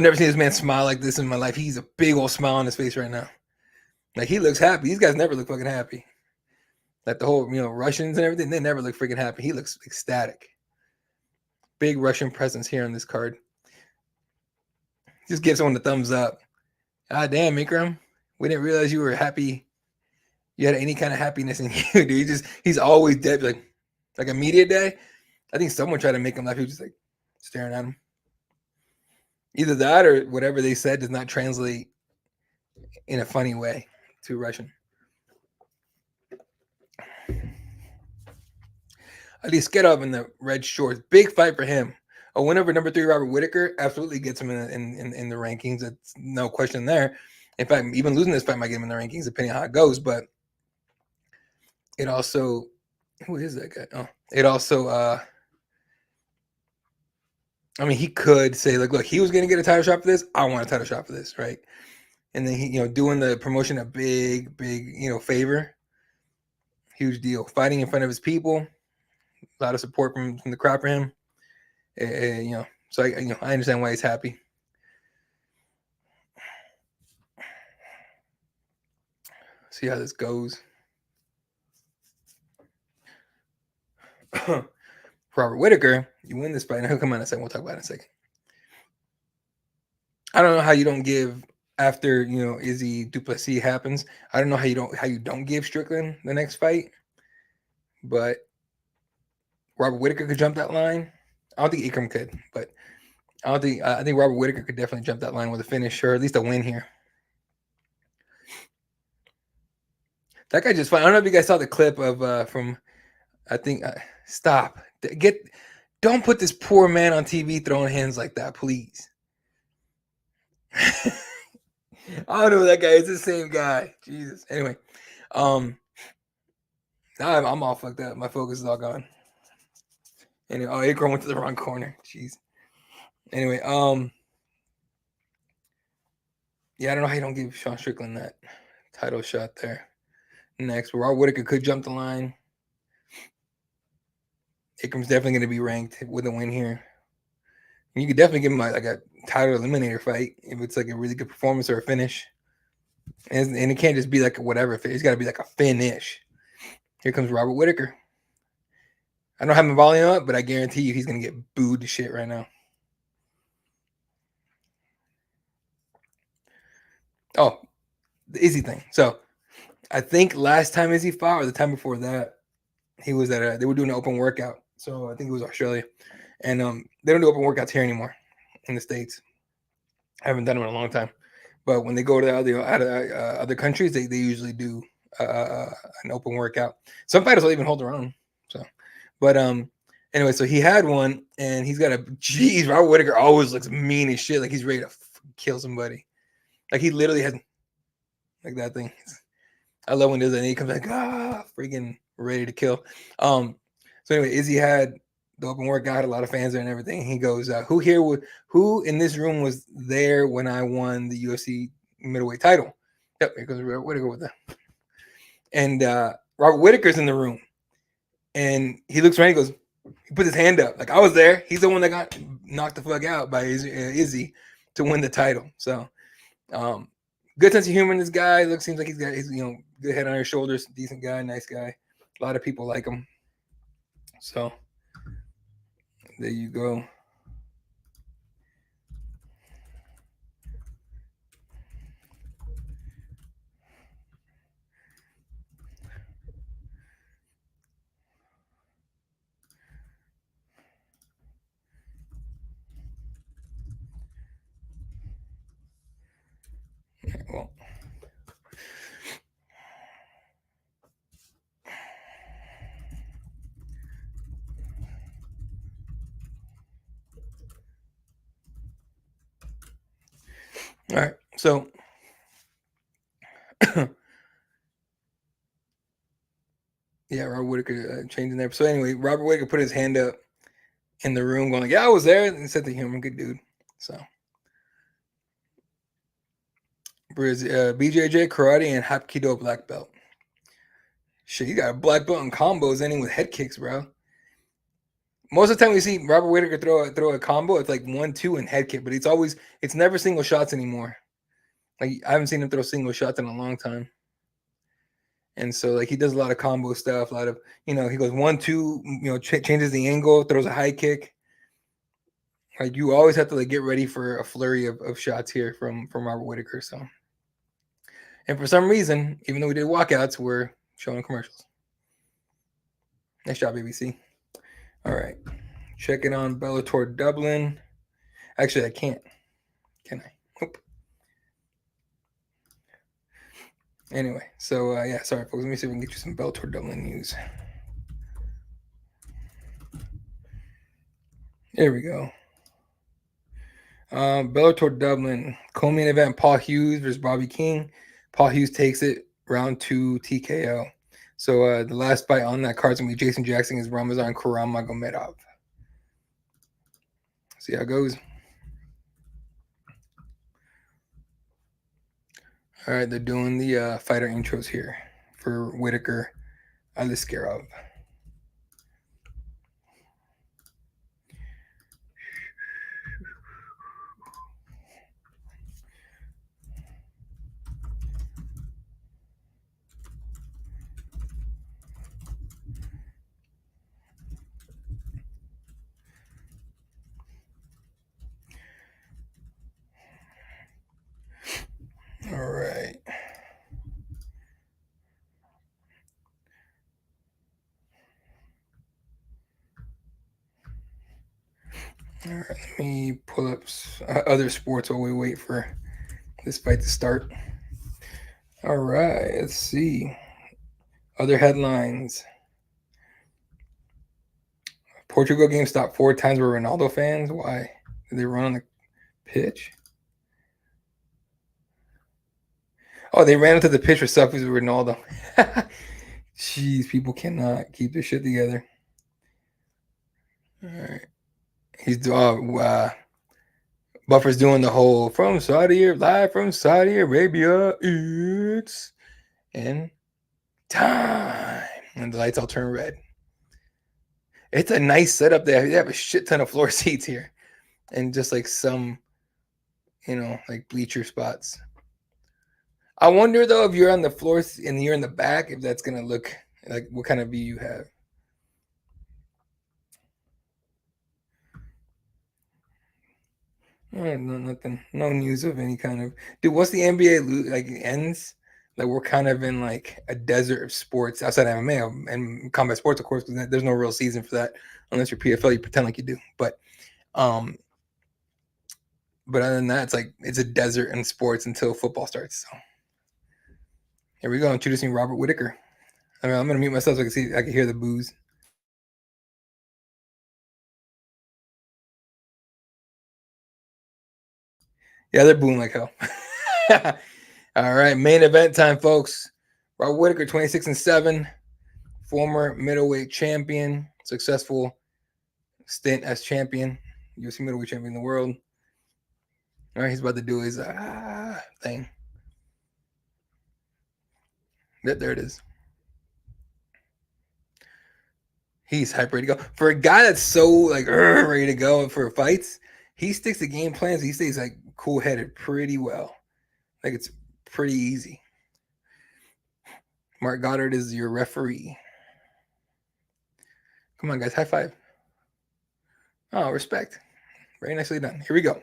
never seen this man smile like this in my life. He's a big old smile on his face right now. Like he looks happy. These guys never look fucking happy. Like the whole, Russians and everything, they never look freaking happy. He looks ecstatic. Big Russian presence here on this card. Just give someone the thumbs up. Ah, damn, Ikram. We didn't realize you were happy. You had any kind of happiness in you, dude. He's always dead. Like a media day. I think someone tried to make him laugh. He was just like staring at him. Either that or whatever they said does not translate in a funny way to Russian. Aliskerov in the red shorts. Big fight for him. A win over number 3 Robert Whitaker absolutely gets him in the rankings. That's no question there. In fact, even losing this fight might get him in the rankings, depending on how it goes. But it also, who is that guy? Oh, it also, he could say, like, look, he was going to get a title shot for this. I want a title shot for this, right? And then he, doing the promotion a big, favor. Huge deal. Fighting in front of his people. A lot of support from the crowd for him. So I understand why he's happy. See how this goes. Robert Whitaker, you win this fight. Now he'll come on in a second. We'll talk about it in a second. I don't know how you don't give after Izzy Duplessis happens. I don't know how you don't give Strickland the next fight, but Robert Whitaker could jump that line. I don't think Ikram could, but I think Robert Whitaker could definitely jump that line with a finish or at least a win here. That guy just fine. I don't know if you guys saw the clip of from. I think stop. Don't put this poor man on TV throwing hands like that, please. I don't know who that guy is. The same guy. Jesus. Anyway, now I'm all fucked up. My focus is all gone. Anyway, Ikram went to the wrong corner. Jeez. Anyway, yeah, I don't know how you don't give Sean Strickland that title shot there. Next, Robert Whitaker could jump the line. Ikram's definitely going to be ranked with a win here. You could definitely give him like a title eliminator fight if it's like a really good performance or a finish. And it can't just be like a whatever. It's got to be like a finish. Here comes Robert Whitaker. I don't have my volume up, but I guarantee you he's going to get booed to shit right now. Oh, the Izzy thing. So I think last time Izzy fought or the time before that, he was at they were doing an open workout. So I think it was Australia. And they don't do open workouts here anymore in the States. I haven't done them in a long time. But when they go to other countries, they usually do an open workout. Some fighters will even hold their own. So, but anyway, so he had one, and he's got Robert Whitaker always looks mean as shit, like he's ready to kill somebody. Like he literally has like that thing. I love when there's and he comes like freaking ready to kill. So anyway, Izzy had the open workout, had a lot of fans there and everything. He goes, who in this room was there when I won the UFC middleweight title? Yep, here goes Robert Whittaker with that. And Robert Whittaker's in the room. And he looks around, he goes, he puts his hand up. Like, I was there. He's the one that got knocked the fuck out by Izzy to win the title. So good sense of humor in this guy. Seems like he's got his, good head on his shoulders, decent guy, nice guy. A lot of people like him. So there you go. Well, all right. So yeah, Robert Whittaker changing there. So anyway, Robert Whittaker put his hand up in the room, going like, "Yeah, I was there," and said to him, "Good dude." So BJJ karate and Hapkido black belt. Shit, you got a black belt in combos, ending with head kicks, bro. Most of the time we see Robert Whittaker throw a combo, it's like 1-2 and head kick, but it's never single shots anymore. Like, I haven't seen him throw single shots in a long time. And so, like, he does a lot of combo stuff, a lot of, he goes 1-2, changes the angle, throws a high kick. Like, you always have to like get ready for a flurry of shots here from Robert Whittaker. So, and for some reason, even though we did walkouts, we're showing commercials. Nice job, ABC. All right, check it on Bellator Dublin. Actually, I can't. Can I? Nope. Anyway, so yeah, sorry folks. Let me see if we can get you some Bellator Dublin news. There we go. Bellator Dublin, co-main event: Paul Hughes versus Bobby King. Paul Hughes takes it, round 2 TKO. So the last fight on that card is gonna be Jason Jackson against Ramazan Magomedov. See how it goes. All right, they're doing the fighter intros here for Whittaker Aliskerov. All right. All right, let me pull up other sports while we wait for this fight to start. All right, let's see. Other headlines. Portugal game stopped 4 times by Ronaldo fans. Why? Did they run on the pitch? Oh, they ran into the pitch for selfies with Ronaldo. Jeez, people cannot keep their shit together. All right. He's Buffer's doing the whole live from Saudi Arabia. It's in time. And the lights all turn red. It's a nice setup there. They have a shit ton of floor seats here. And just like some, like bleacher spots. I wonder though, if you're on the floor and you're in the back, if that's gonna look like what kind of view you have. All right, nothing. No news of any kind of. Dude, once the NBA like ends, like we're kind of in like a desert of sports outside of MMA and combat sports, of course, because there's no real season for that unless you're PFL. You pretend like you do, but other than that, it's a desert in sports until football starts. So here we go, introducing Robert Whittaker. I'm gonna mute myself so I can hear the boos. Yeah, they're booing like hell. All right, main event time, folks. Robert Whittaker, 26-7, former middleweight champion. successful stint as champion, UFC middleweight champion in the world. All right, he's about to do his thing. There it is. He's hyper ready to go. For a guy that's so like ready to go for fights, he sticks to game plans. He stays like cool-headed pretty well. Like it's pretty easy. Mark Goddard is your referee. Come on, guys, high five. Oh, respect. Very nicely done. Here we go.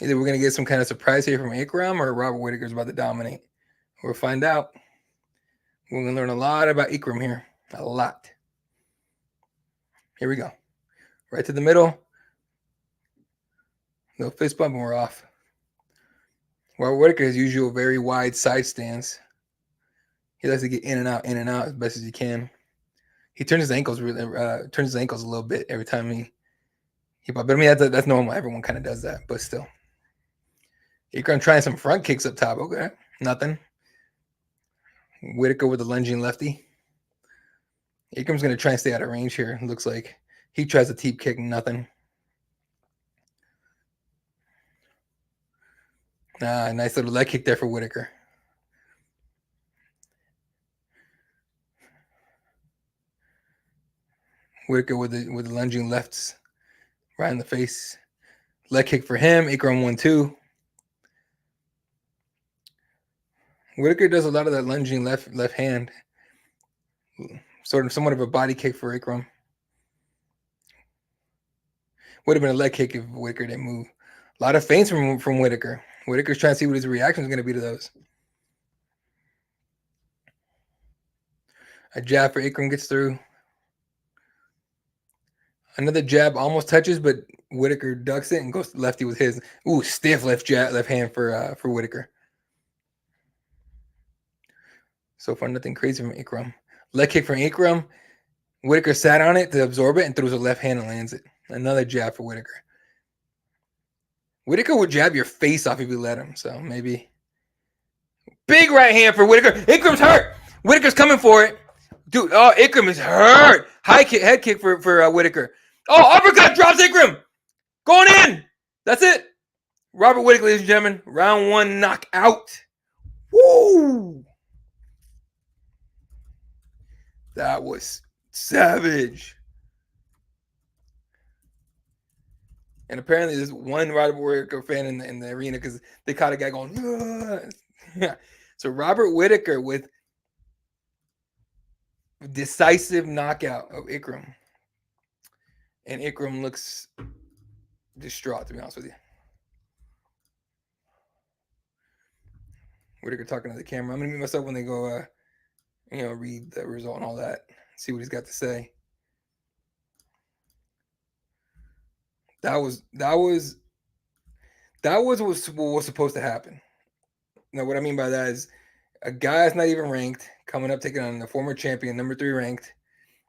Either we're going to get some kind of surprise here from Ikram or Robert Whittaker's about to dominate. We'll find out. We're going to learn a lot about Ikram here. A lot. Here we go. Right to the middle. No fist bump and we're off. Robert Whittaker has usual very wide side stance. He likes to get in and out as best as he can. He turns his ankles a little bit every time he but I mean that's normal. Everyone kind of does that, but still. Ikram trying some front kicks up top. Okay, nothing. Whittaker with the lunging lefty. Ikram's going to try and stay out of range here. It looks like he tries a teep kick, nothing. Nice little leg kick there for Whittaker. Whittaker with the lunging lefts right in the face. Leg kick for him. Ikram 1-2. Whittaker does a lot of that lunging left hand. Somewhat of a body kick for Ikram. Would have been a leg kick if Whittaker didn't move. A lot of feints from Whittaker. Whittaker's trying to see what his reaction is going to be to those. A jab for Ikram gets through. Another jab almost touches, but Whittaker ducks it and goes lefty with his. Ooh, stiff left hand for Whittaker. So far, nothing crazy from Ikram. Leg kick from Ikram. Whittaker sat on it to absorb it and throws a left hand and lands it. Another jab for Whittaker. Whittaker would jab your face off if you let him. So maybe. Big right hand for Whittaker. Ikram's hurt. Whittaker's coming for it. Dude, oh, Ikram is hurt. High kick, head kick for Whittaker. Oh, uppercut drops Ikram. Going in. That's it. Robert Whittaker, ladies and gentlemen. Round 1 knockout. Woo! That was savage. And apparently there's one Robert Whittaker fan in the arena because they caught a guy going, yeah. So Robert Whittaker with decisive knockout of Ikram. And Ikram looks distraught, to be honest with you. Whittaker talking to the camera. I'm going to mute myself when they go, read the result and all that. See what he's got to say. That was what was supposed to happen. Now, what I mean by that is a guy that's not even ranked coming up, taking on the former champion, number 3 ranked.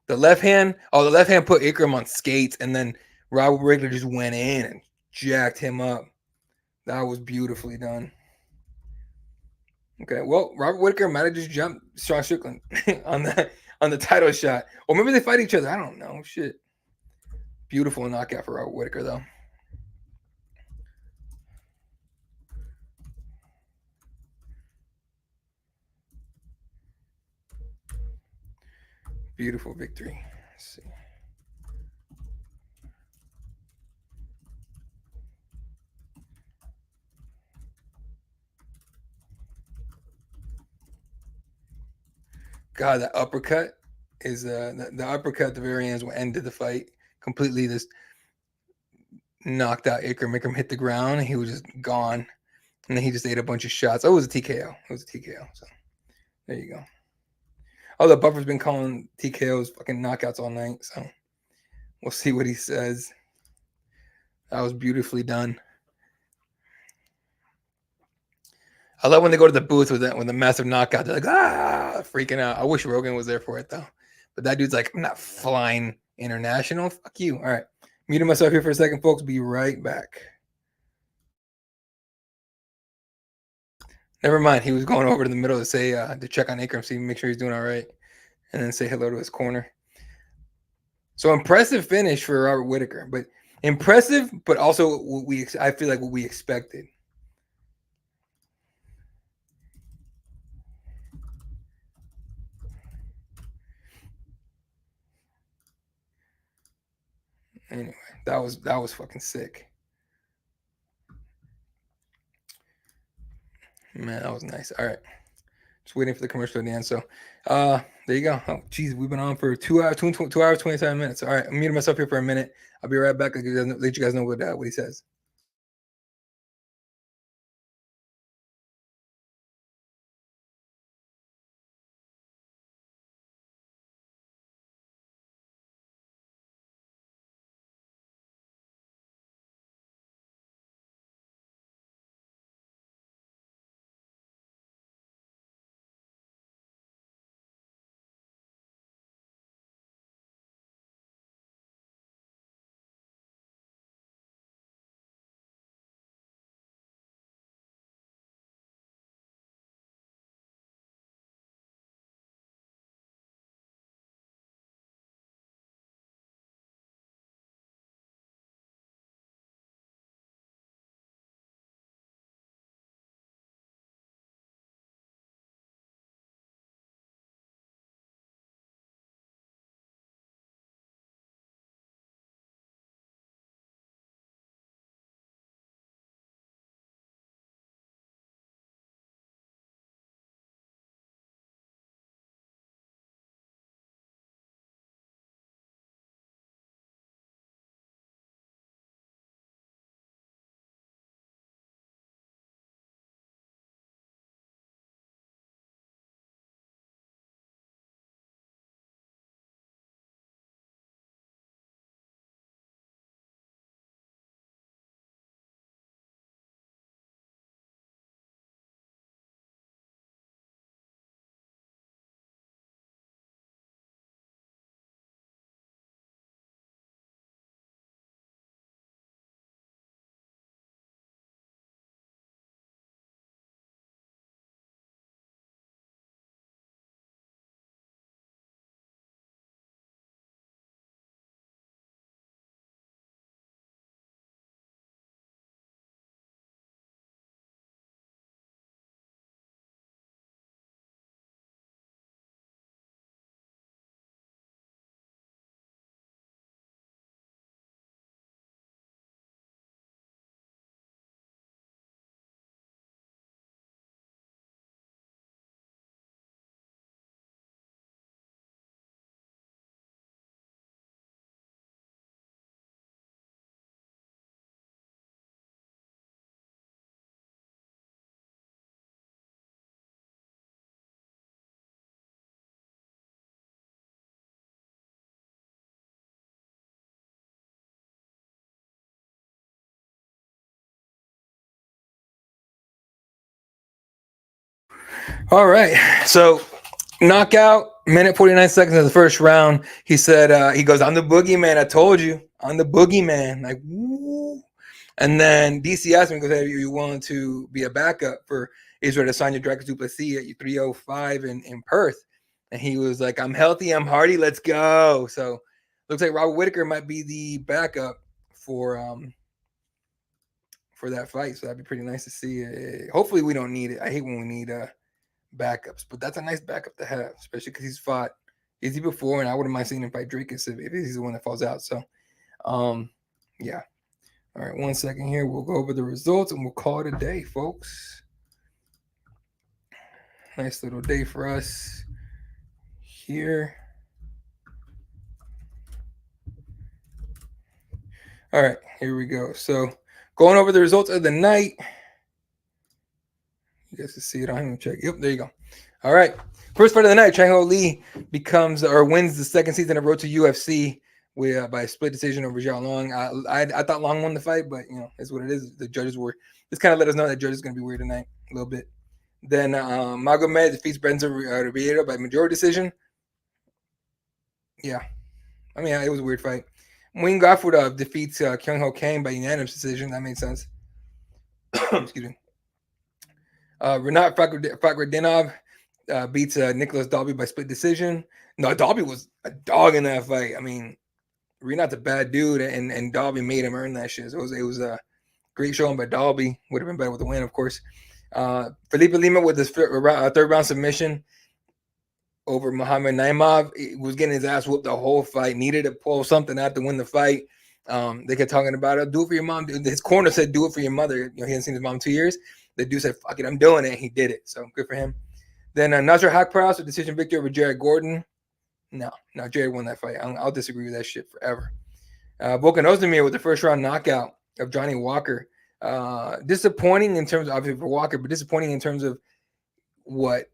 The left hand put Ikram on skates, and then Robert Whittaker just went in and jacked him up. That was beautifully done. Okay, well, Robert Whittaker might have just jumped Sean Strickland on the title shot. Or maybe they fight each other. I don't know. Shit. Beautiful knockout for Robert Whittaker, though. Beautiful victory. Let's see. God, that uppercut is the uppercut at the very end is what ended the fight completely. This knocked out Ikram. Ikram hit the ground. And he was just gone. And then he just ate a bunch of shots. Oh, it was a TKO. So there you go. Oh, the Buffer's been calling TKOs fucking knockouts all night. So we'll see what he says. That was beautifully done. I love when they go to the booth with a massive knockout. They're like, freaking out. I wish Rogan was there for it, though. But that dude's like, I'm not flying international. Fuck you. All right. Muting myself here for a second, folks. Be right back. Never mind. He was going over to the middle to say to check on Akram, see, make sure he's doing all right, and then say hello to his corner. So impressive finish for Robert Whitaker, but impressive, but also what I feel like what we expected. Anyway, that was fucking sick. Man, that was nice. All right. Just waiting for the commercial at the end. So there you go. Oh, geez, we've been on for 2 hours, 2 hours, 27 minutes. All right, I'm muting myself here for a minute. I'll be right back. I'll let you guys know what he says. All right. So knockout, minute 49 seconds of the first round. He said, he goes, I'm the boogeyman. I told you. I'm the boogeyman. Like, woo. And then DC asked me, goes, hey, are you willing to be a backup for Israel Adesanya Dracus Duplessis at 305 in Perth? And he was like, I'm healthy. I'm hardy. Let's go. So looks like Robert Whitaker might be the backup for that fight. So that'd be pretty nice to see. Hopefully we don't need it. I hate when we need backups, but that's a nice backup to have, especially because he's fought Izzy before, and I wouldn't mind seeing him fight Dracus if he's the one that falls out. So, yeah. All right, 1 second here. We'll go over the results and we'll call it a day, folks. Nice little day for us here. All right, here we go. So, going over the results of the night. You guys can see it. I'm going to check. Yep, there you go. All right. First fight of the night, Chang Ho Lee wins the second season of Road to UFC by a split decision over Zhao Long. I thought Long won the fight, but it's what it is. The judges were just kind of let us know that judges going to be weird tonight a little bit. Then Magomed defeats Benzo Ribeiro by majority decision. Yeah, I mean it was a weird fight. Wayne Gafurov defeats Kyung Ho Kang by unanimous decision. That made sense. Excuse me. Renat Fakhretdinov beats Nicholas Dalby by split decision. No, Dalby was a dog in that fight. I mean, Renat's a bad dude, and Dalby made him earn that shit. So it was a great showing by Dalby. Would have been better with the win, of course. Felipe Lima with his third round submission over Muhammad Naimov. He was getting his ass whooped the whole fight. Needed to pull something out to win the fight. They kept talking about it. Do it for your mom. His corner said, "Do it for your mother." He hadn't seen his mom in 2 years. The dude said, "Fuck it, I'm doing it." He did it. So good for him. Then Nasser Hakparas with decision victory over Jared Gordon. No, Jared won that fight. I'll disagree with that shit forever. Volkan Ozdemir with the first round knockout of Johnny Walker. Disappointing in terms of, obviously for Walker, but disappointing in terms of what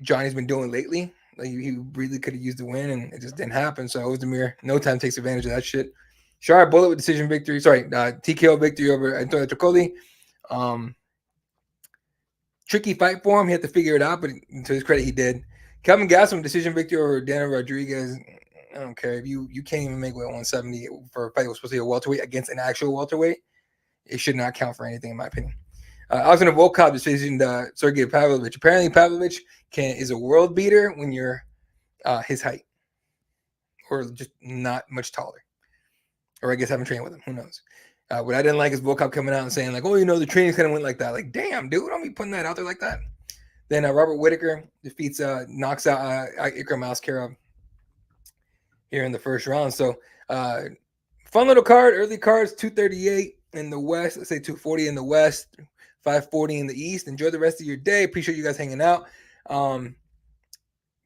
Johnny's been doing lately. Like he really could have used the win, and it just didn't happen. So Ozdemir, no time takes advantage of that shit. Shara Bullet with decision victory. Sorry, TKO victory over Antonio Tricoli. Tricky fight for him. He had to figure it out, but to his credit, he did. Kelvin Gastelum decision victory over Daniel Rodriguez. I don't care if you can't even make weight 170 for a fight that was supposed to be a welterweight against an actual welterweight. It should not count for anything, in my opinion. Alexander Volkov decision Sergey Pavlovich. Apparently, Pavlovich is a world beater when you're his height, or just not much taller, or I guess I haven't trained with him. Who knows? What I didn't like is Volkov coming out and saying like, "Oh, the training's kind of went like that." Like, damn, dude, don't be putting that out there like that. Then Robert Whitaker knocks out Ikram Askarov here in the first round. So fun little card, early cards, 238 in the West. Let's say 240 in the West, 540 in the East. Enjoy the rest of your day. Appreciate you guys hanging out.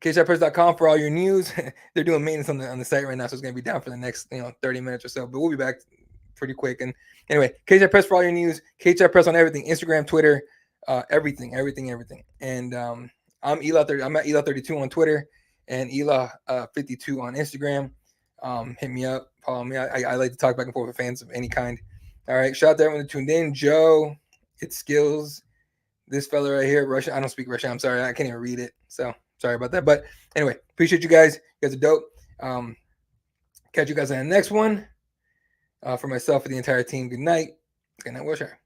CagesidePress.com for all your news. They're doing maintenance on the site right now, so it's going to be down for the next 30 minutes or so. But we'll be back pretty quick. And anyway, Cageside Press for all your news. Cageside Press on everything: Instagram, Twitter, everything. And I'm Ela 30. I'm at Ela 32 on Twitter and Ela 52 on Instagram. Hit me up, follow me. I like to talk back and forth with fans of any kind. All right, shout out to everyone that tuned in. Joe, It's Skills, this fella right here, Russian. I don't speak Russian. I'm sorry, I can't even read it. So sorry about that. But anyway, appreciate you guys. You guys are dope. Catch you guys on the next one. For myself and the entire team, good night. Good night, Wilshire.